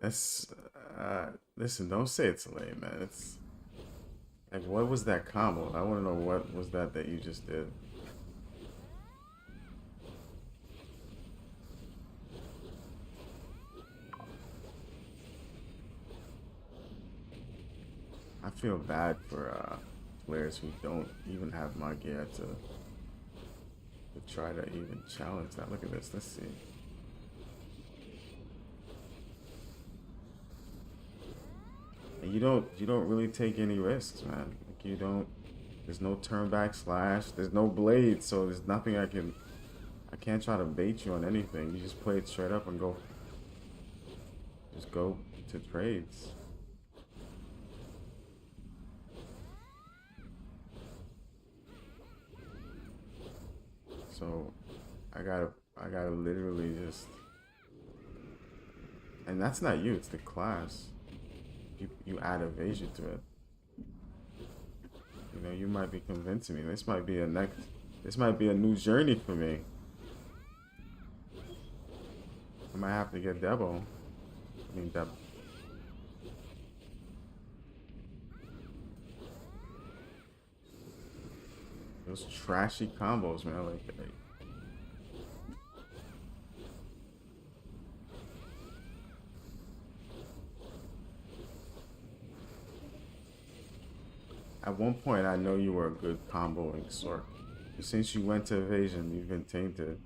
that's listen, don't say it's lame, man. It's like, what was that combo? I want to know what was that you just did. I feel bad for players who don't even have my gear to try to even challenge that. Look at this. Let's see. And you don't really take any risks, man. Like you don't. There's no turn back slash. There's no blade, so there's nothing I can't try to bait you on anything. You just play it straight up and go. Just go to trades. So I gotta literally just, and that's not you, it's the class. You add evasion to it. You know, you might be convincing me. This might be a new journey for me. I might have to get Debo. I mean Debo. Those trashy combos, man. Like at one point, I know you were a good comboing sort. But since you went to evasion, you've been tainted.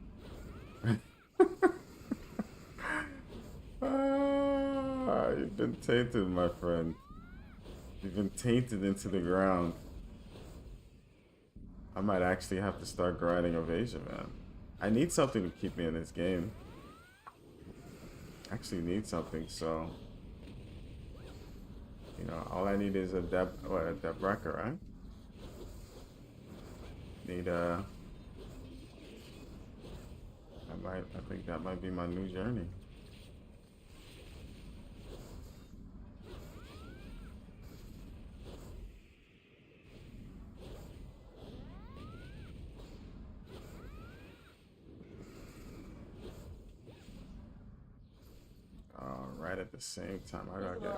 You've been tainted, my friend. You've been tainted into the ground. I might actually have to start grinding evasion, man. I need something to keep me in this game. Actually need something, so you know, all I need is a depth wrecker, right? Need I think that might be my new journey. Right at the same time, I gotta get.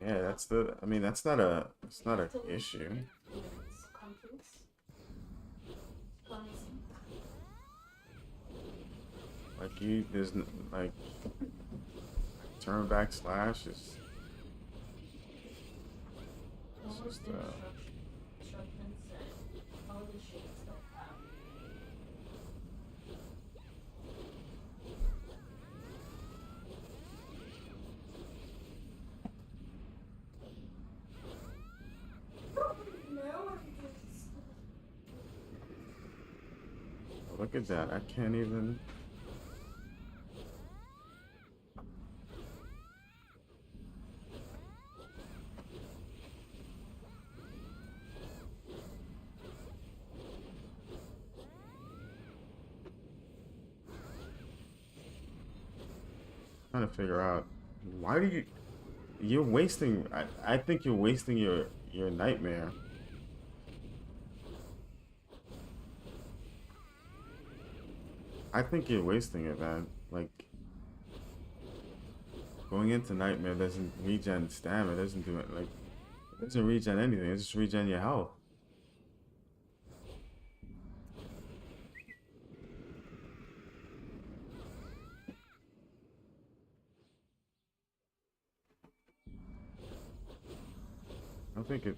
Yeah, that's the. I mean, that's not a. It's not an issue. Like there's like turn back slash is. It's just look at that. I can't even. Trying to figure out why do you're wasting. I think you're wasting your nightmare. I think you're wasting it, man. Like, going into Nightmare doesn't regen stamina, it doesn't do it, like, it doesn't regen anything, it just regen your health. I think it...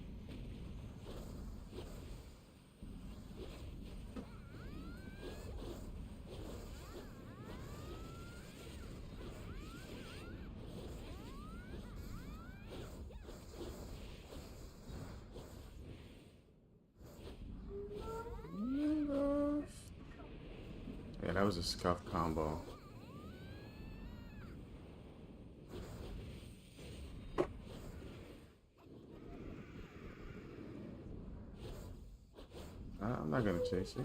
Yeah, that was a scuff combo. I'm not gonna chase you.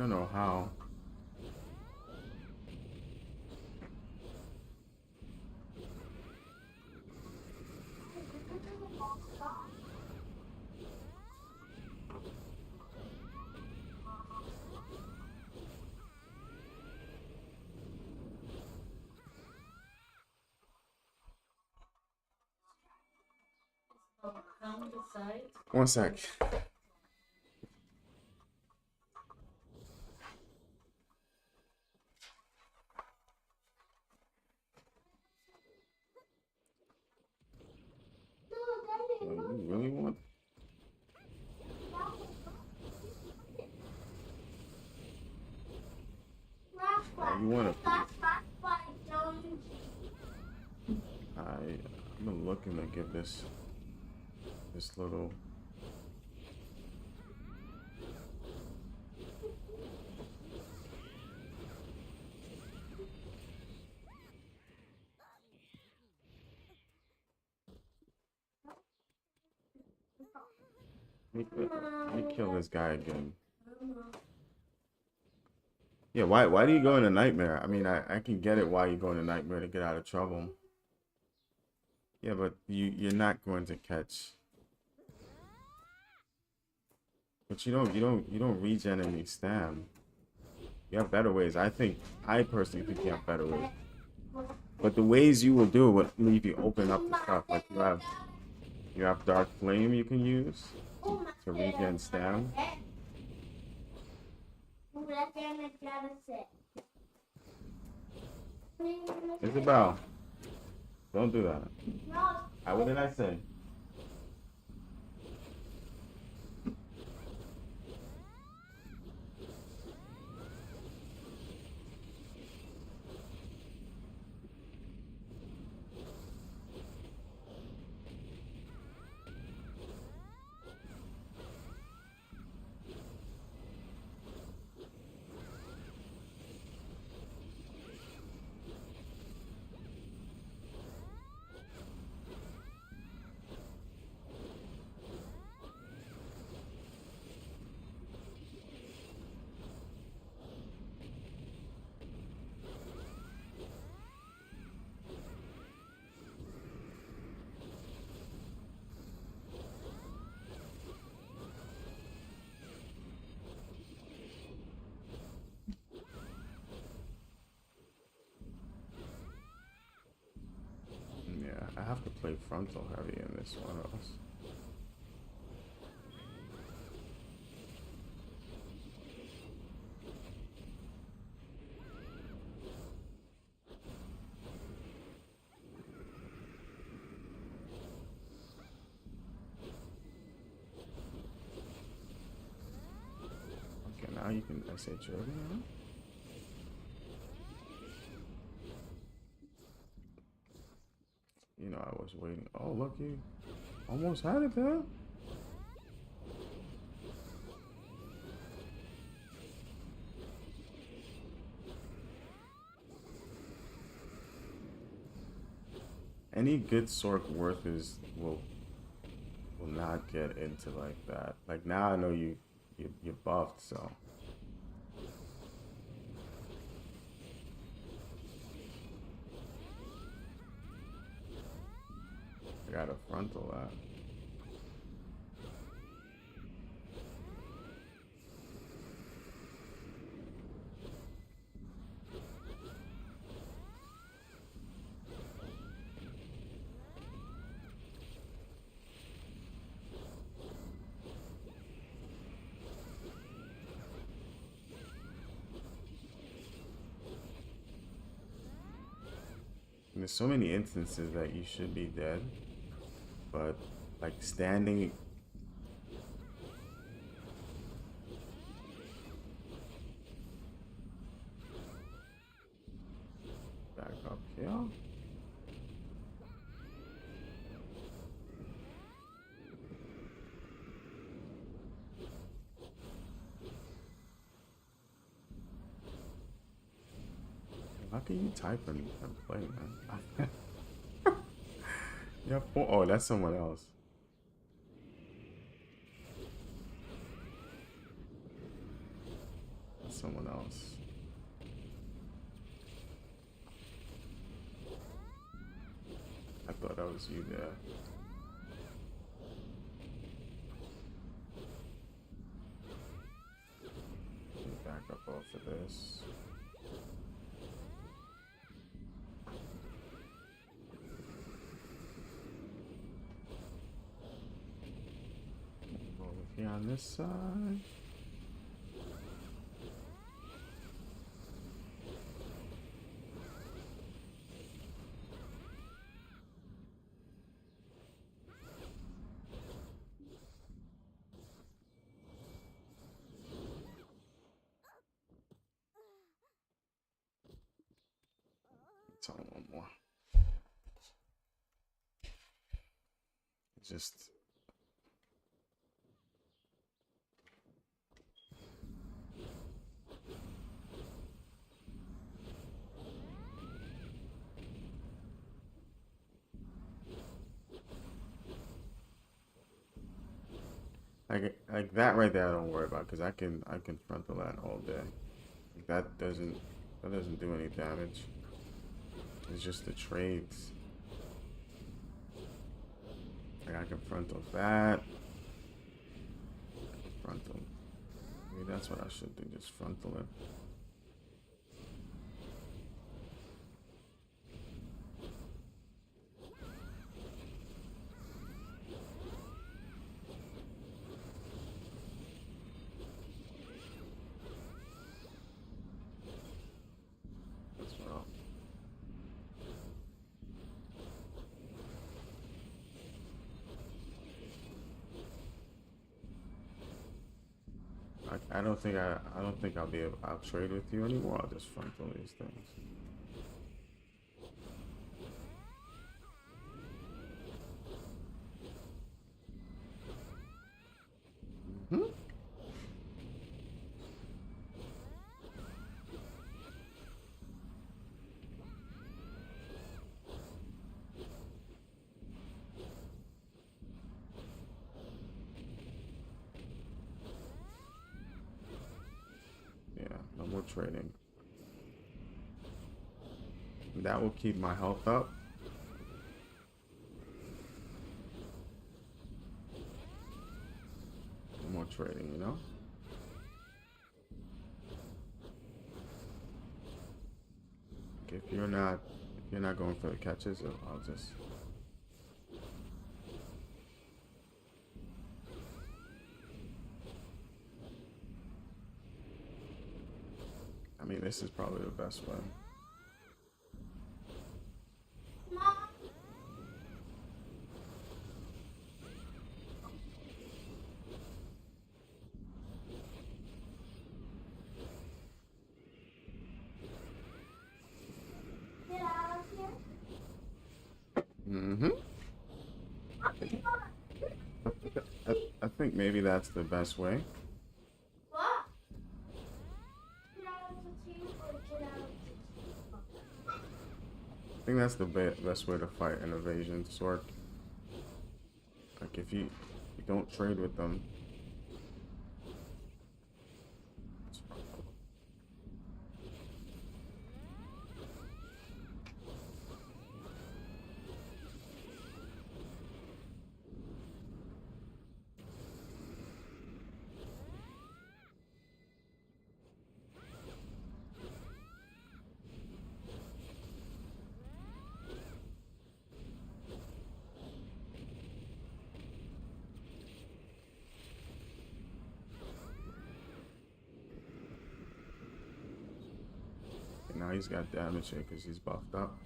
don't know how. Down the side. One sec. Oh, you really want? You want to? I've been looking to give this little. Let me kill this guy again. Yeah, why do you go into nightmare? I mean, I can get it why you go into nightmare to get out of trouble. Yeah, but you're not going to catch. But you don't regen any stam. You have better ways. I personally think you have better ways. But the ways you will do it would leave you open up to stuff. Like you have Dark Flame you can use to regen stam. Isabel, don't do that. What did I say? I have to play frontal heavy in this one else. Okay, now you can SH over now. You know, I was waiting. Oh, look, you almost had it there. Any good Sork worth will not get into like that. Like now I know you're buffed, so. I got a frontal that. And there's so many instances that you should be dead, but like standing. Back up here. How can you type and play, man? Yeah, oh, that's someone else. someone else. I thought that was you there. Let me back up off of this. Over here on this side. Tell him one more. Just like that right there. I don't worry about because I can frontal that all day. That doesn't do any damage. It's just the trades. Like I can frontal that. Frontal. Maybe that's what I should do. Just frontal it. I don't think I'll be able. I'll trade with you anymore. I'll just frontal these things. Hmm. No more trading. That will keep my health up. No more trading, you know? If you're not going for the catches, I'll just I mean, this is probably the best way. Mom. Get out of here. Mm-hmm. I think maybe that's the best way. What? Get out of the team or get out of the team? I think that's the best way to fight an evasion sword. Like if you don't trade with them. Now he's got damage here because he's buffed up.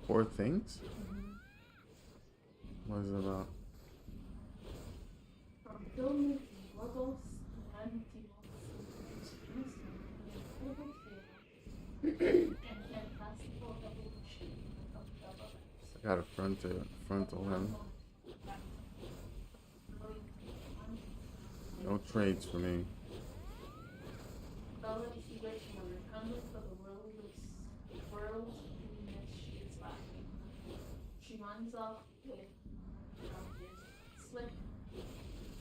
Poor Things? What is it about? From filming global humanity and fantastical evolution of government. I got a frontal him. No trades for me. She runs off with slick,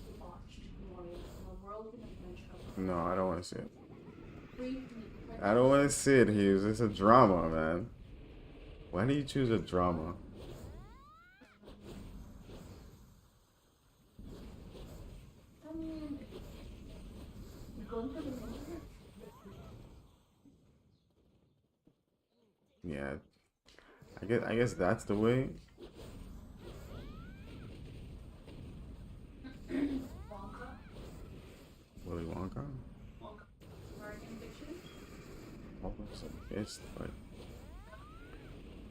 debauched warrior in a whirlwind adventure. No, I don't want to see it. Briefly, I don't want to see it, Hughes. It's a drama, man. Why do you choose a drama? I mean, you're going for the winner. Yeah. I guess that's the way. Wonka. Willy Wonka? Wonka. American Fiction. Almost a fist, but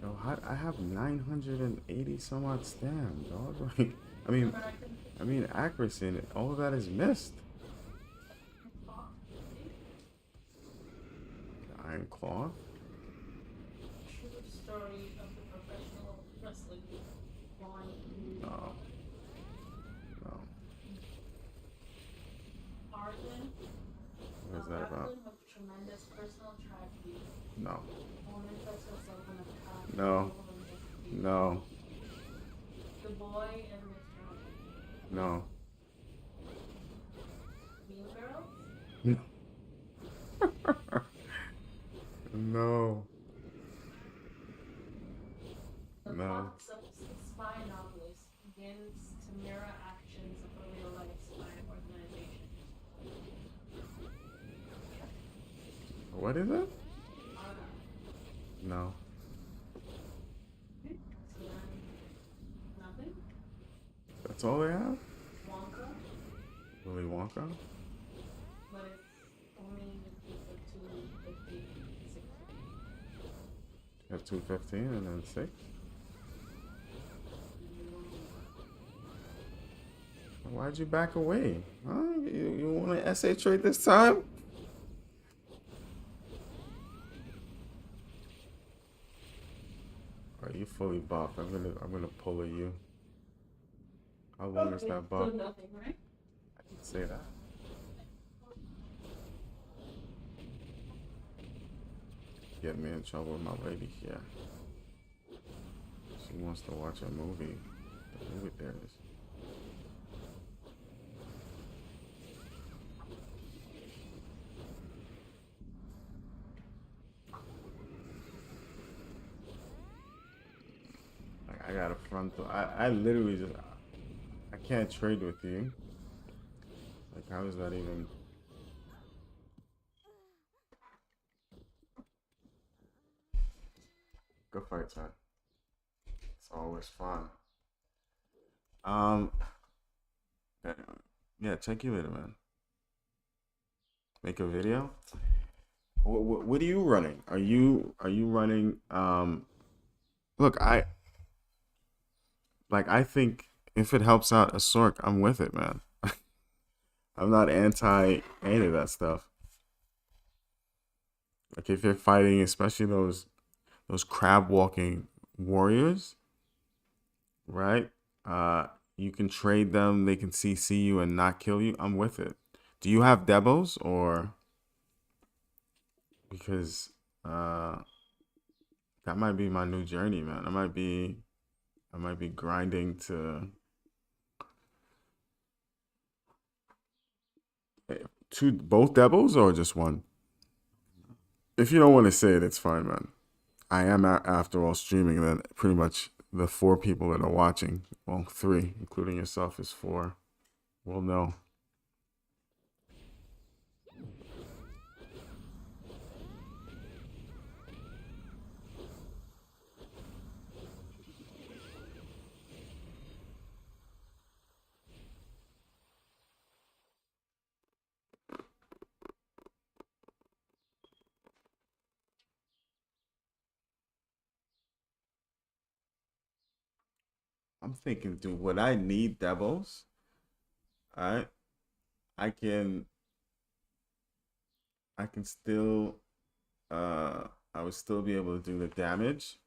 yo, I have 980 some odd stam, dog. Like, I mean accuracy in it. All of that is missed. The Iron Claw. True story of the professional wrestling line. No. No. Origin. What is that about? With tremendous personal tragedy. No. Woman puts herself on a path. No. No. The boy and Miss Jones. No. Mean Girls. No. The No. box of spy novelist begins to mirror actions of a real life spy organization. What is it? No. Nothing. That's all they have? Wonka, Willy Wonka? but it's only for 250. You have 215 and then 6? Why'd you back away? Huh? You want an essay trade this time? Are you fully buff? I'm gonna pull a you. How long is that buff? So nothing, right? I can say that. Get me in trouble with my lady here. She wants to watch a movie. The movie theaters. Like, I got a frontal. I literally just. I can't trade with you. Like, how is that even? Good fight, son. It's always fun. Yeah, check you later, man. Make a video. What are you running? Are you running? Look, I think if it helps out a Sork, I'm with it, man. I'm not anti any of that stuff. Like if you're fighting, especially those crab walking warriors, right? You can trade them. They can CC you and not kill you. I'm with it. Do you have Debos or? Because that might be my new journey, man. I might be grinding to both Debos or just one. If you don't want to say it, it's fine, man. I am after all streaming. Then pretty much the 4 people that are watching, well, 3, including yourself, is 4. We'll know. I'm thinking, dude, would I need devils? Alright. I can I can still I would still be able to do the damage.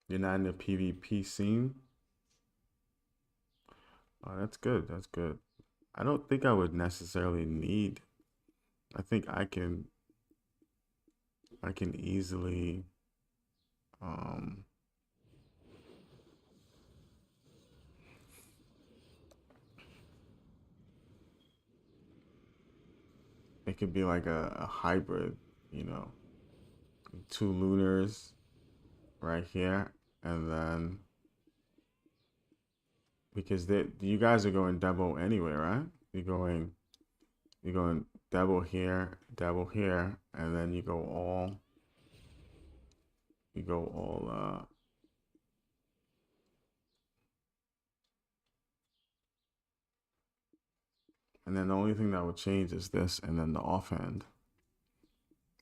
You're not in the PvP scene. Oh, that's good. That's good. I don't think I would necessarily need. I think I can easily um it could be like a hybrid, you know, 2 lunars right here, and then because you guys are going double anyway, right? You're going double here, and then you go all and then the only thing that would change is this and then the offhand.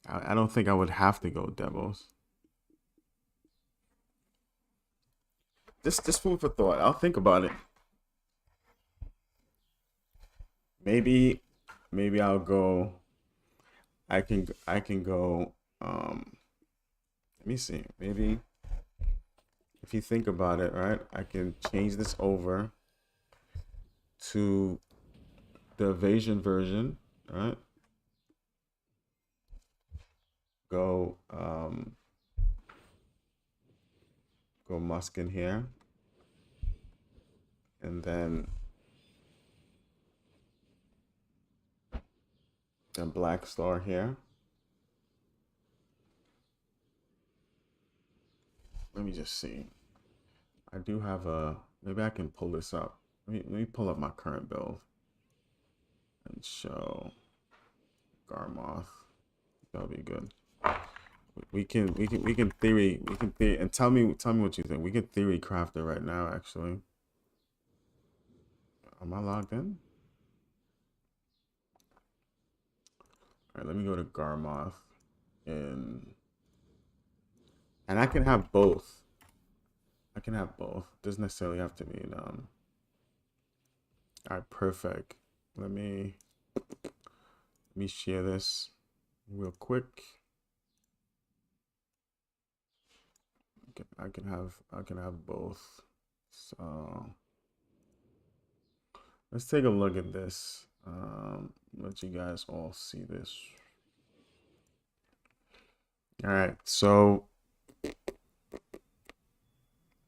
I don't think I would have to go devils. Just food for thought. I'll think about it. Maybe I'll go. I can go. Let me see. Maybe if you think about it, right? I can change this over to the evasion version, right? Go go Muskin here, and then Black Star here. Let me just see. I do have a. Maybe I can pull this up. Let me pull up my current build and show Garmoth. That'll be good. We can theory and tell me what you think. We can theory craft it right now. Actually, am I logged in? All right, let me go to Garmoth, and I can have both. I can have both. Doesn't necessarily have to be all right, perfect. Let me share this real quick. I can have both. So let's take a look at this. Let you guys all see this. All right, so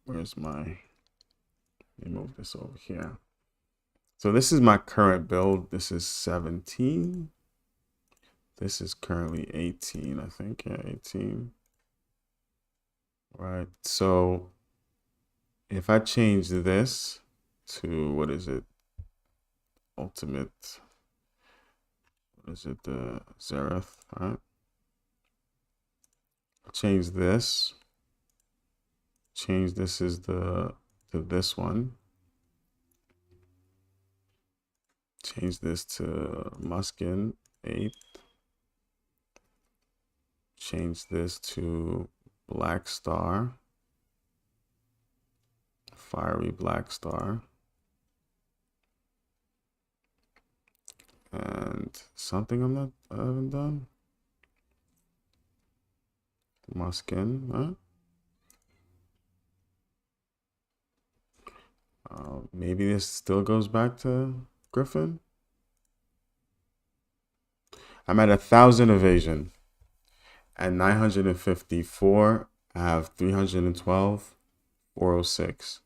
where's my? Let me move this over here. So this is my current build. This is 17. This is currently 18, I think. Yeah, 18. Right. So if I change this to what is it? Ultimate. What is it? The Zereth, right? Change this. Change this is to this one. Change this to Muskin 8. Change this to Black Star. Fiery Black Star. And something I haven't done. Muskin, huh? Maybe this still goes back to Griffin. I'm at 1,000 evasion. At 954, I have 312, 406.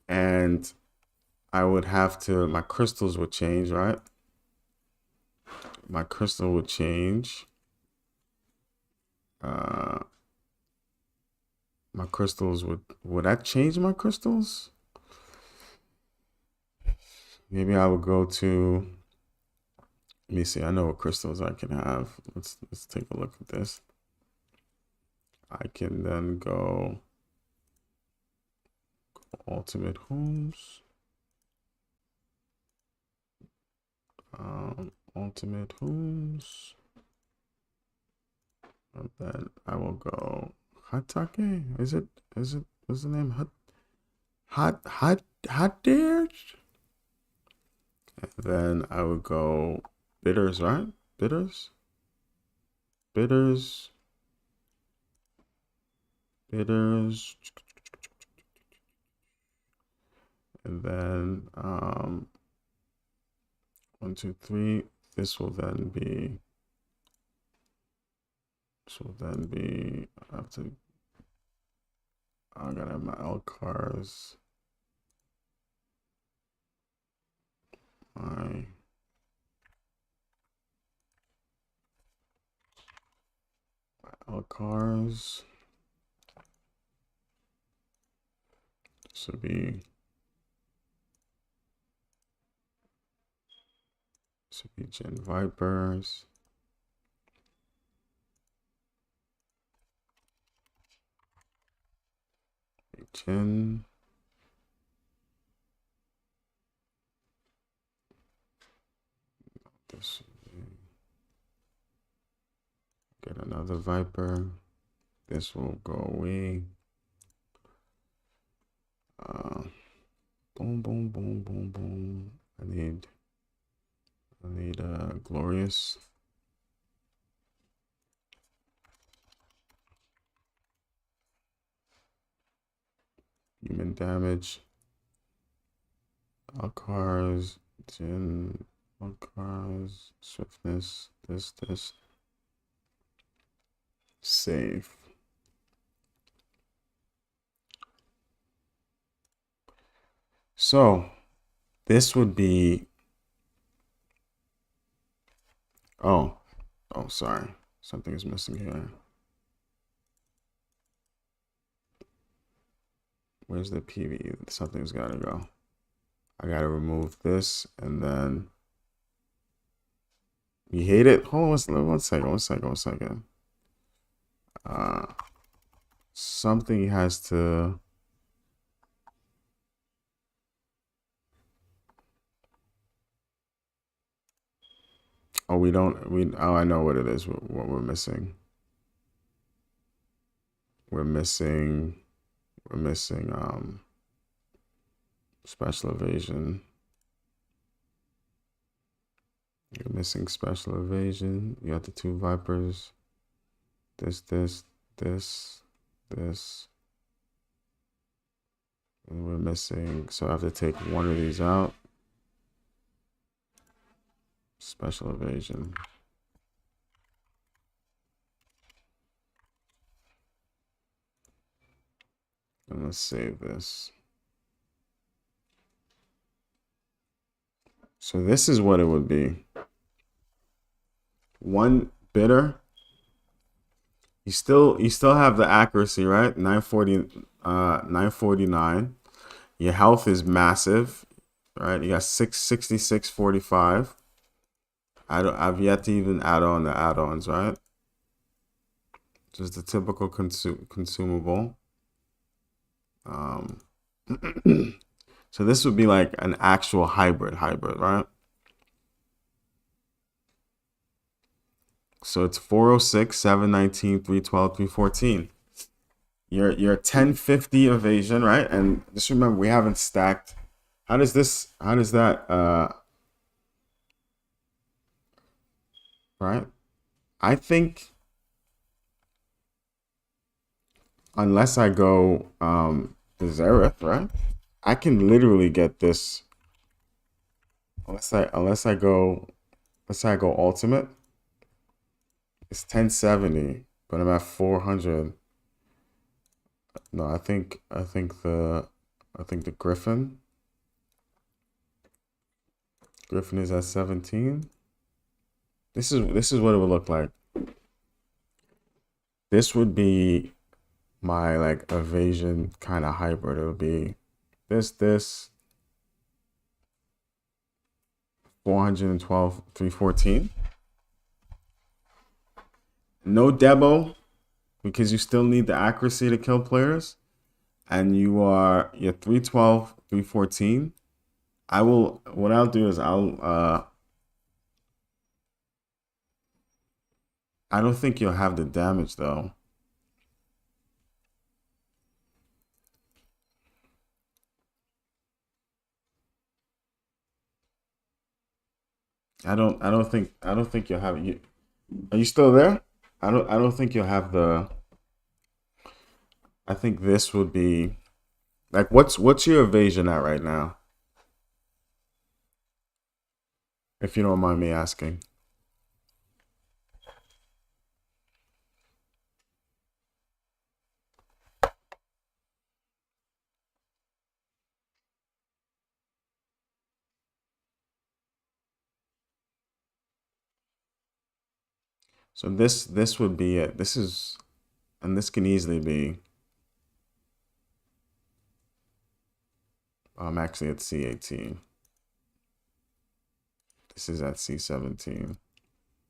And I would have to, my crystals would change, right? My crystal would change. My crystals would that change my crystals? Maybe I would go to, let me see, I know what crystals I can have. Let's take a look at this. I can then go Ultimate Homes. ultimate who's. And then I will go Hatake. Is it? What's the name? Hot Dash. And then I would go bitters, right? Bitters. And then 1, 2, 3. This will then be. I gotta have my L cars. My L cars. This would be. Gen Vipers. Gen. This. Get another Viper. This will go away. Boom, boom, boom, boom, boom. I need Glorious. Human damage. Alcars. Gen. Alcars. Swiftness. This. Save. So this would be. Oh, sorry. Something is missing here. Where's the PV? Something's gotta go. I gotta remove this and then. You hate it? Hold on one second. Something has to. Oh, I know what it is. What we're missing. We're missing special evasion. You're missing special evasion. You got the 2 Vipers. This. And we're missing, so I have to take one of these out. Special evasion. And let's save this. So this is what it would be. 1 bitter. You still have the accuracy, right? 949. Your health is massive, right? You got 666.45. I've yet to even add on the add-ons, right? Just the typical consumable. So this would be like an actual hybrid, right? So it's 406, 719, 312, 314. Your 1050 evasion, right? And just remember, we haven't stacked. How does that right? I think unless I go the Zereth, right? I can literally get this unless I go ultimate. It's 1070, but I'm at 400. No, I think the Griffin is at 17. This is what it would look like. This would be my like evasion kind of hybrid. It would be this 412, 314. No Debo, because you still need the accuracy to kill players. And you're 312, 314. What I'll do is I'll I don't think you'll have the damage though. I don't think you'll have you. Are you still there? I don't think you'll have the. I think this would be like what's your evasion at right now? If you don't mind me asking. So this would be it. This is and this can easily be I'm actually at C18. This is at C17.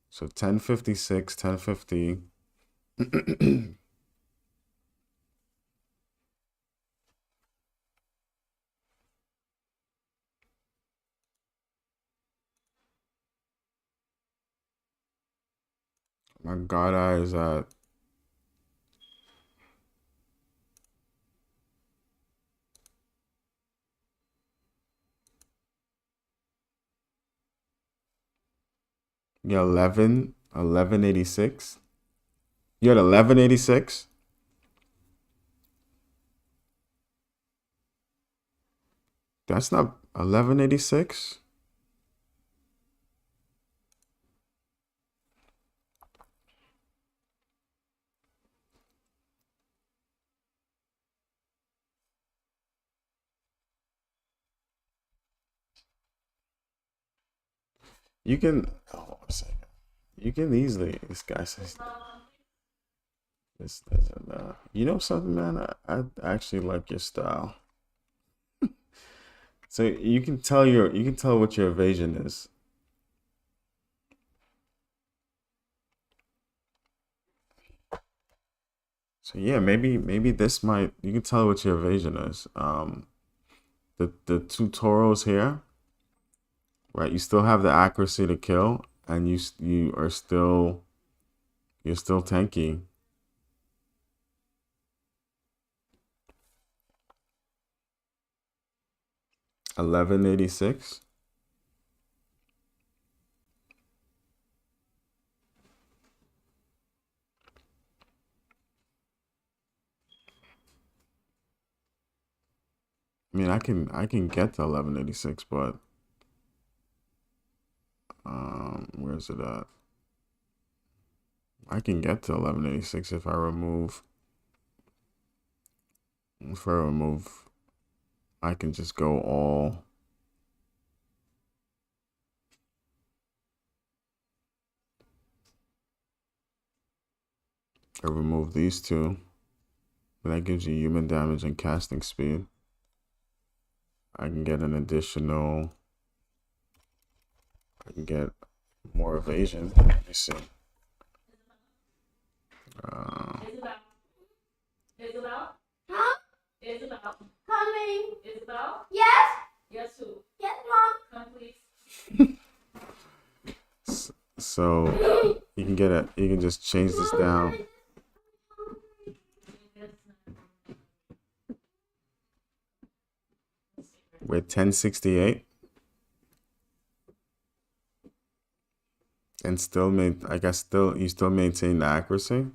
So 1056, 1050. My god eye is at yeah, 1186. You had 1186? That's not 1186. You can oh, I'm saying you can easily this guy says this doesn't you know something, man? I actually like your style. So you can tell what your evasion is. So yeah, maybe this might you can tell what your evasion is. The two Toros here, right? You still have the accuracy to kill, and you are still you're still tanky. 1186. I mean, I can get to 1186, but where's it at? I can get to 1186 if I remove I can just go all I remove these two. And that gives you human damage and casting speed. I can get an additional I can get more evasion. Let me see. Uh, Isabel. Isabel. Huh? Isabel. Coming. Isabel. Yes? Yes, who? Yes, Mom. Come, please. so you can get it. You can just change this down. We're 1068 and still I guess still you still maintain the accuracy.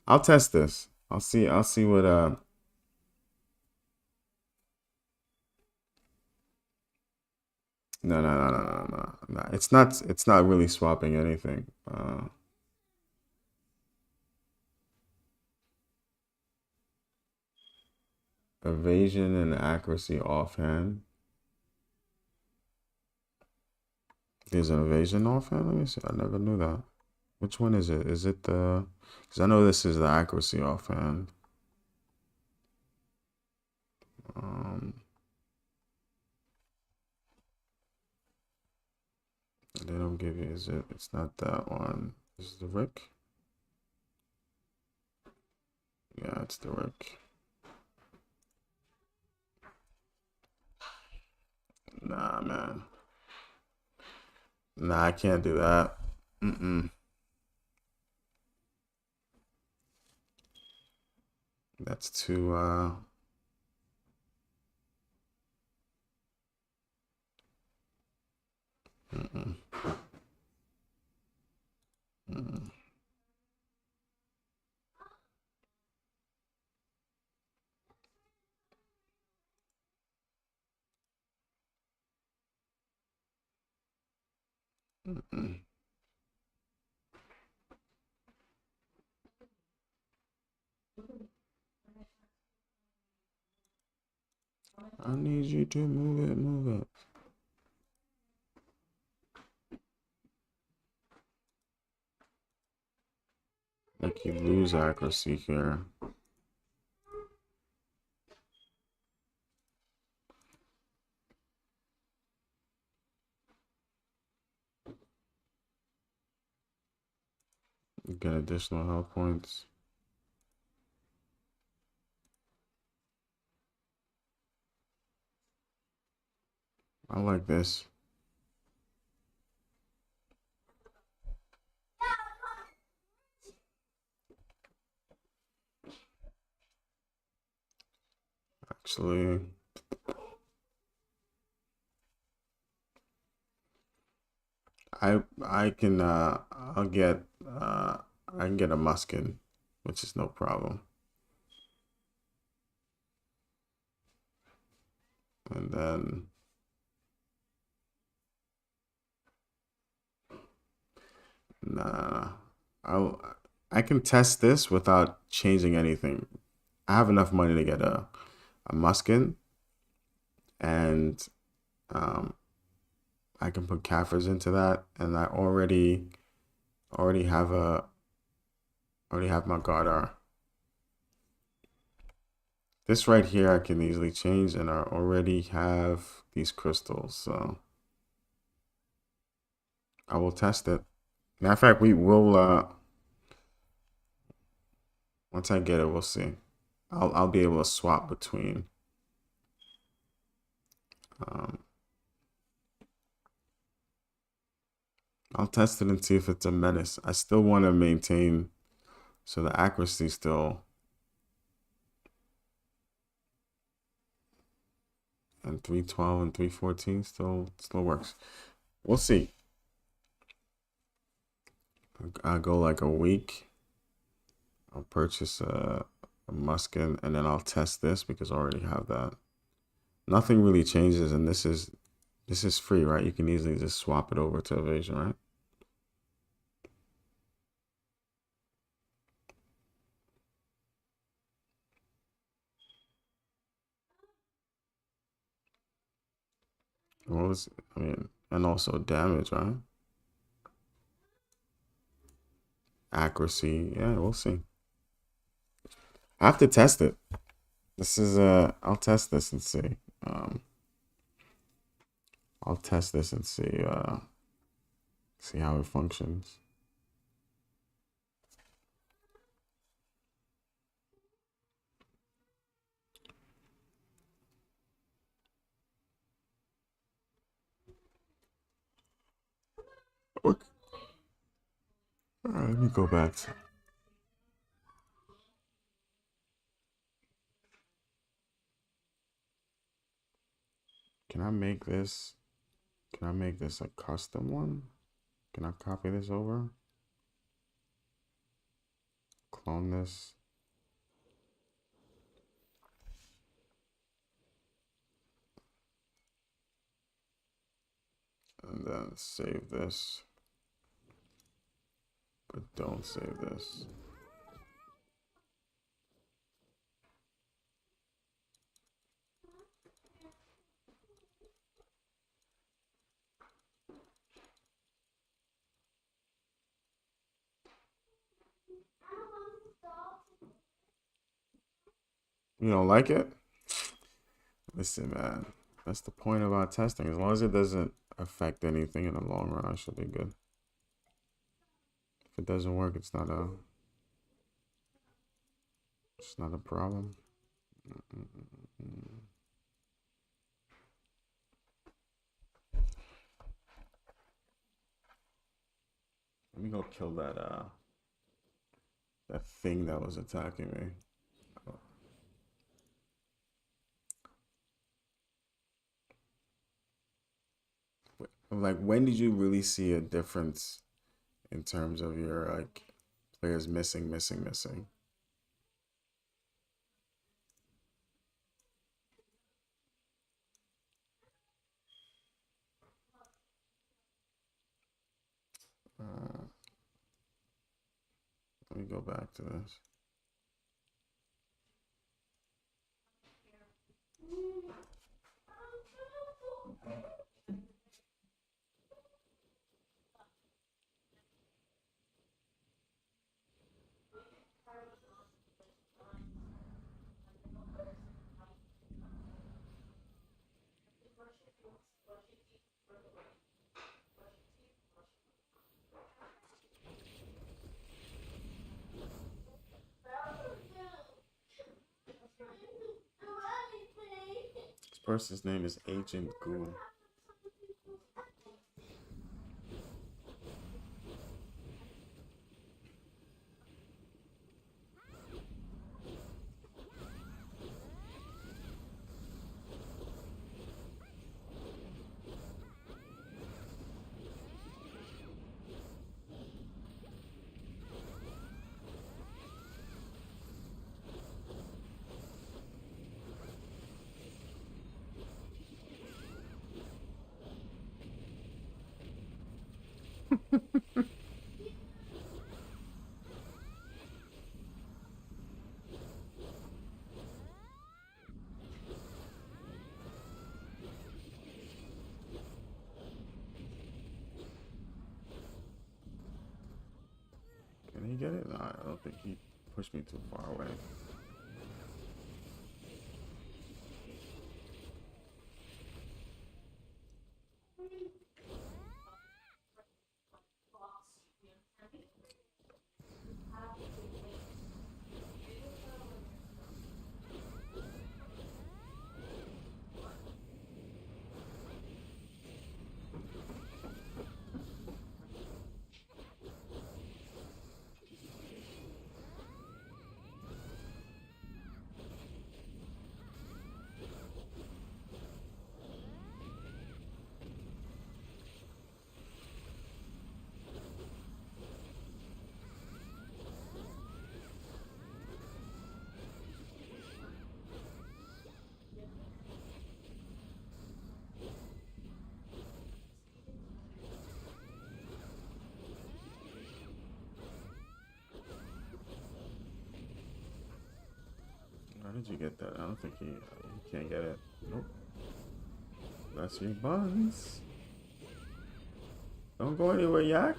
I'll test this. I'll see what no. It's not really swapping anything. Evasion and accuracy offhand. There's an evasion offhand? Let me see. I never knew that. Which one is it? Is it the because I know this is the accuracy offhand. Um they don't give you is it it's not that one. Is it the Rick? Yeah, it's the Rick. Nah, man. Nah, I can't do that. Mm-mm. That's too mm-mm. Mm-mm. Mm-mm. I need you to move it, move it. Like you lose accuracy here. You get additional health points. I like this. Actually, I can I can get a muskin, which is no problem. And then nah, I can test this without changing anything. I have enough money to get a muskin, and um, I can put Kaffers into that, and I already have my Gardar. This right here I can easily change, and I already have these crystals, so I will test it. Matter of fact, we will once I get it, we'll see. I'll be able to swap between. Um, I'll test it and see if it's a menace. I still want to maintain, so the accuracy still, and 312 and 314 still works. We'll see. I'll go like a week. I'll purchase a muskin, and then I'll test this because I already have that. Nothing really changes, and this is free, right? You can easily just swap it over to evasion, right? What was, I mean, and also damage, right? Accuracy, yeah, we'll see. I have to test it. This is I'll test this and see. Um, I'll test this and see how it functions. All right, let me go back to. Can I make this? Can I make this a custom one? Can I copy this over? Clone this. And then save this. But don't save this. You don't like it? Listen, man. That's the point about testing. As long as it doesn't affect anything in the long run, I should be good. If it doesn't work, it's not a problem. Let me go kill that thing that was attacking me. Like, when did you really see a difference in terms of your like players missing? Uh, Let me go back to this. This person's name is Agent Ghoul. Can he get it? No, I don't think he pushed me too far away. How did you get that? I don't think he can't get it. Nope. Bless your buns. Don't go anywhere, Yak.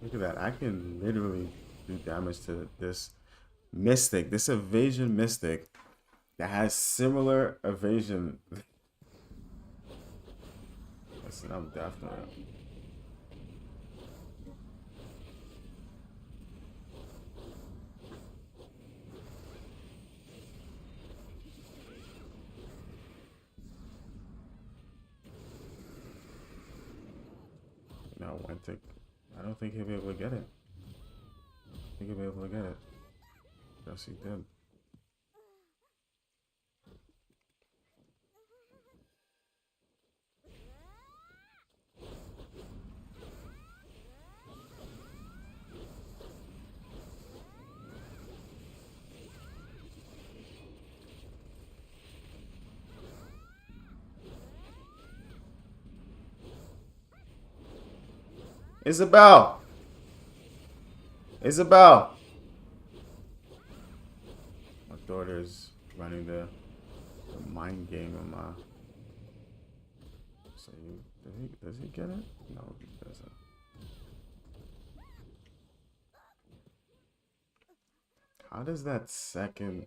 Look at that. I can literally do damage to this mystic, this evasion mystic that has similar evasion. Listen, I'm definitely. No, one tick. I don't think he'll be able to get it. I think he'll be able to get it. Yes, he did. Isabel! Isabel! My daughter's running the mind game of my. So does he get it? No, he doesn't. How does that second?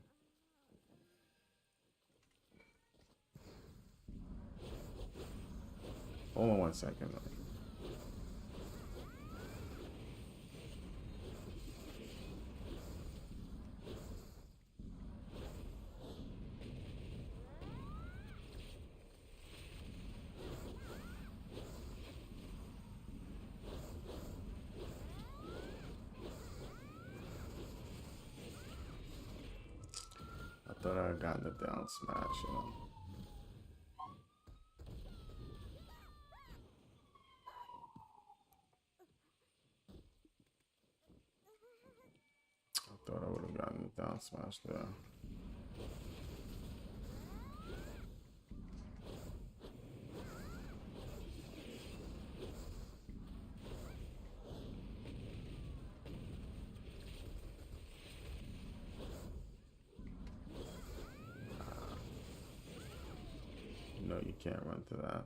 Hold on 1 second. thought I got the down smash, you know. I thought I would have gotten the down smash there. No, you can't run to that.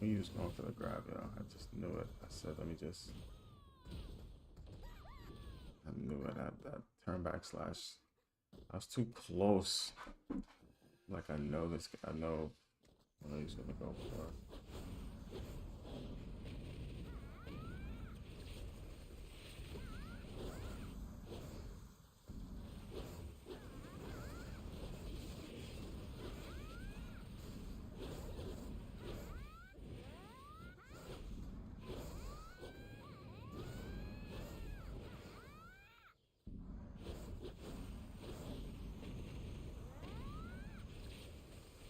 He was going for the grab, yo. I just knew it. I said, let me just. I knew it at that turn back slash. I was too close. Like, I know this. I know he's gonna go for it.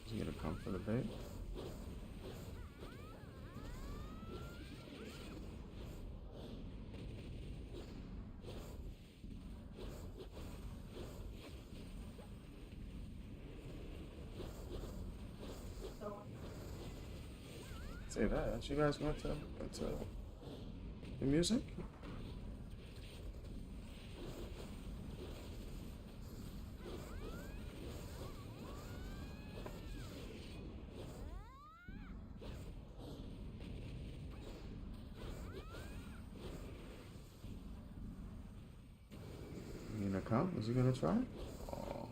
Is he gonna come for the bait? Say that. Aren't you guys went to the music? You gonna come? Is he gonna try? Oh.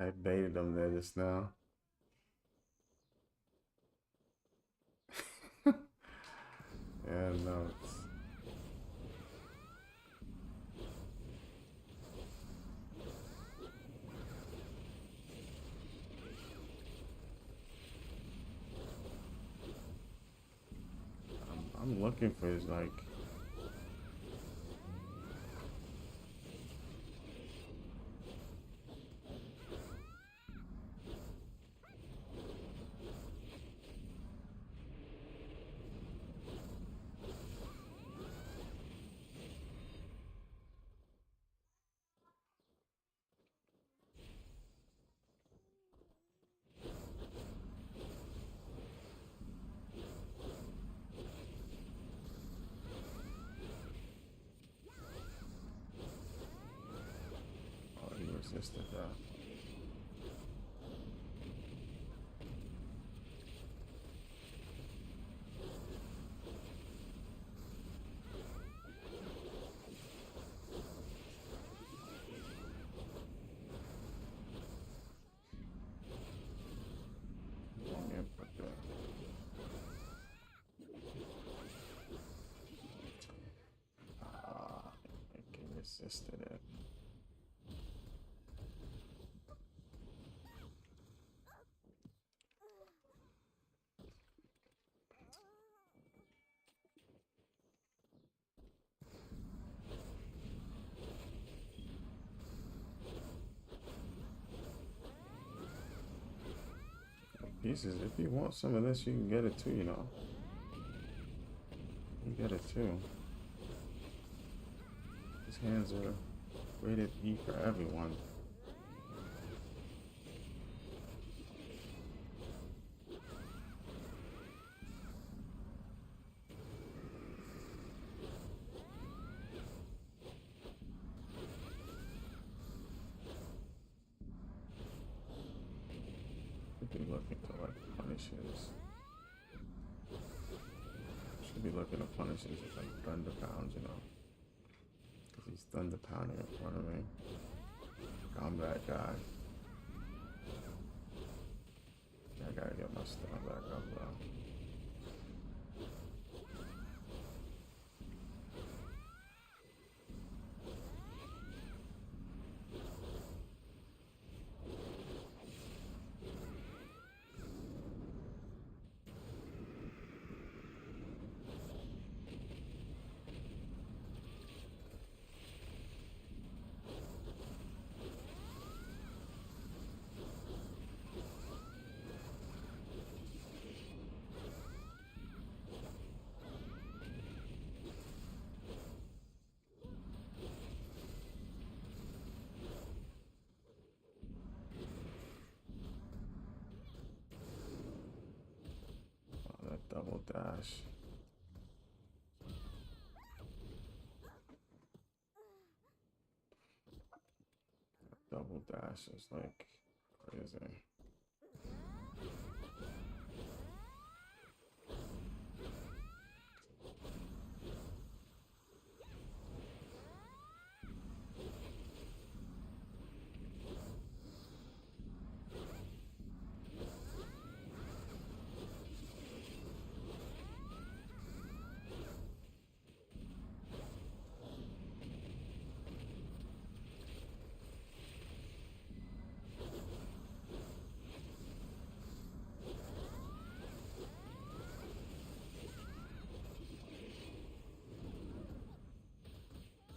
I baited him there just now. Yeah, no. looking for is like. Oh, he resisted that. Yeah, but, he resisted it. Pieces. If you want some of this, you can get it too, you know. You get it too. These hands are rated E for everyone. Should be looking to like punish his. Should be looking to punish his like thunder pounds, you know. Cause he's thunder pounding in front of me. Combat guy. I gotta get my stuff back up though. Oh, that double dash. Double dash is like crazy.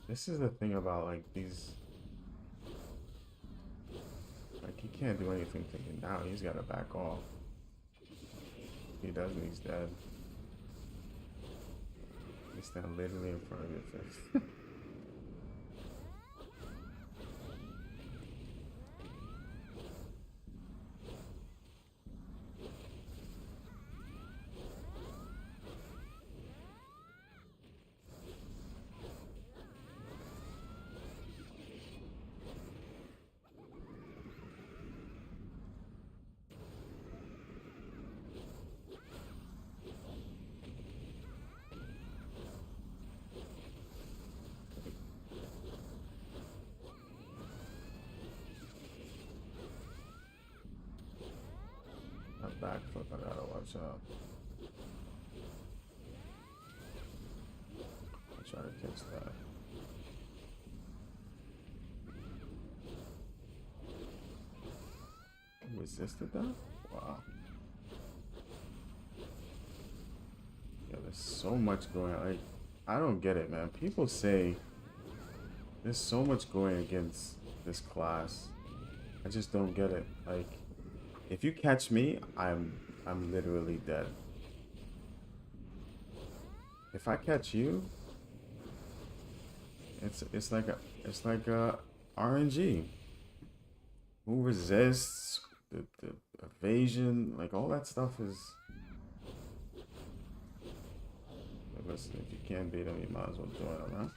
This is the thing about like these. Like he can't do anything to him now. He's got to back off. He doesn't. He's dead. He's standing literally in front of your face. Backflip, I gotta watch out. I'll try to catch that. Resisted that? Wow. Yeah, There's so much going on. Like, I don't get it, man. People say there's so much going against this class. I just don't get it. Like, if you catch me, I'm literally dead. If I catch you, it's like a RNG. Who resists, the evasion, like all that stuff is. But listen, if you can't beat them, you might as well join them, huh?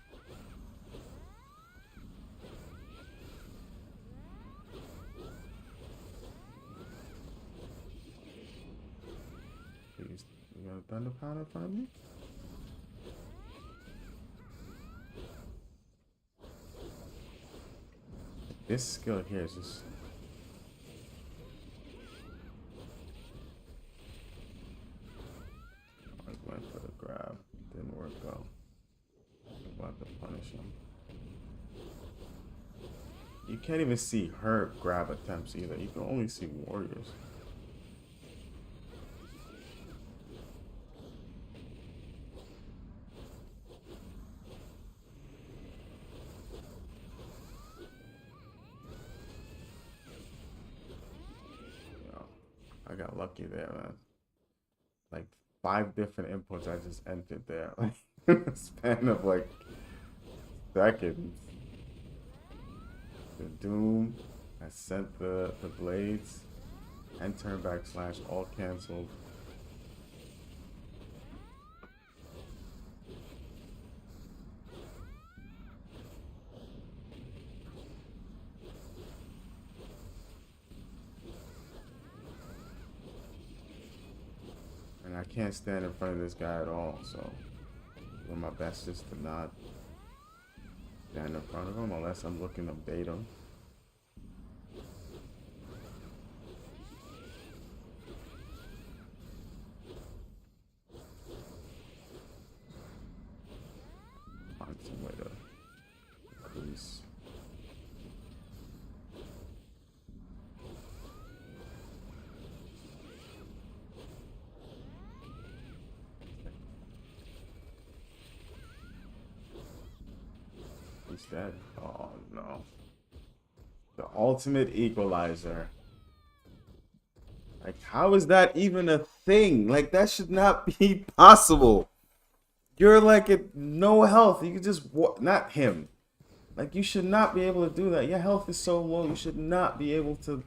Please, you got a thunder powder in front of me? This skill here is just. I went for the grab, didn't work out. I'm about to punish him. You can't even see her grab attempts either. You can only see warriors. I got lucky there, man. Like 5 different inputs I just entered there, like in the span of like seconds. The Doom, I sent the blades, and turn backslash, all canceled. I can't stand in front of this guy at all, so I'm doing my best just to not stand in front of him unless I'm looking to bait him. Find some way to increase. He's dead. Oh no. The ultimate equalizer. Like, how is that even a thing? Like, that should not be possible. You're like at no health. You can just not him. Like, you should not be able to do that. Your health is so low. You should not be able to,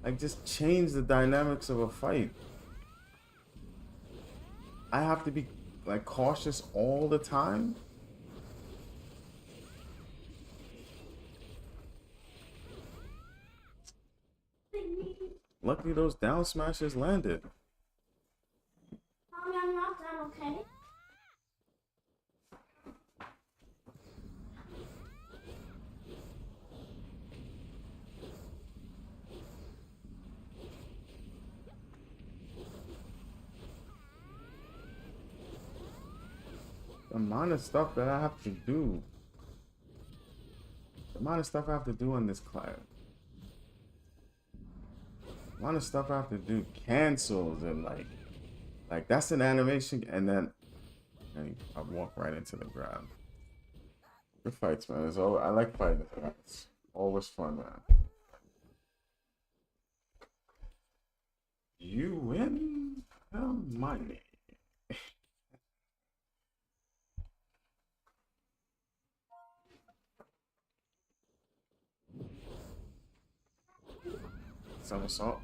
like, just change the dynamics of a fight. I have to be, like, cautious all the time. Luckily, those down smashes landed. Mommy, I'm not done, okay? The amount of stuff that I have to do. The amount of stuff I have to do on this class. The amount of stuff I have to do. Cancels and like that's an animation, and then I walk right into the ground. Good fights, man. It's all, I like fighting. It's always fun, man. You win the money. Somersault.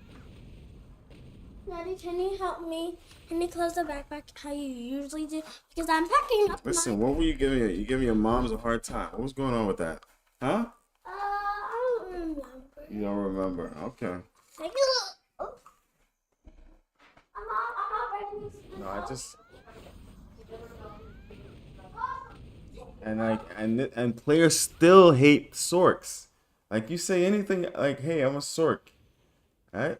Daddy, can you help me? Can you close the backpack how you usually do? Because I'm packing up Listen, what were you giving? You giving your moms a hard time. What was going on with that? Huh? I don't remember. You don't remember? Okay. Take a look. Oh. I'm not ready to No, I just. And players still hate Sorks. Like, you say anything like, "Hey, I'm a Sork," right?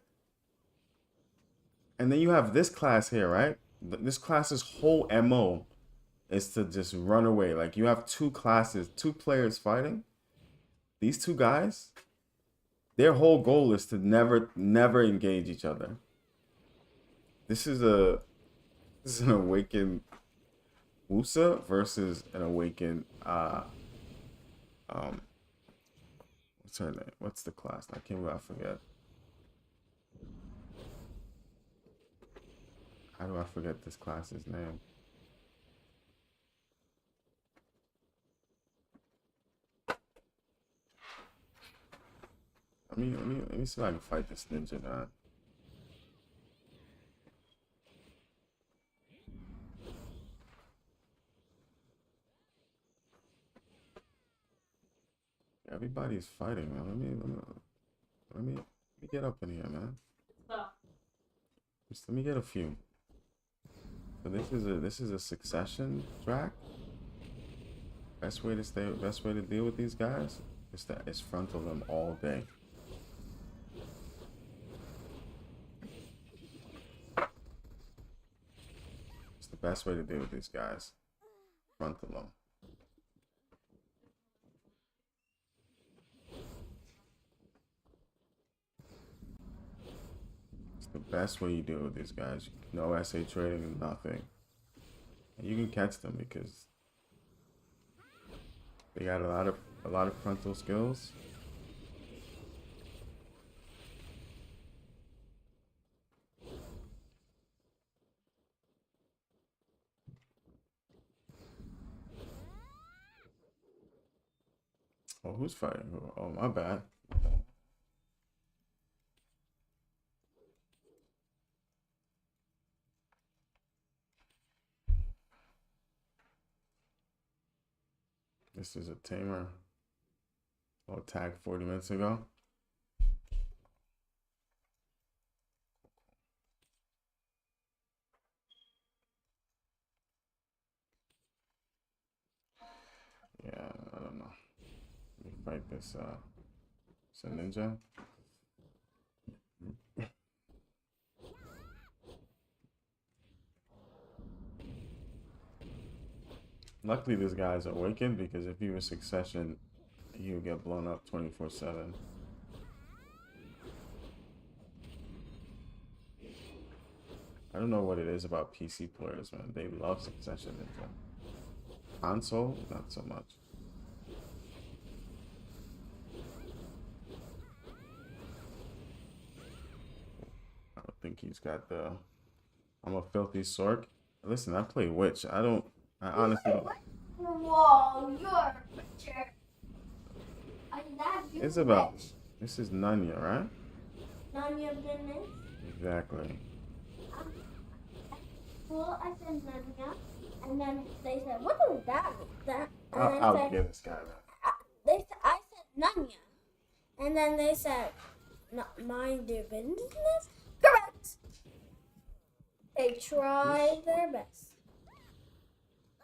And then you have this class here, right? This class's whole MO is to just run away. Like, you have 2 classes, 2 players fighting. These 2 guys, their whole goal is to never engage each other. This is an awakened Wusa versus an awakened what's her name? What's the class? I can't remember, I forget. How do I forget this class's name? Let me see if I can fight this ninja now. Everybody's fighting, man. Let me get up in here, man. Just let me get a few. So this is a succession track. Best way to deal with these guys is frontal them all day. It's the best way to deal with these guys. Frontal them. It's the best way you deal with these guys. No SA trading, nothing. And you can catch them because they got a lot of frontal skills. Oh, who's fighting who? Oh, my bad. This is a tamer. Oh, tagged 40 minutes ago. Yeah, I don't know. Let me fight this it's a ninja. Luckily this guy's awakened because if he was succession, he would get blown up 24/7. I don't know what it is about PC players, man. They love succession ninja. Console, not so much. I don't think he's got the. I'm a filthy sork. Listen, I play witch. I honestly don't. Whoa, you're a picture. It's about. This is Nanya, right? Nanya business. Exactly. Well, I said Nanya, and then they said, "What does that mean?" I'll give this guy that. I said Nanya, and then they said, "Not mind your business." Correct. They tried their best.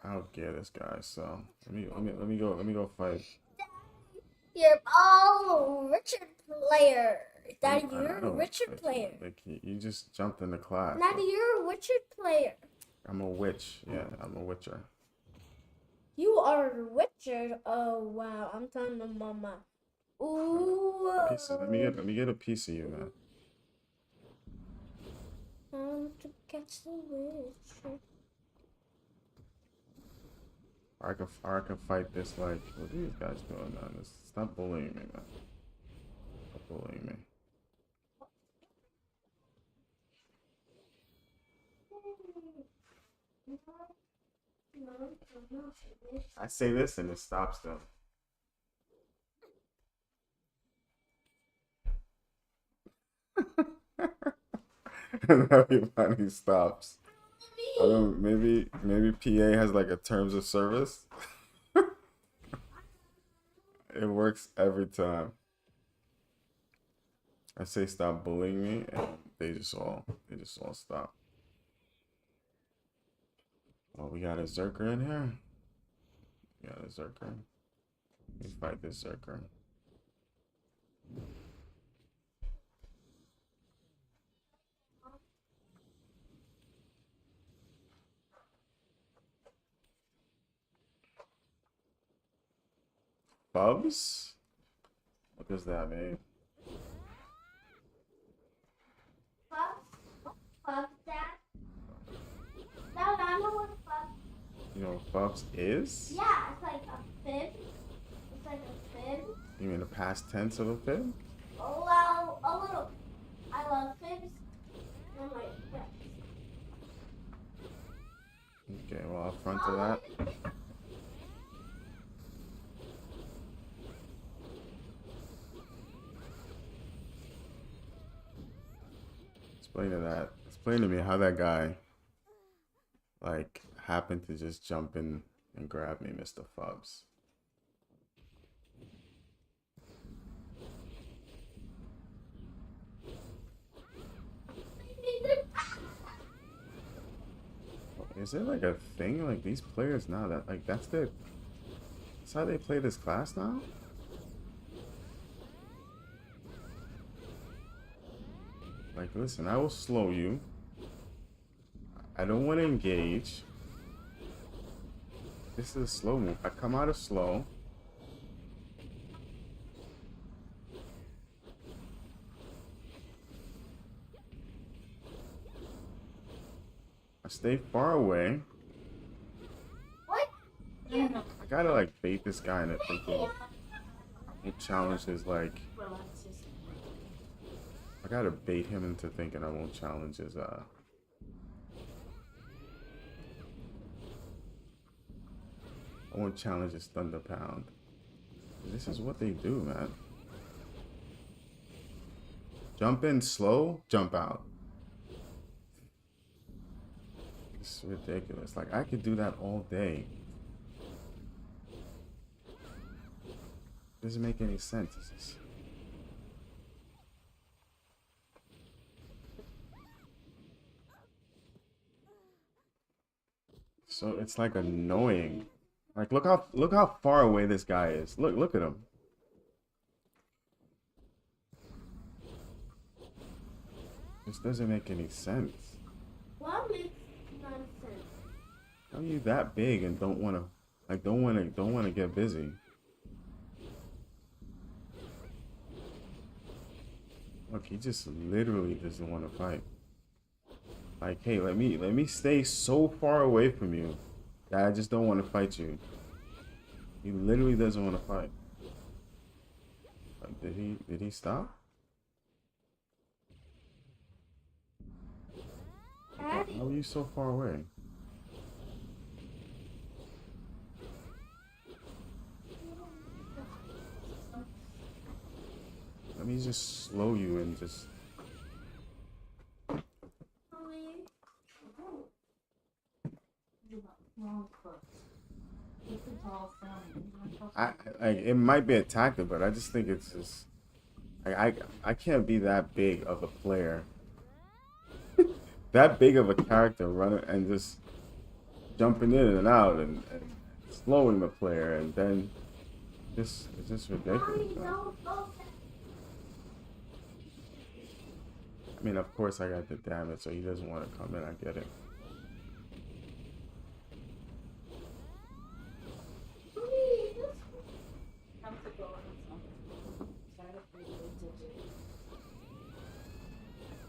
I'll get this guy. So let me go fight. You're all Richard player. Daddy, you're a Richard player. Like you just jumped in the class. Daddy, you're a Richard player. I'm a witch. Yeah, I'm a witcher. You are a Richard. Oh wow, I'm telling my mama. Ooh. Let me get a piece of you, man. Time to catch the witch. I can fight this like what are these guys doing, man? Stop bullying me, man. Stop bullying me. I say this and it stops them. And everybody stops. I don't. Maybe PA has like a terms of service. It works every time. I say stop bullying me, and they just all stop. Oh, we got a Zerker in here. We got a Zerker. Let me fight this Zerker. Bubs? What does that mean? Pub, Dad. Dad, I know what pub. You know what Fubs is? Yeah, it's like a fib. It's like a fib. You mean the past tense of a fib? Well, a little. I love fibs. And my fibs. Okay, well, I'll front to that. Explain to that. Explain to me how that guy, like, happened to just jump in and grab me, Mr. Fubs. Is it like a thing? Like these players now that like that's how they play this class now? Like listen, I will slow you. I don't want to engage. This is a slow move. I come out of slow. I stay far away. What? No, no, I gotta like bait this guy into thinking he challenges like relax yourself. I gotta bait him into thinking I won't challenge his I won't challenge his Thunder Pound. This is what they do, man. Jump in slow, jump out. It's ridiculous. Like I could do that all day. Doesn't make any sense. So it's like annoying. Like look how far away this guy is. Look at him. This doesn't make any sense. What makes nonsense? How are you that big and don't wanna get busy? Look, he just literally doesn't want to fight. Like, hey, let me stay so far away from you that I just don't want to fight you. He literally doesn't want to fight. Like, did he stop? How are you so far away? Let me just slow you and just. Wrong foot. This is all sound. Like it might be a tactic, but I just think it's just. I can't be that big of a player, that big of a character running and just jumping in and out and slowing the player and then it's just ridiculous. Man. I mean, of course I got the damage, so he doesn't want to come in. I get it.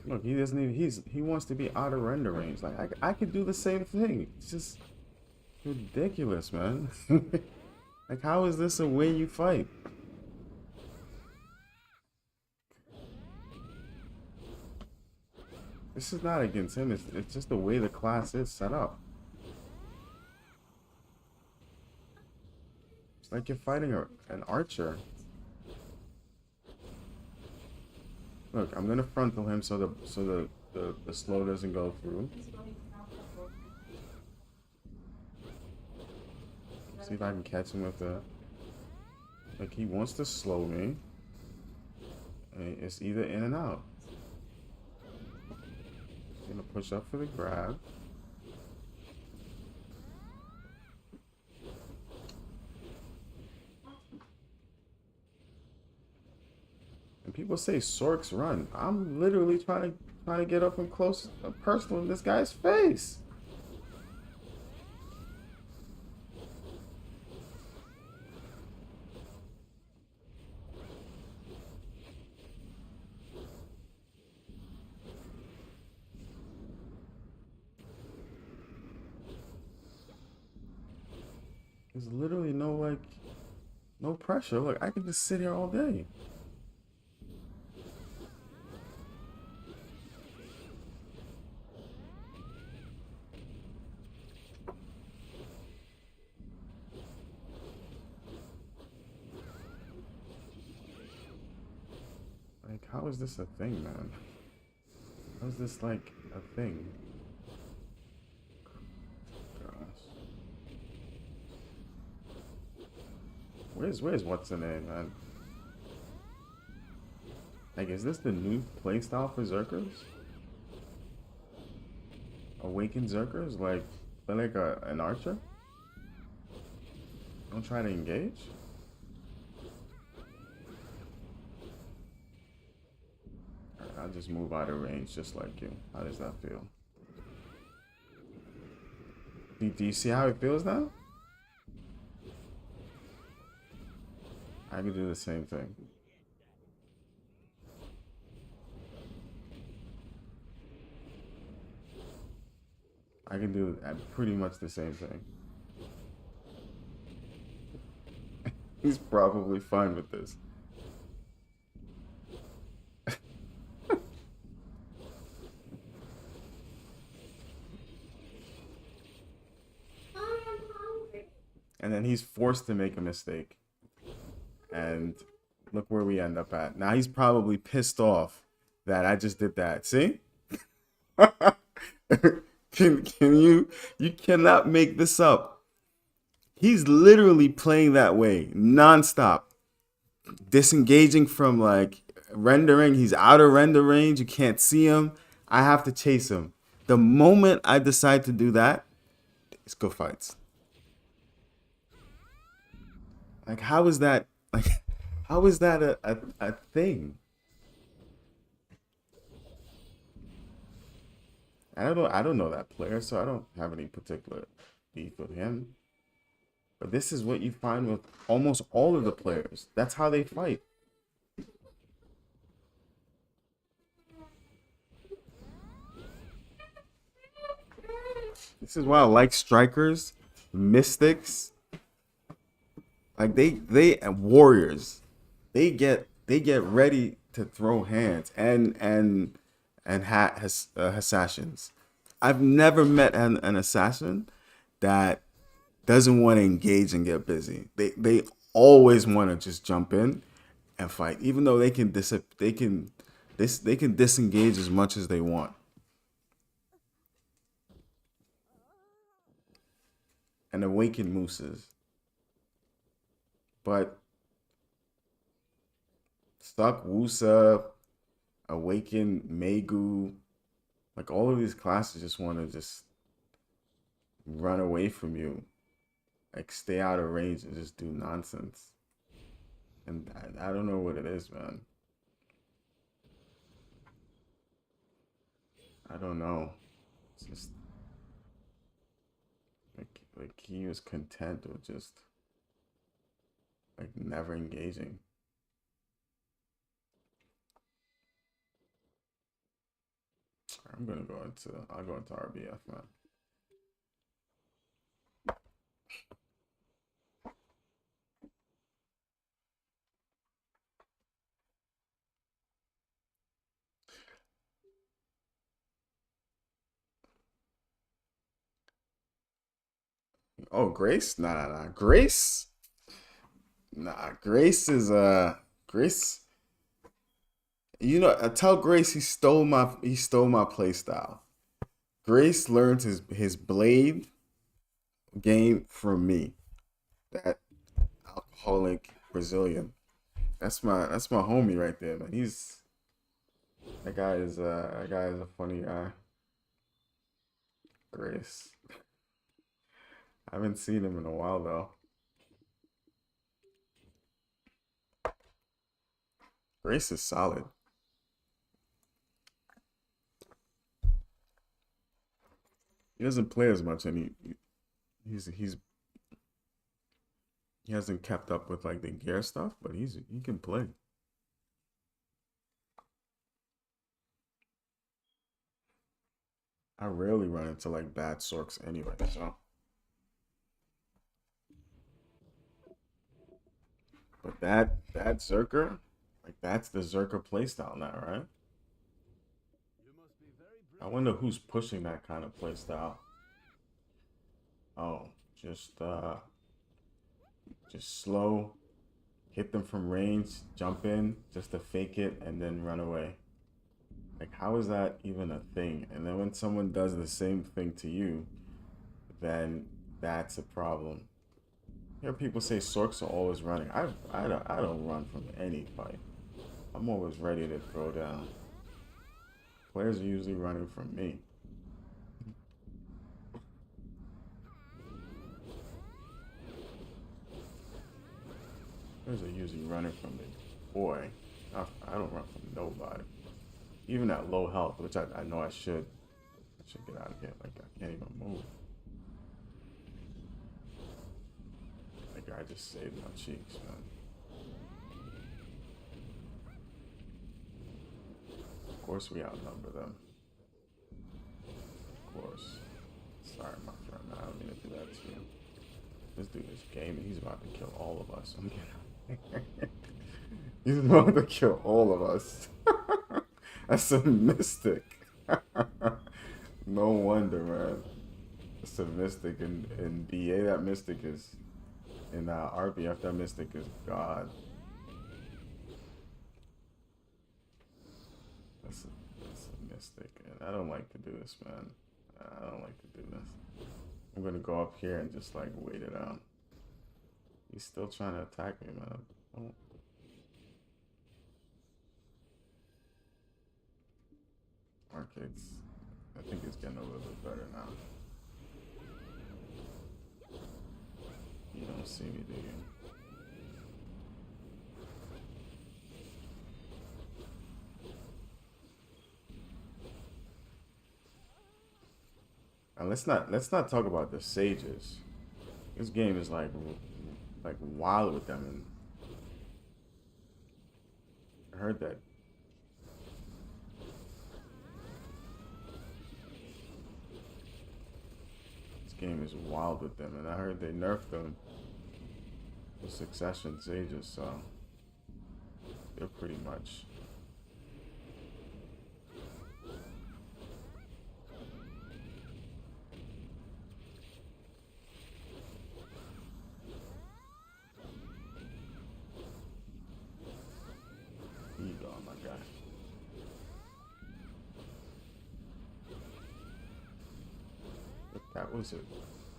Look, he doesn't even. He wants to be out of render range. Like I could do the same thing. It's just ridiculous, man. Like, how is this a way you fight? This is not against him. It's just the way the class is set up. It's like you're fighting an archer. Look, I'm gonna frontal him so the slow doesn't go through. See if I can catch him with the. Like he wants to slow me. And it's either in and out. I'm gonna push up for the grab. And people say Sorks run. I'm literally trying to get up and close, personal in this guy's face. There's literally no like no pressure. Look, I can just sit here all day. Like, how is this a thing, man? How is this like a thing? Gosh. Where's what's the name, man? Like, is this the new playstyle for Zerkers? Awakened Zerkers? Like, they're like an archer? Don't try to engage? Alright, I'll just move out of range just like you. How does that feel? Do you see how it feels now? I can do the same thing. I can do pretty much the same thing. He's probably fine with this. I'm hungry. And then he's forced to make a mistake. And look where we end up at. Now he's probably pissed off that I just did that. See? Can you cannot make this up. He's literally playing that way nonstop. Disengaging from like rendering. He's out of render range. You can't see him. I have to chase him. The moment I decide to do that, it's go fights. Like, how is that a thing? I don't know that player, so I don't have any particular beef with him. But this is what you find with almost all of the players. That's how they fight. This is why I like strikers, mystics. Like they warriors. They get ready to throw hands and assassins. I've never met an assassin that doesn't want to engage and get busy. They always want to just jump in and fight, even though they can disengage as much as they want. And awaken mooses, but Stuck Wusa, Awaken Megu, like all of these classes just want to just run away from you, like stay out of range and just do nonsense. And I don't know what it is, man. I don't know. It's just like he was content with just like never engaging. I'll go into RBF, man. Oh, Grace? Nah. Grace? Nah, Grace is Grace. You know, I tell Grace he stole my play style. Grace learned his blade game from me. That alcoholic Brazilian. That's my homie right there, man. That guy is a funny guy. Grace. I haven't seen him in a while though. Grace is solid. He doesn't play as much, and he hasn't kept up with like the gear stuff, but he can play. I rarely run into like bad sorks anyway, so But that Zerker, like that's the Zerker playstyle now, right? I wonder who's pushing that kind of playstyle. Oh, just slow, hit them from range, jump in just to fake it, and then run away. Like, how is that even a thing? And then when someone does the same thing to you, then that's a problem. Hear people say Sorks are always running. I don't run from any fight. I'm always ready to throw down. Players are usually running from me. Players are usually running from me. Boy, I don't run from nobody. Even at low health, which I know I should. I should get out of here. Like, I can't even move. Like, I just saved my cheeks, man. Of course we outnumber them. Of course. Sorry, my friend. I don't mean to do that to you. This dude is gaming. He's about to kill all of us. I'm kidding. He's about to kill all of us. That's a mystic. No wonder, man. It's a mystic in BA. That mystic is in RBF. That mystic is God. That's a mystic, and I don't like to do this, man. I don't like to do this. I'm gonna go up here and just like wait it out. He's still trying to attack me, man. Oh. Arcade's, I think it's getting a little bit better now. You don't see me, do you? And let's not talk about the sages. This game is like wild with them, and I heard that. This game is wild with them, and I heard they nerfed them with succession sages, so they're pretty much. That was a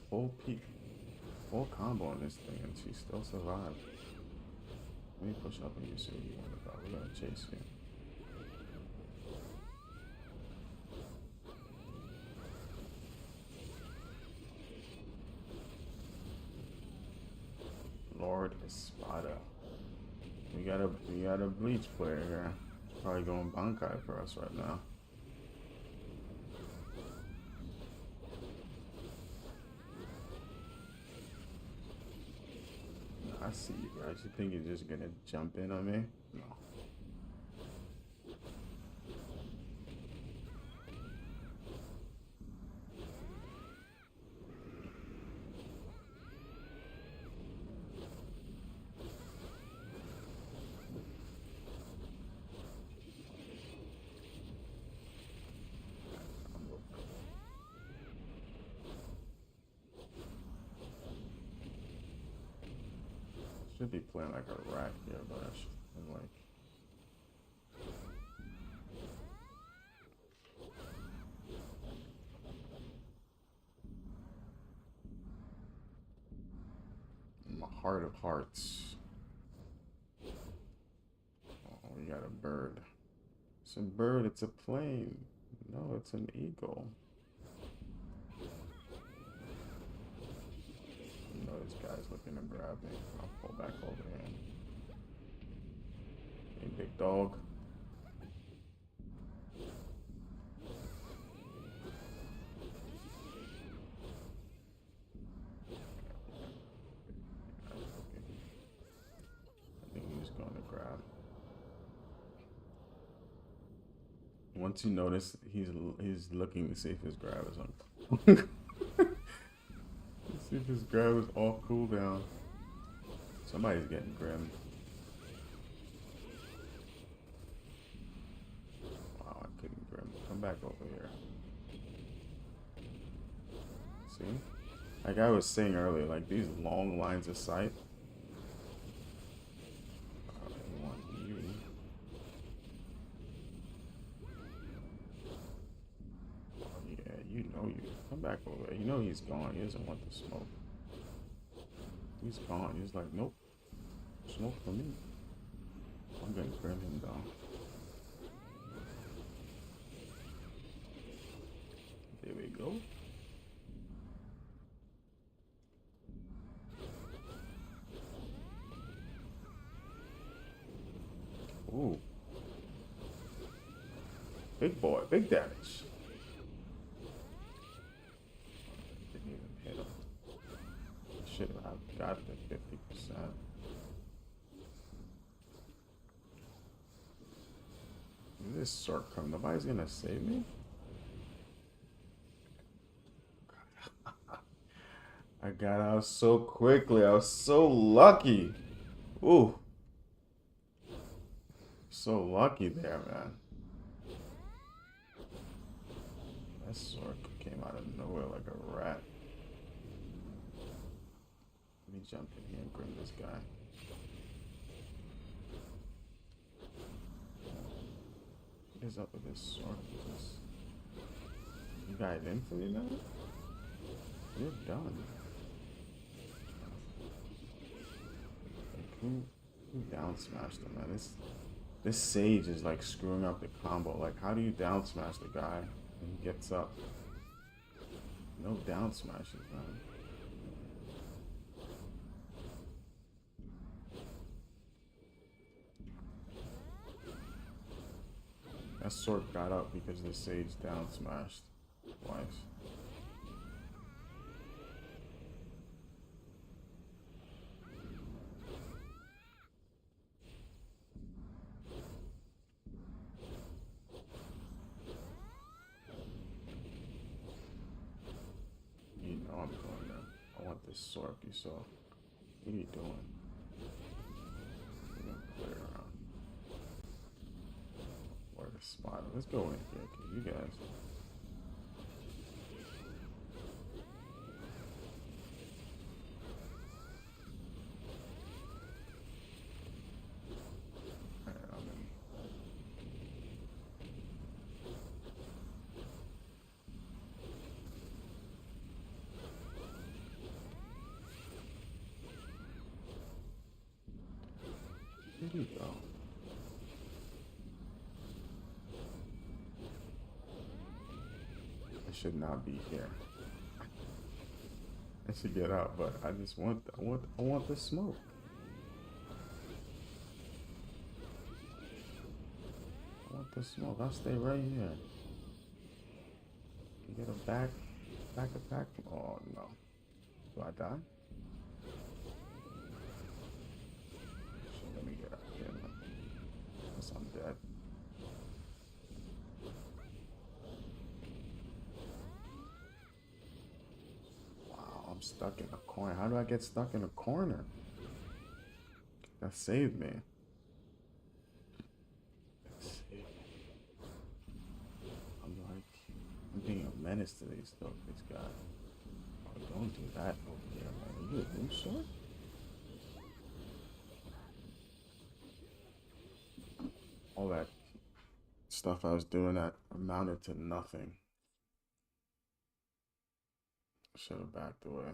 full combo on this thing, and she still survived. Let me push up on you, see what you want about. We're gonna chase you. Lord Espada. We got a Bleach player here. Probably going Bankai for us right now. I see you, guys. You think you're just gonna jump in on me? No. Should be playing like a rat here, but I'm like. In my heart of hearts. Oh, we got a bird. It's a bird, it's a plane. No, it's an eagle. This guy's looking to grab me. I'll pull back over here. Hey, big dog. I think he's going to grab. Once you notice, he's looking to see if his grab is on. See if his grab is off cooldown. Somebody's getting grim. come back over here. See? Like I was saying earlier, like these long lines of sight. I want you. Oh yeah, you know you. Come back over there. You know he's gone. He doesn't want the smoke. He's gone. He's like, nope. Smoke for me. I'm gonna bring him down. There we go. Ooh. Big boy, big damage. Didn't even hit him. Should have got the 50%. This sort come. Nobody's gonna save me. I got out so quickly. I was so lucky. Ooh. So lucky there, man. That sword came out of nowhere like a rat. Let me jump in here and bring this guy. What is up with this sword? You got infinity now? You're done. Like, who down smashed him, man? This sage is like screwing up the combo. Like, how do you down smash the guy when he gets up? No down smashes, man. That sword got up because the sage down smashed twice. You know I'm doing that. I want this sword you saw. What are you doing? We're gonna play around. Where the spot? Let's go in here, cause you guys. Alright, I'm in. Where'd you go? I should not be here. I should get out, but I just want the smoke. I want the smoke. I'll stay right here. You get a back attack? Oh no. Do I die? Shit, let me get out of here, man. Guess I'm dead. I'm stuck in a corner. How do I get stuck in a corner? That saved me. That saved me. I'm being a menace to these guys. Oh, don't do that over here, man. Are you a new sword? All that stuff I was doing that amounted to nothing. Should have backed away.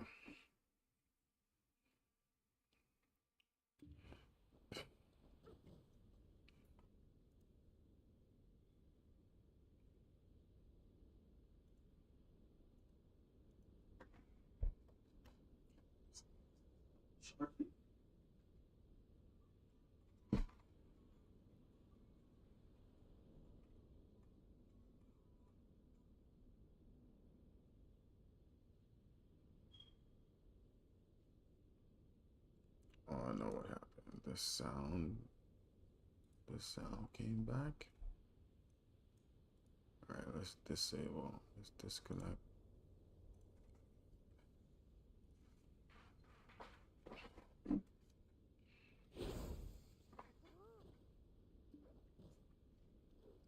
Oh, I know what happened. The sound came back. All right, let's disable. Let's disconnect.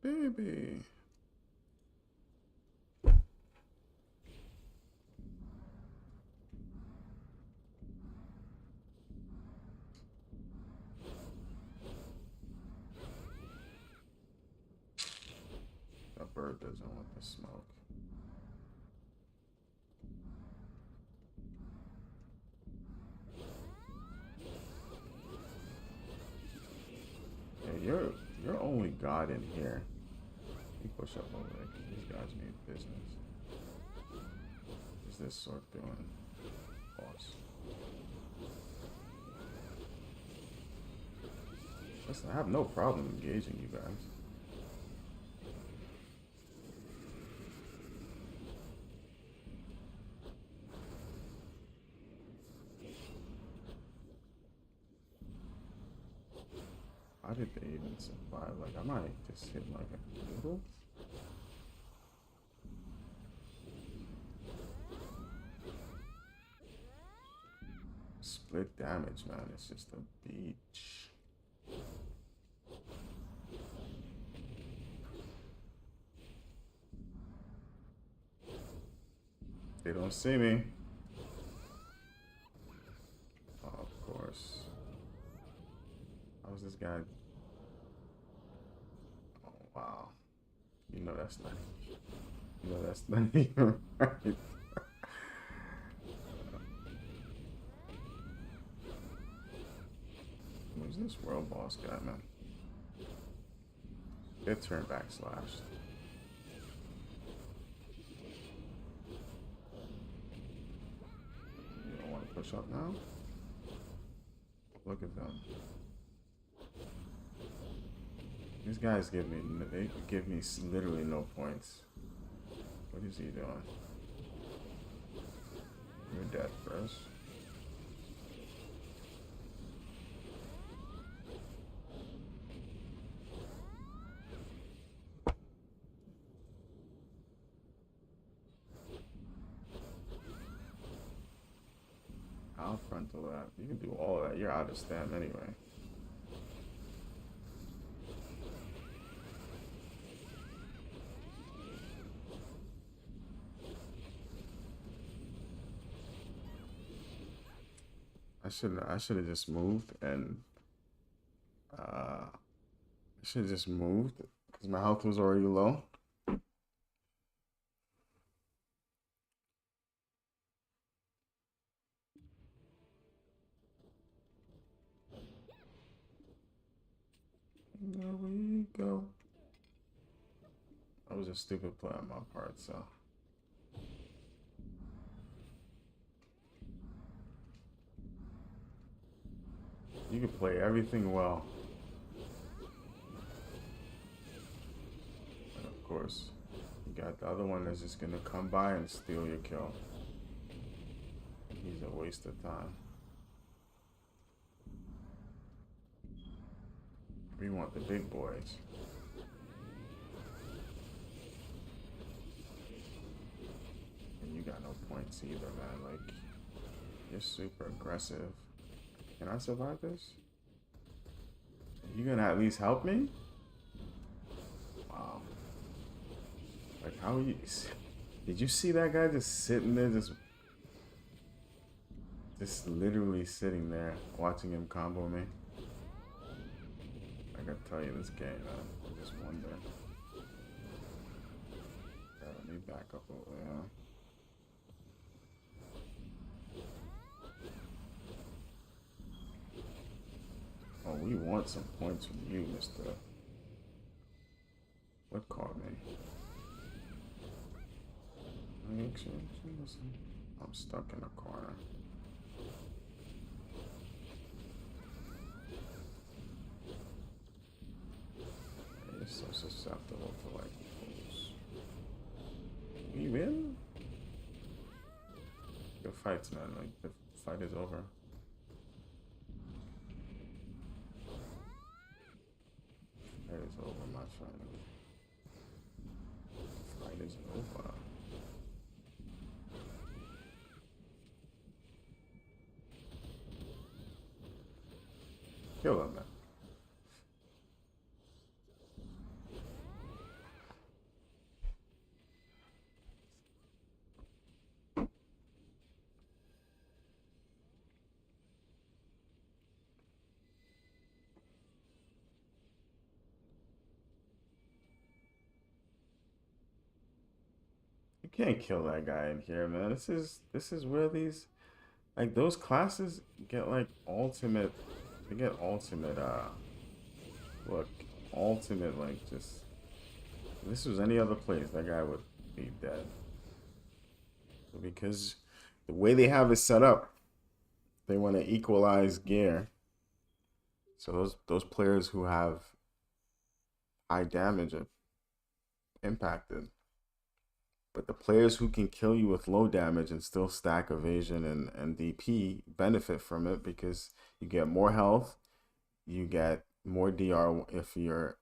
Baby. doesn't want the smoke. Yeah, you're only God in here. You push up over there 'cause these guys mean business. What's this sword doing? Boss. Listen, I have no problem engaging you guys. How did they even survive? Like, I might just hit like a noodle. Split damage, man. It's just a beach. They don't see me. Oh, of course. How's this guy? Oh, wow. You know that's not. You know that's not even right. Who's this world boss guy, man? Get turned back slashed. You don't want to push up now? Look at them. These guys give me, they give me literally no points. What is he doing? You're dead, bros. I'll frontal that. You can do all of that. You're out of stamina anyway. I should have just moved and I should have just moved because my health was already low. There we go. That was a stupid play on my part, so. You can play everything well. And of course, you got the other one that's just gonna come by and steal your kill. He's a waste of time. We want the big boys. And you got no points either, man. Like, you're super aggressive. Can I survive this? You gonna at least help me? Wow. Like, how are you? Did you see that guy just sitting there, just literally sitting there, watching him combo me? I gotta tell you, this game, man. I just wonder. Let me back up over there. Oh, we want some points from you, Mr. What called me? I'm stuck in a corner. You're so susceptible to like fools. We win? Good fights, man. Like, the fight is over. Fight is over, my friend. Fight is over. Kill him, man. can't kill that guy in here, man. This is where these like those classes get like ultimate. They get ultimate. Look, ultimate like just. If this was any other place, that guy would be dead. But because the way they have it set up, they want to equalize gear. So those players who have high damage are impacted. But the players who can kill you with low damage and still stack evasion and DP benefit from it because you get more health, you get more DR if you're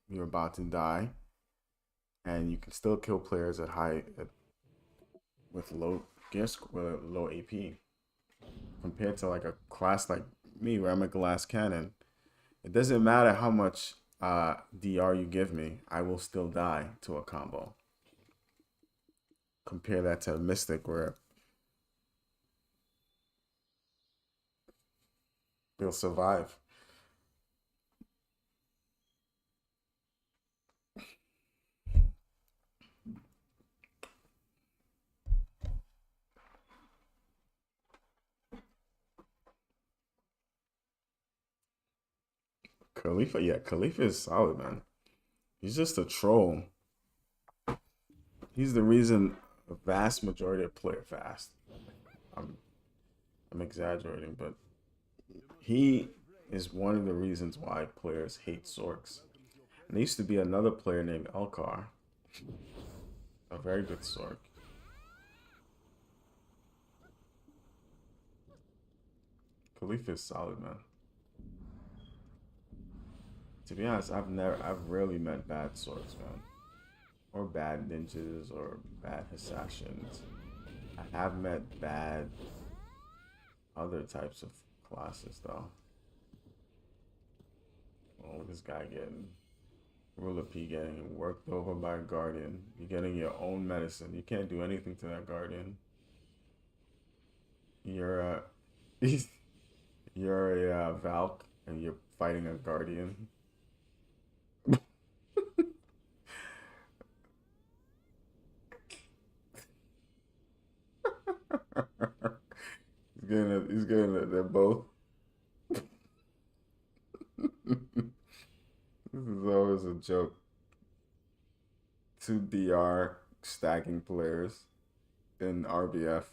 about to die, and you can still kill players with low gear with low AP compared to like a class like me where I'm a glass cannon. It doesn't matter how much DR you give me, I will still die to a combo. Compare that to a Mystic where they'll survive. Khalifa, yeah, Khalifa is solid, man. He's just a troll. He's the reason a vast majority of play fast. I'm exaggerating, but he is one of the reasons why players hate Sorks. And there used to be another player named Elkar, a very good Sork. Khalifa is solid, man. To be honest, I've rarely met bad Sorks, man, or bad ninjas or bad assassins. I have met bad other types of classes though. Oh, this guy getting Ruler P getting worked over by a guardian. You're getting your own medicine. You can't do anything to that guardian. You're a you're a Valk and you're fighting a guardian. They're both. This is always a joke. Two DR stacking players in RBF.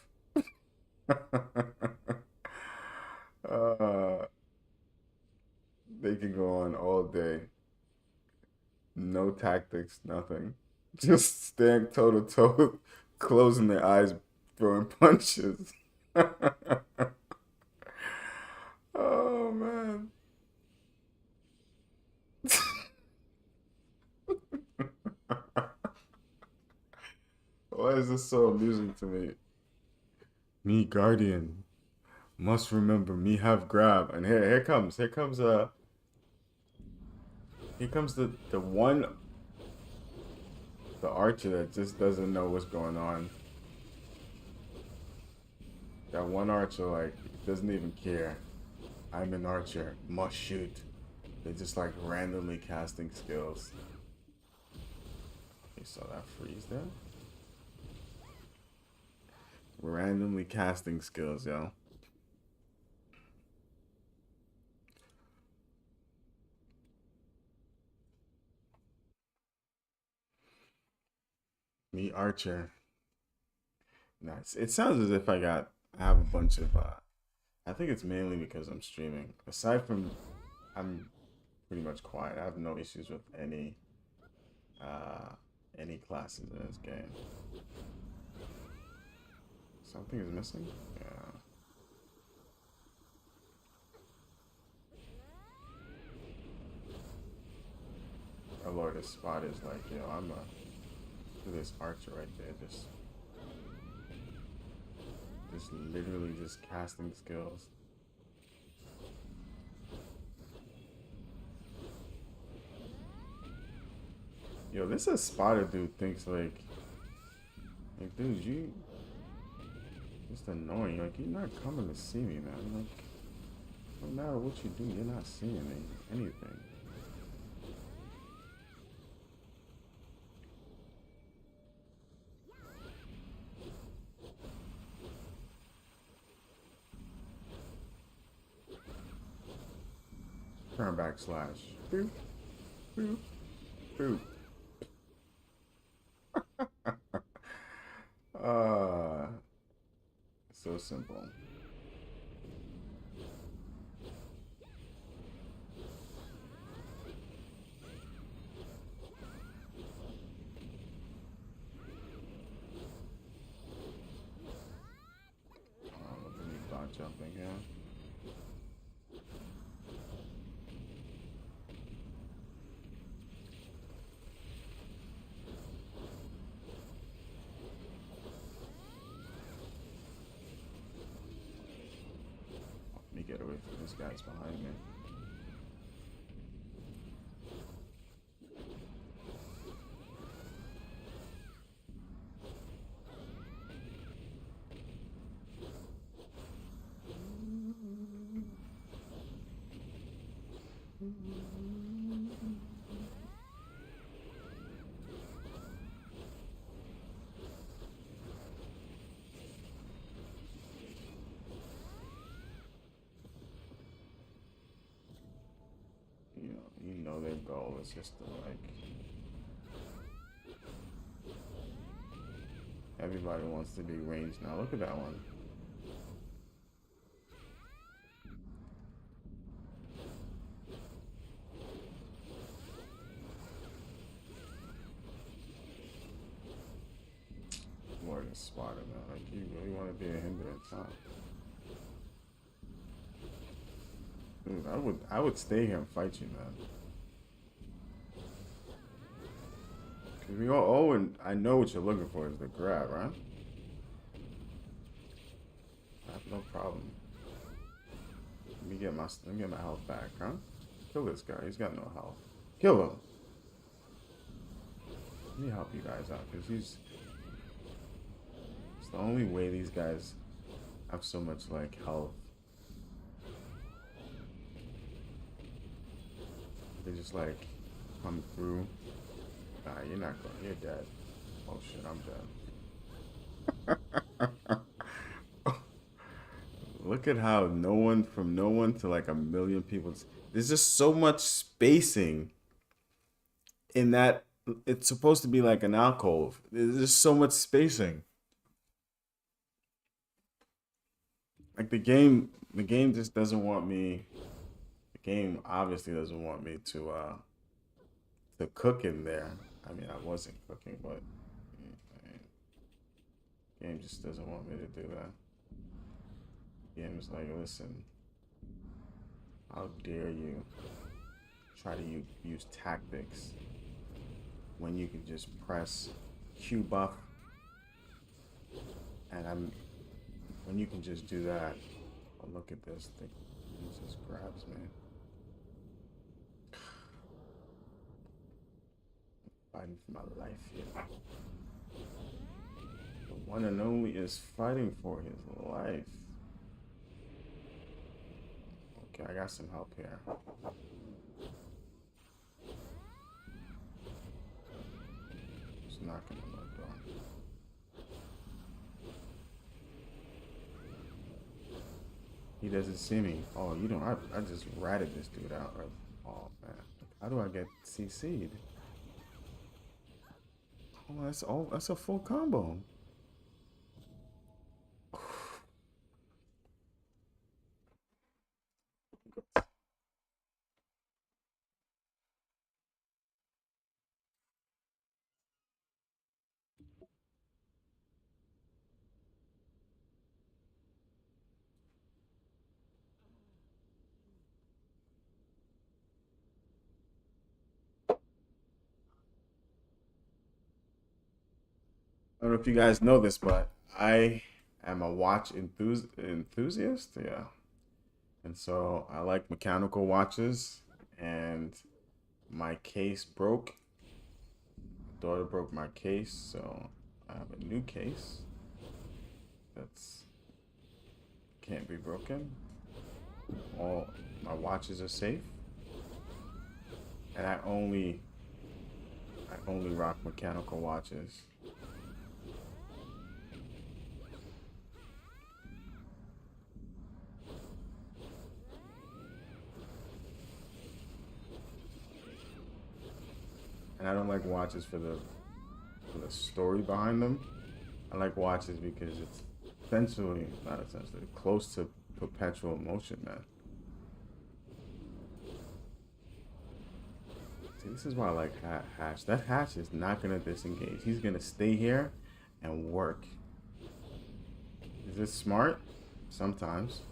uh, they can go on all day. No tactics, nothing. Just staying toe to toe, closing their eyes, throwing punches. Oh man. Why is this so amusing to me? Me guardian must remember me have grab, and here comes the archer that just doesn't know what's going on. That one archer like doesn't even care. I'm an archer, must shoot. They're just like randomly casting skills. You saw that freeze there? Randomly casting skills, yo. Me archer. Nice. It sounds as if I have a bunch of I think it's mainly because I'm streaming. Aside from I'm pretty much quiet. I have no issues with any classes in this game. Something is missing? Yeah. Oh lord, this spot is like, yo, I'm a this archer right there, just literally just casting skills. Yo, this is spotter dude thinks like dude, you just annoying. Like you're not coming to see me, man. Like no matter what you do, you're not seeing me. Anything. Turn backslash. Boop. Boop. Boop. So simple. Look at me dodge jumping here. Let me get away from this guy's behind me. You know their goal is just to like everybody wants to be ranged now. Look at that one. More than spotted now. Like you really want to be a hindrance, huh? Dude, I would stay here and fight you, man. Cause we all and I know what you're looking for is the grab, right? I have no problem. Let me get my health back, huh? Kill this guy. He's got no health. Kill him. Let me help you guys out, cause it's the only way these guys have so much like health. They just like come through. Nah, you're not going. You're dead. Oh shit, I'm dead. Look at how no one to like a million people. There's just so much spacing in that. It's supposed to be like an alcove. There's just so much spacing. Like the game just doesn't want me. The game obviously doesn't want me to cook in there. I mean, I wasn't cooking, but the game just doesn't want me to do that. The game is like, listen, how dare you try to use tactics when you can just press Q buff, and when you can just do that. Oh, look at this thing. It just grabs me. Fighting for my life here. The one and only is fighting for his life. Okay, I got some help here. Just knocking on my door. He doesn't see me. Oh, you don't. I just ratted this dude out. Oh man, how do I get CC'd? Oh, that's a full combo. I don't know if you guys know this, but I am a watch enthusiast. Yeah. And so I like mechanical watches, and my case broke. My daughter broke my case, so I have a new case that's can't be broken. All my watches are safe, and I only rock mechanical watches. And I don't like watches for the story behind them. I like watches because it's not essentially, close to perpetual motion, man. See, this is why I like Hatch. That Hatch is not gonna disengage. He's gonna stay here and work. Is this smart? Sometimes.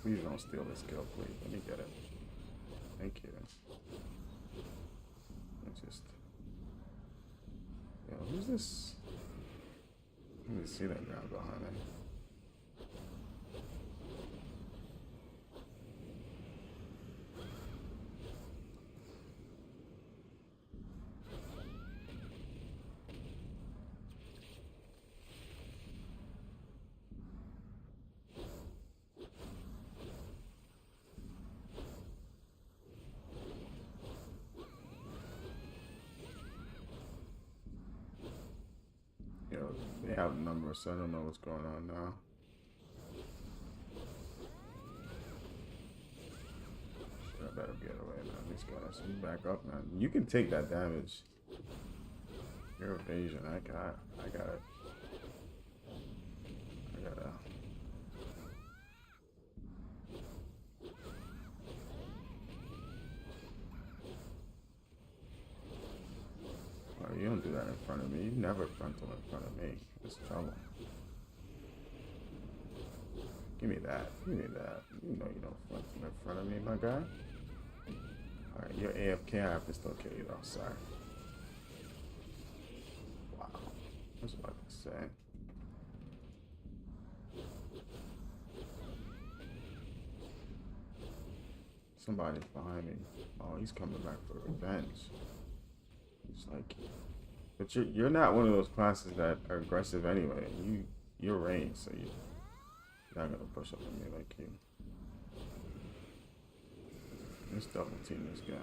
Please don't steal this kill, please. Let me get it. Thank you. Yo, who's this? Let me see that guy behind me. They have numbers, so I don't know what's going on now. Shit, I better get away, man. These guys, you back up, man. You can take that damage. Your evasion, I got it. Oh, you don't do that in front of me. You never frontal in front of me. It's trouble. Give me that. Give me that. You know you don't frontal in front of me, my guy. Alright, you're AFK. I have to still kill you though. Sorry. Wow. I was about to say. Somebody's behind me. Oh, he's coming back for revenge. It's like, but you're not one of those classes that are aggressive anyway. You're ranged, so you're not gonna push up on me like you. Let's double team this guy.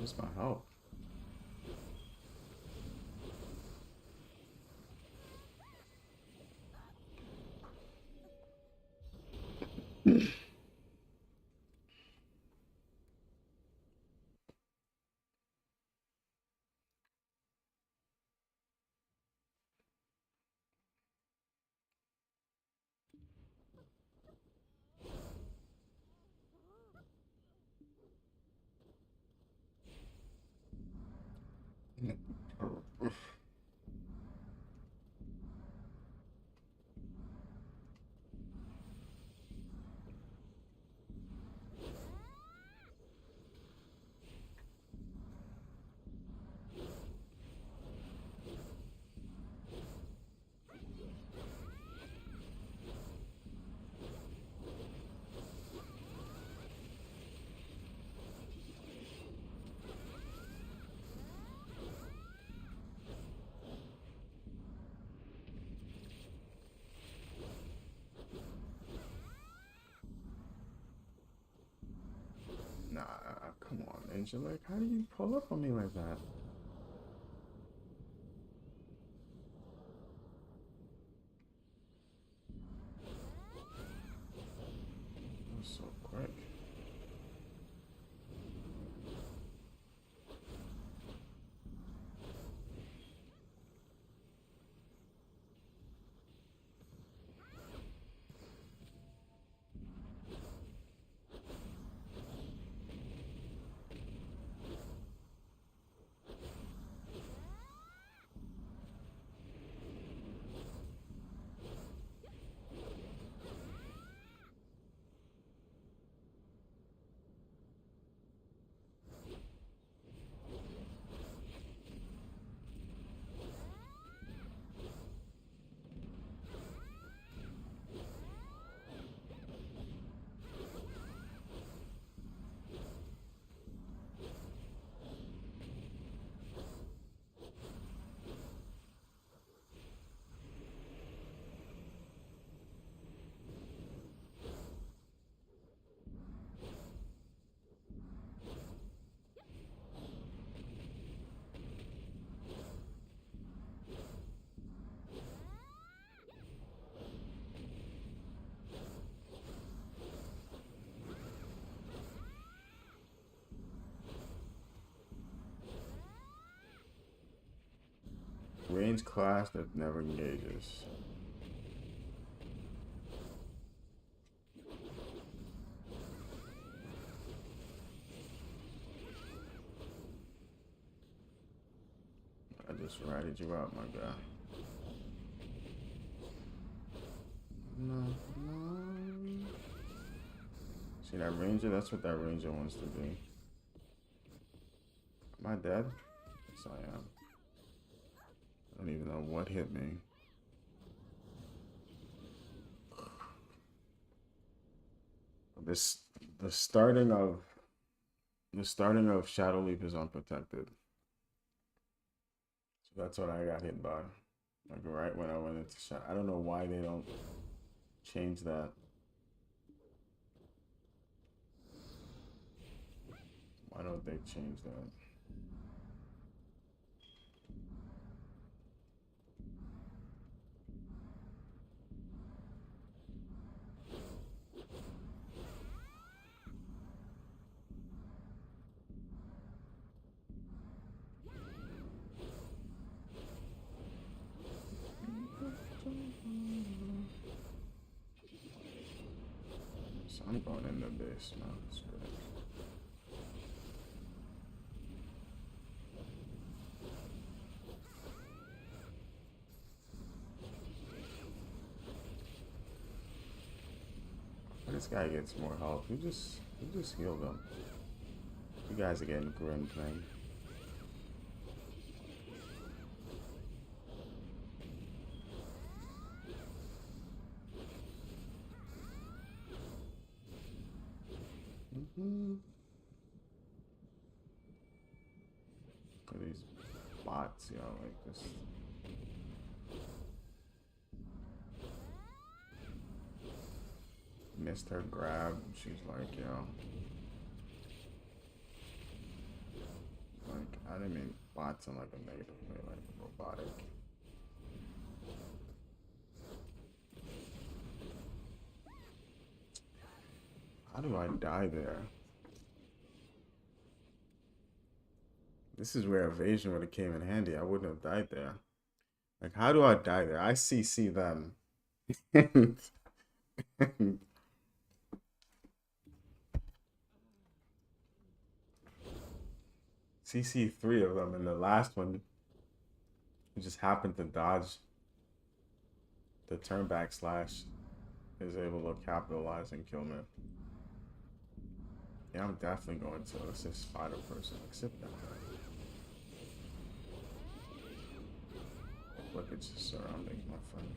Where's my help? Nah, come on, Ninja. Like, how do you pull up on me like that? That was so quick. range class that never engages. I just ratted you out, my guy. No, no. See that ranger? That's what that ranger wants to be. Am I dead? Yes, I am. I don't even know what hit me. This the starting of Shadow Leap is unprotected. So that's what I got hit by. Like right when I went into shot. I don't know why they don't change that. Why don't they change that? So I'm going in the base now. That's good. This guy gets more health. You just healed him. You guys are getting grim thing. Look at these bots, yo, like this. Missed her grab. She's like, yo. Like, I didn't mean bots in like a negative way, like robotic. How do I die there? This is where evasion would have came in handy. I wouldn't have died there. Like, how do I die there? I CC them. CC 3 of them, and the last one just happened to dodge the turn back slash, is able to capitalize and kill me. Yeah, I'm definitely going to assist spider person. Accept that. Look at your surroundings, my friend.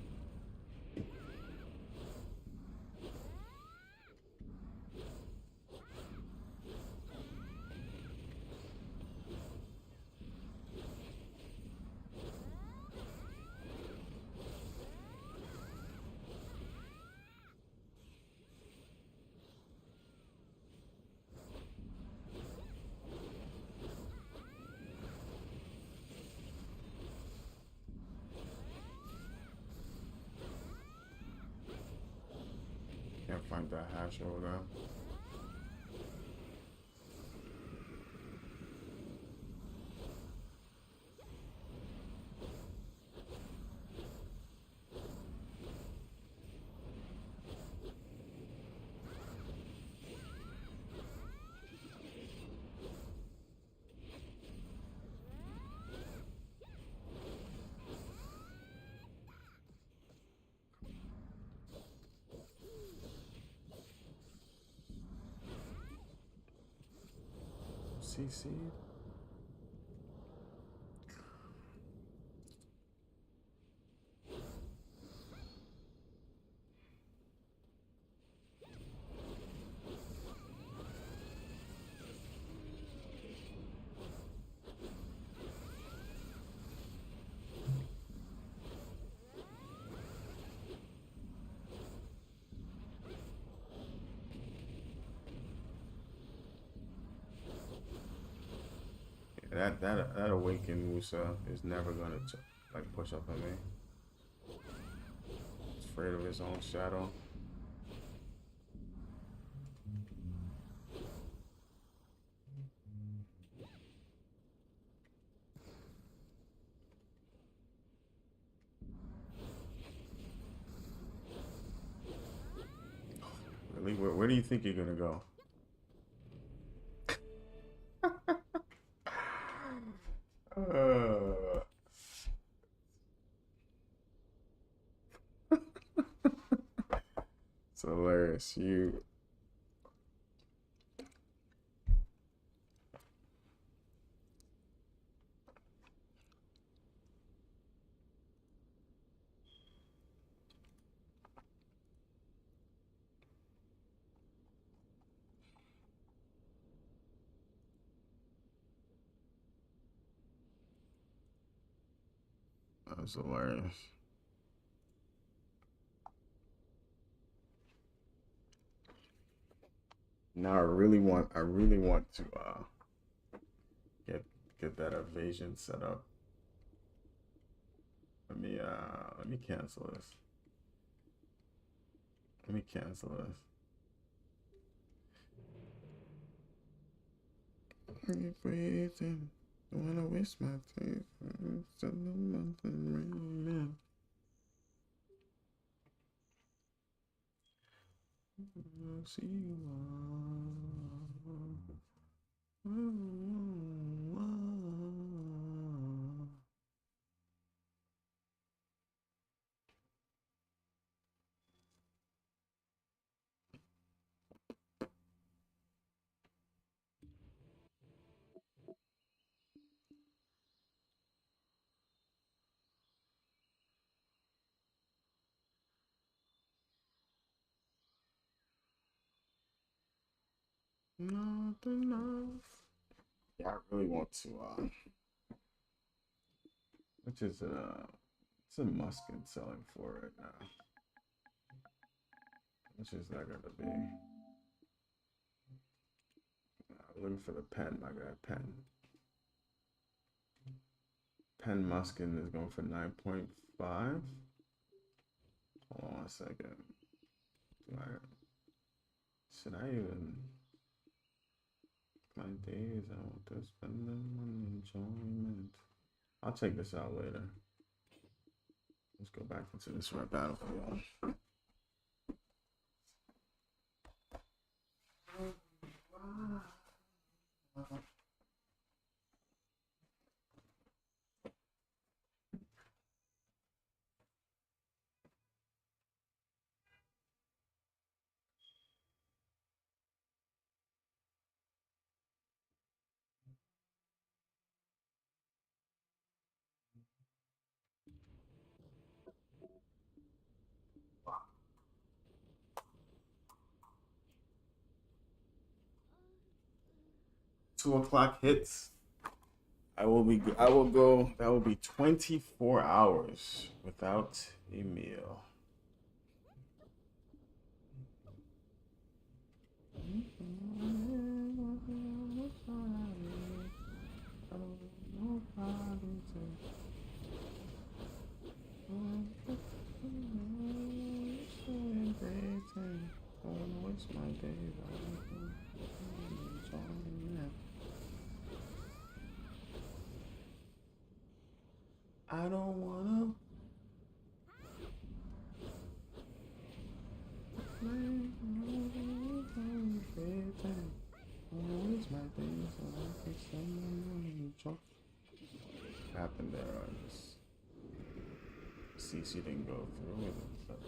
Can't find that hash over there. CC. That awakened Musa is never gonna like push up on me. He's afraid of his own shadow. Where do you think you're gonna go? Uh, it's hilarious. That's hilarious. Now I really want to get that evasion set up. Let me cancel this. Let me cancel this. Keep waiting. Don't wanna waste my time. It's a month and rain. I'll see you not enough. Yeah, I really want to which is it's a musket selling for right now. Which is that gonna be? Looking for the pen, my guy. Pen Muskin is going for 9.5. Hold on a second. Should I even? My days, I want to spend them on enjoyment. I'll check this out later. Let's go back into this rap battlefield. 2 o'clock hits. I will go. That will be 24 hours without a meal. I don't wanna waste my days, so I can spend my money. What happened there? CC didn't go through with it, but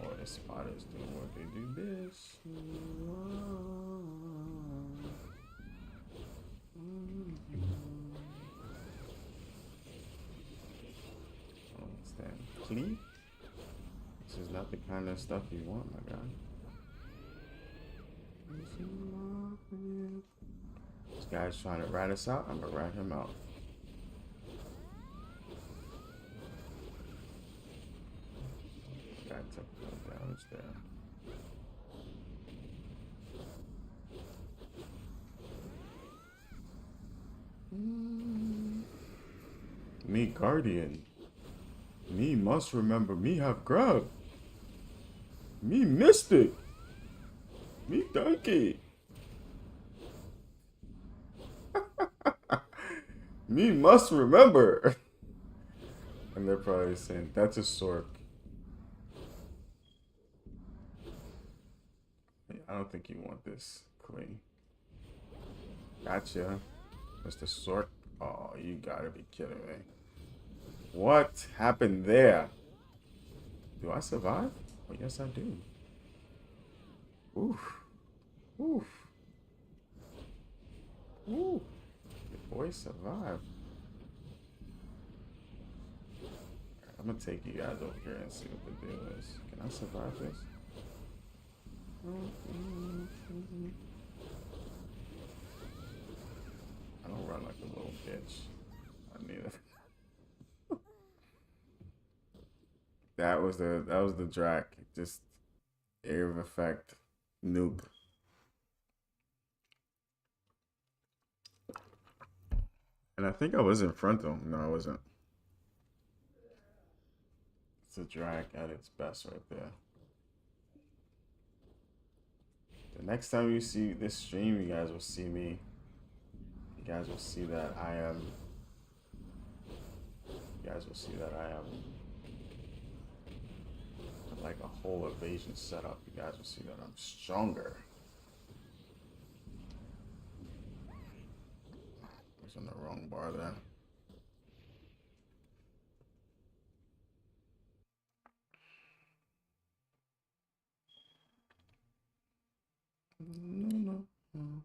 or the spotters doing what they do best. Please? This is not the kind of stuff you want, my guy. This guy's trying to rat us out. I'm gonna rat him out. Guy took no damage there. Me Guardian. Me must remember. Me have grub. Me Mystic. Me Donkey. Me must remember. And they're probably saying, that's a Sork. I don't think you want this, Queen. Gotcha. Mr. Sork. Oh, you gotta be kidding me. What happened there? Do I survive? Oh, yes, I do. Oof. Oof. Ooh. The boy survived. I'm gonna take you guys over here and see what the deal is. Can I survive this? I don't run like a little bitch. I need it. That was the Drac. Just air of effect nuke. And I think I was in front of him. No, I wasn't. It's a Drac at its best right there. The next time you see this stream, you guys will see me. You guys will see that I am. You guys will see that I am like a whole evasion setup. You guys will see that I'm stronger. I was on the wrong bar there. No, no, no,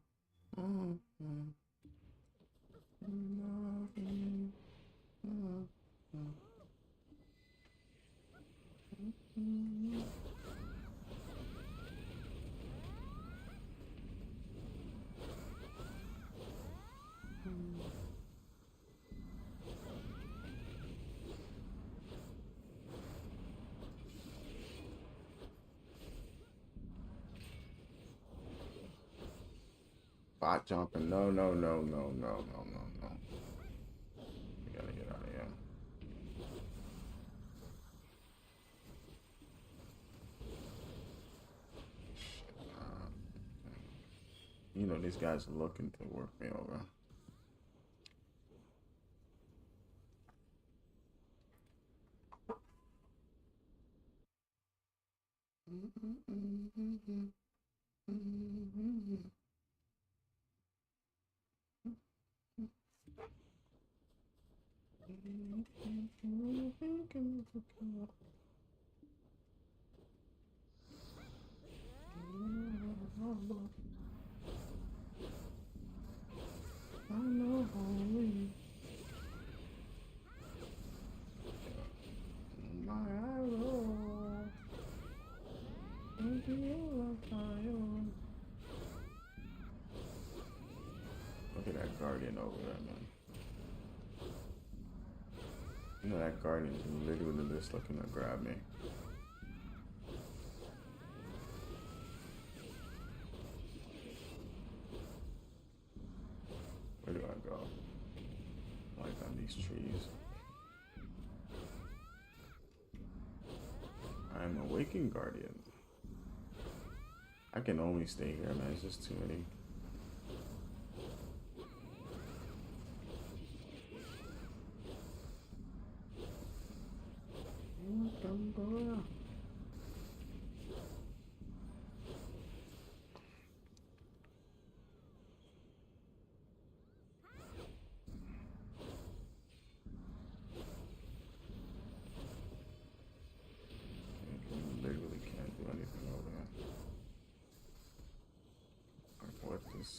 Bot jumping. No, no, no, no, no, no, no, no. We gotta get out of here. Shit, you know, these guys are looking to work me over. I know only my arrow. Look at that guardian over there, man. You know that guardian is literally just looking to grab me. Where do I go? Like on these trees. I'm a waking guardian. I can only stay here, man. It's just too many. Don't go around. Literally can't do anything over there. Like what this?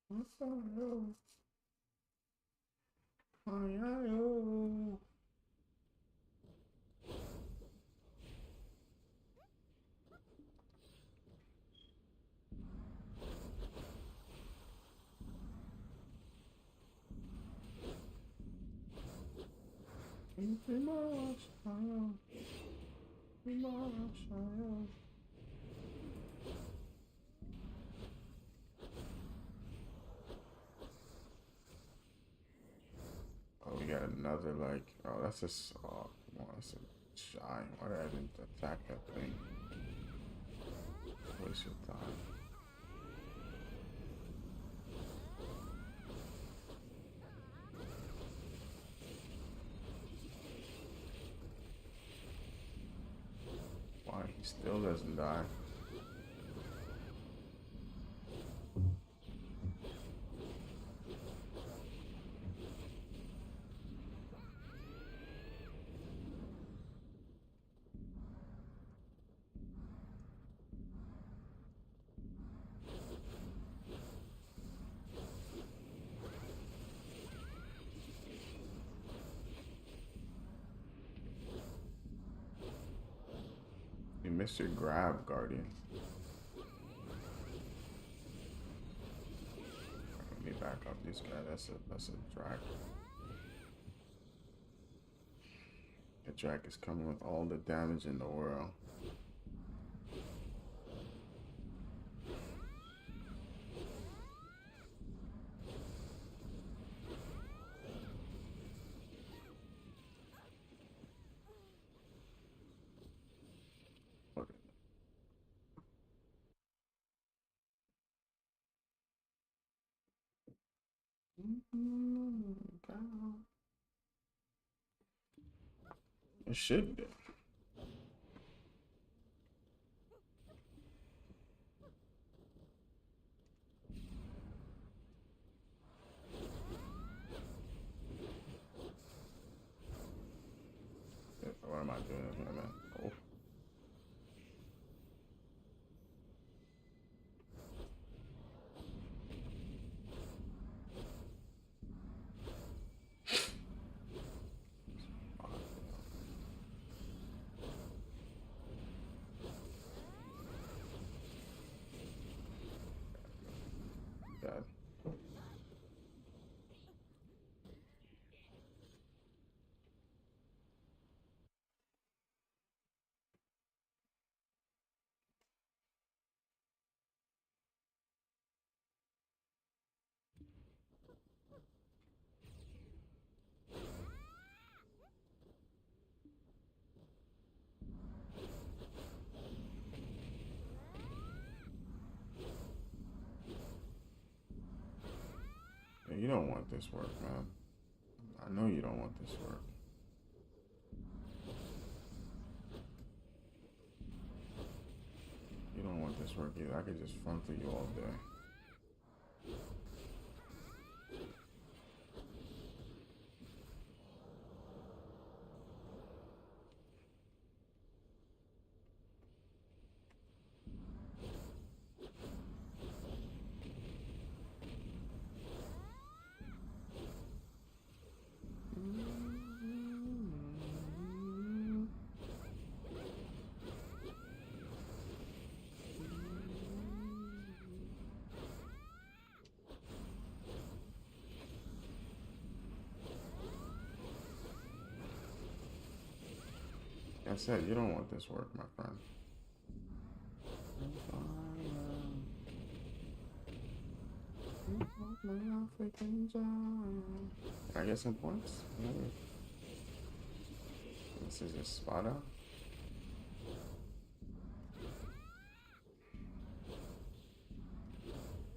What's the hell? Oh, we got another like. Oh, that's just. Oh, come on, that's a shy. Why did I didn't attack that thing? Waste your time. Why he still doesn't die? You missed your grab, Guardian. Let me back up this guy. That's a drag. The drag is coming with all the damage in the world. Look at it should be. What am I doing here, man? Oh. God. Yeah, you don't want this work, man. I know you don't want this work. You don't want this work either. I could just front through you all day. I said, you don't want this work, my friend. Can I get some points? This is a Spada.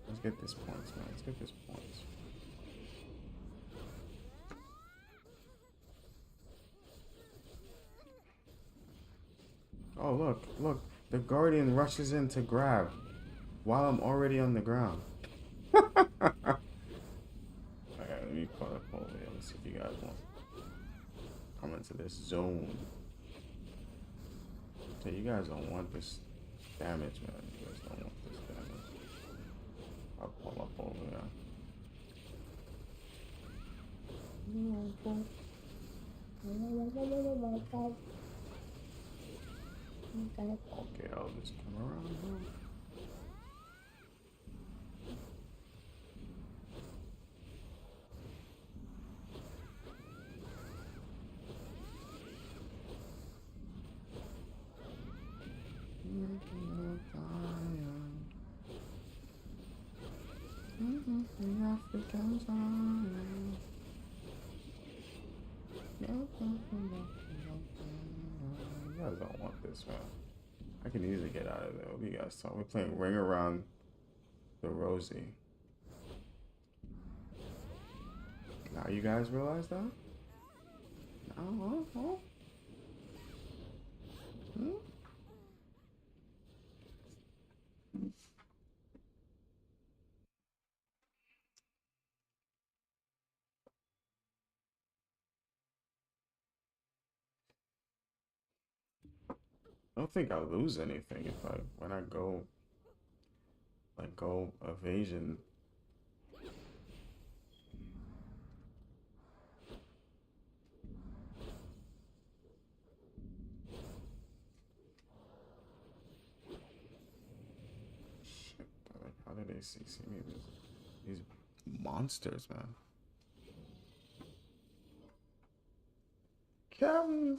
Let's get this points, man. Let's get this points. Oh, look. The Guardian rushes in to grab while I'm already on the ground. Alright, let me put up over here. Let's see if you guys want to come into this zone. So you guys don't want this damage, man. You guys don't want this damage. I'll pull up over here. Okay, I'll just come around here. You guys don't want this, man. I can easily get out of there. What do you guys talk? We're playing Ring Around the Rosie. Now you guys realize that? No. Hmm? I don't think I'll lose anything if when I go evasion. Shit, like, how did they see me? These monsters, man. Kevin.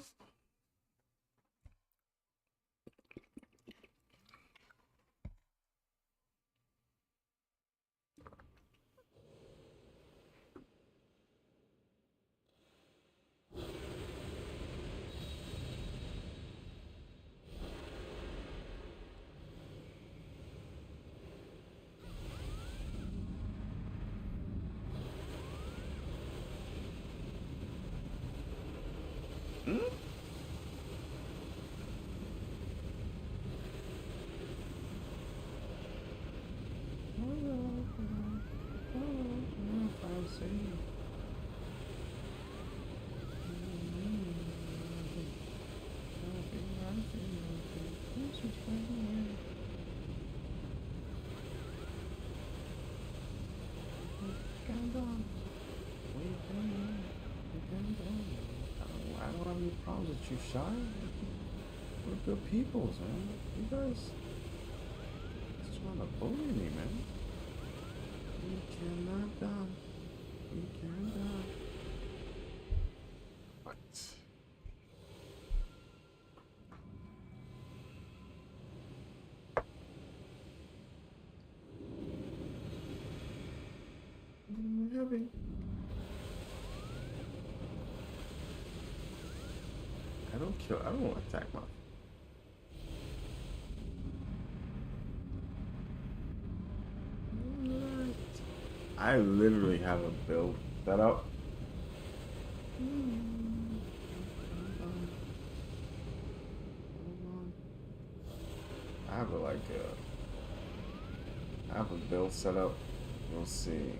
Hmm? I don't have any problems with you, Shy. We're good peoples, man. You guys just trying to bully me, man. We cannot die. We can't die. What? Heavy. I don't attack my. I literally have a build set up. I have I have a build set up. We'll see.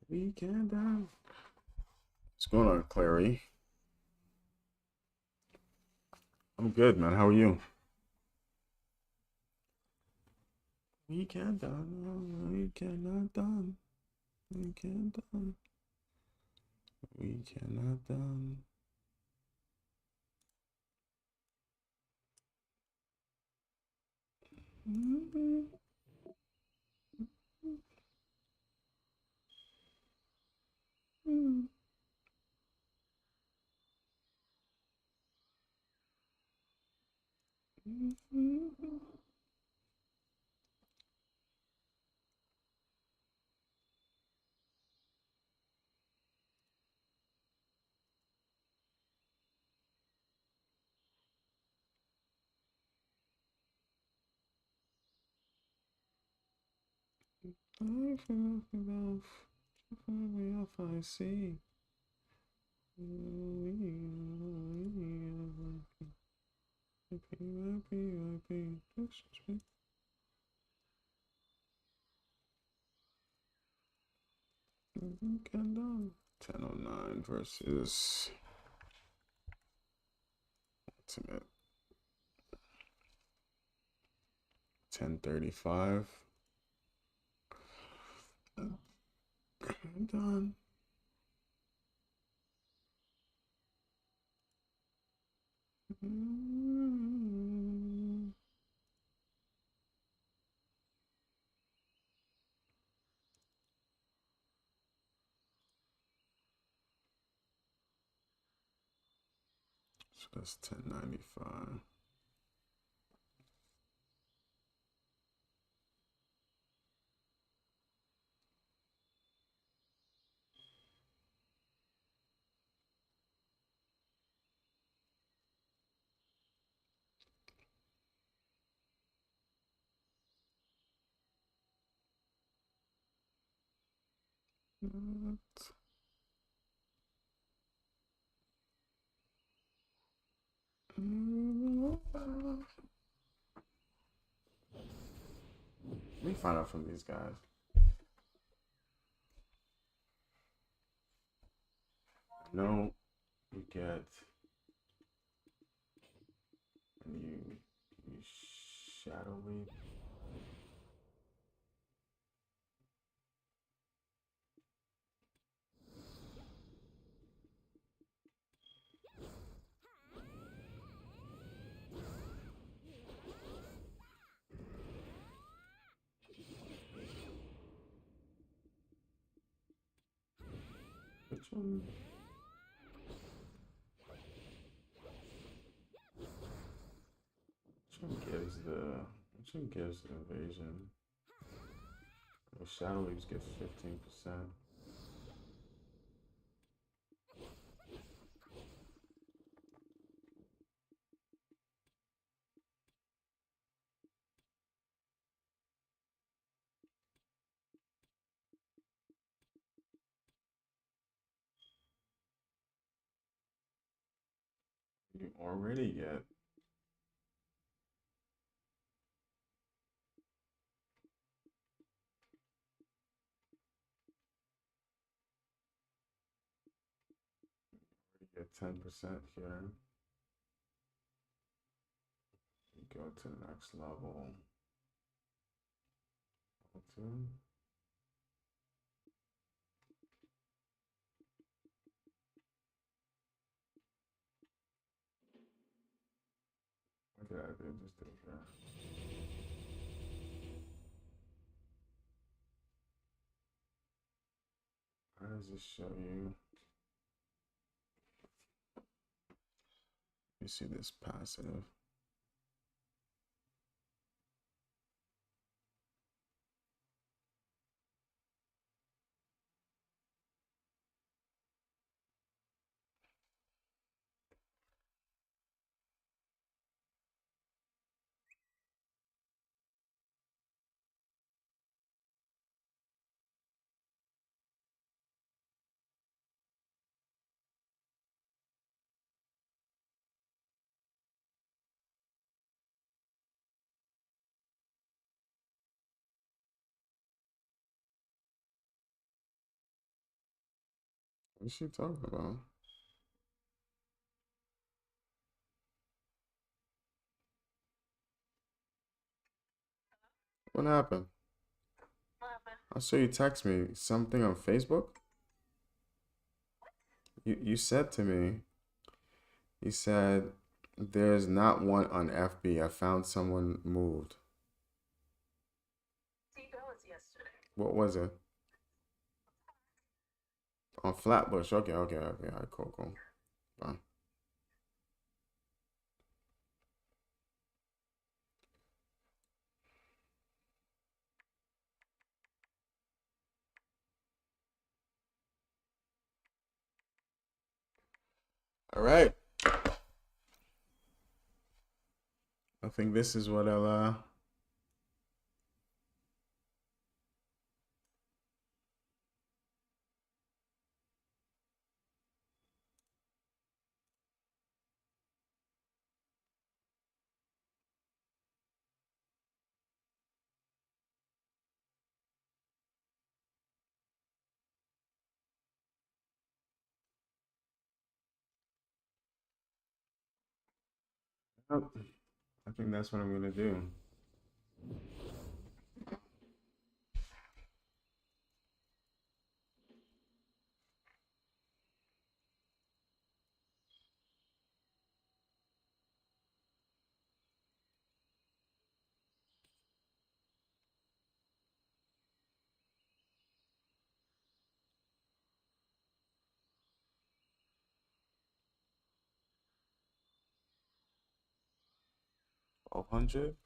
We can done. What's going on, Clary? I'm good, man. How are you? We can done. We cannot done. We can done. We cannot done. Mm-hmm. Mm-hmm. Mm-hmm. I feel enough. If I see. Countdown. 10:09 versus ultimate 10:35. Done. So that's 1095. Let me find out from these guys. No, you get you shadow lead. Which one? Which one gives evasion? The shadow leaves get 15%. You already get get 10% here. You go to the next level. Two. What did I do? Just do it there. How does this show you? You see this passive. What's she talking about? What happened? I saw you text me something on Facebook. You said to me, you said there's not one on FB. I found someone moved. What was it? On Flatbush. Okay. All right, cool. Bye. All right. I think this is what I'll I think that's what I'm gonna do. 1200.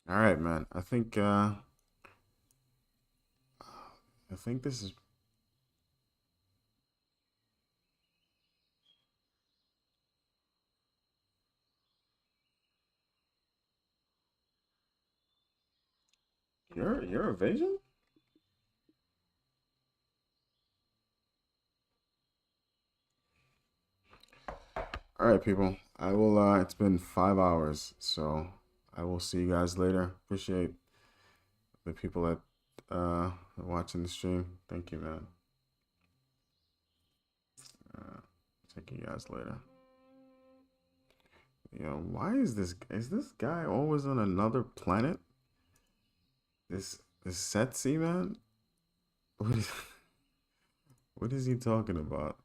All right, man. I think this is your evasion. All right, people. I will. It's been 5 hours, so I will see you guys later. Appreciate the people that are watching the stream. Thank you, man. Uh, Check you guys later. Why is this guy always on another planet? This Setsi man? What is what is he talking about?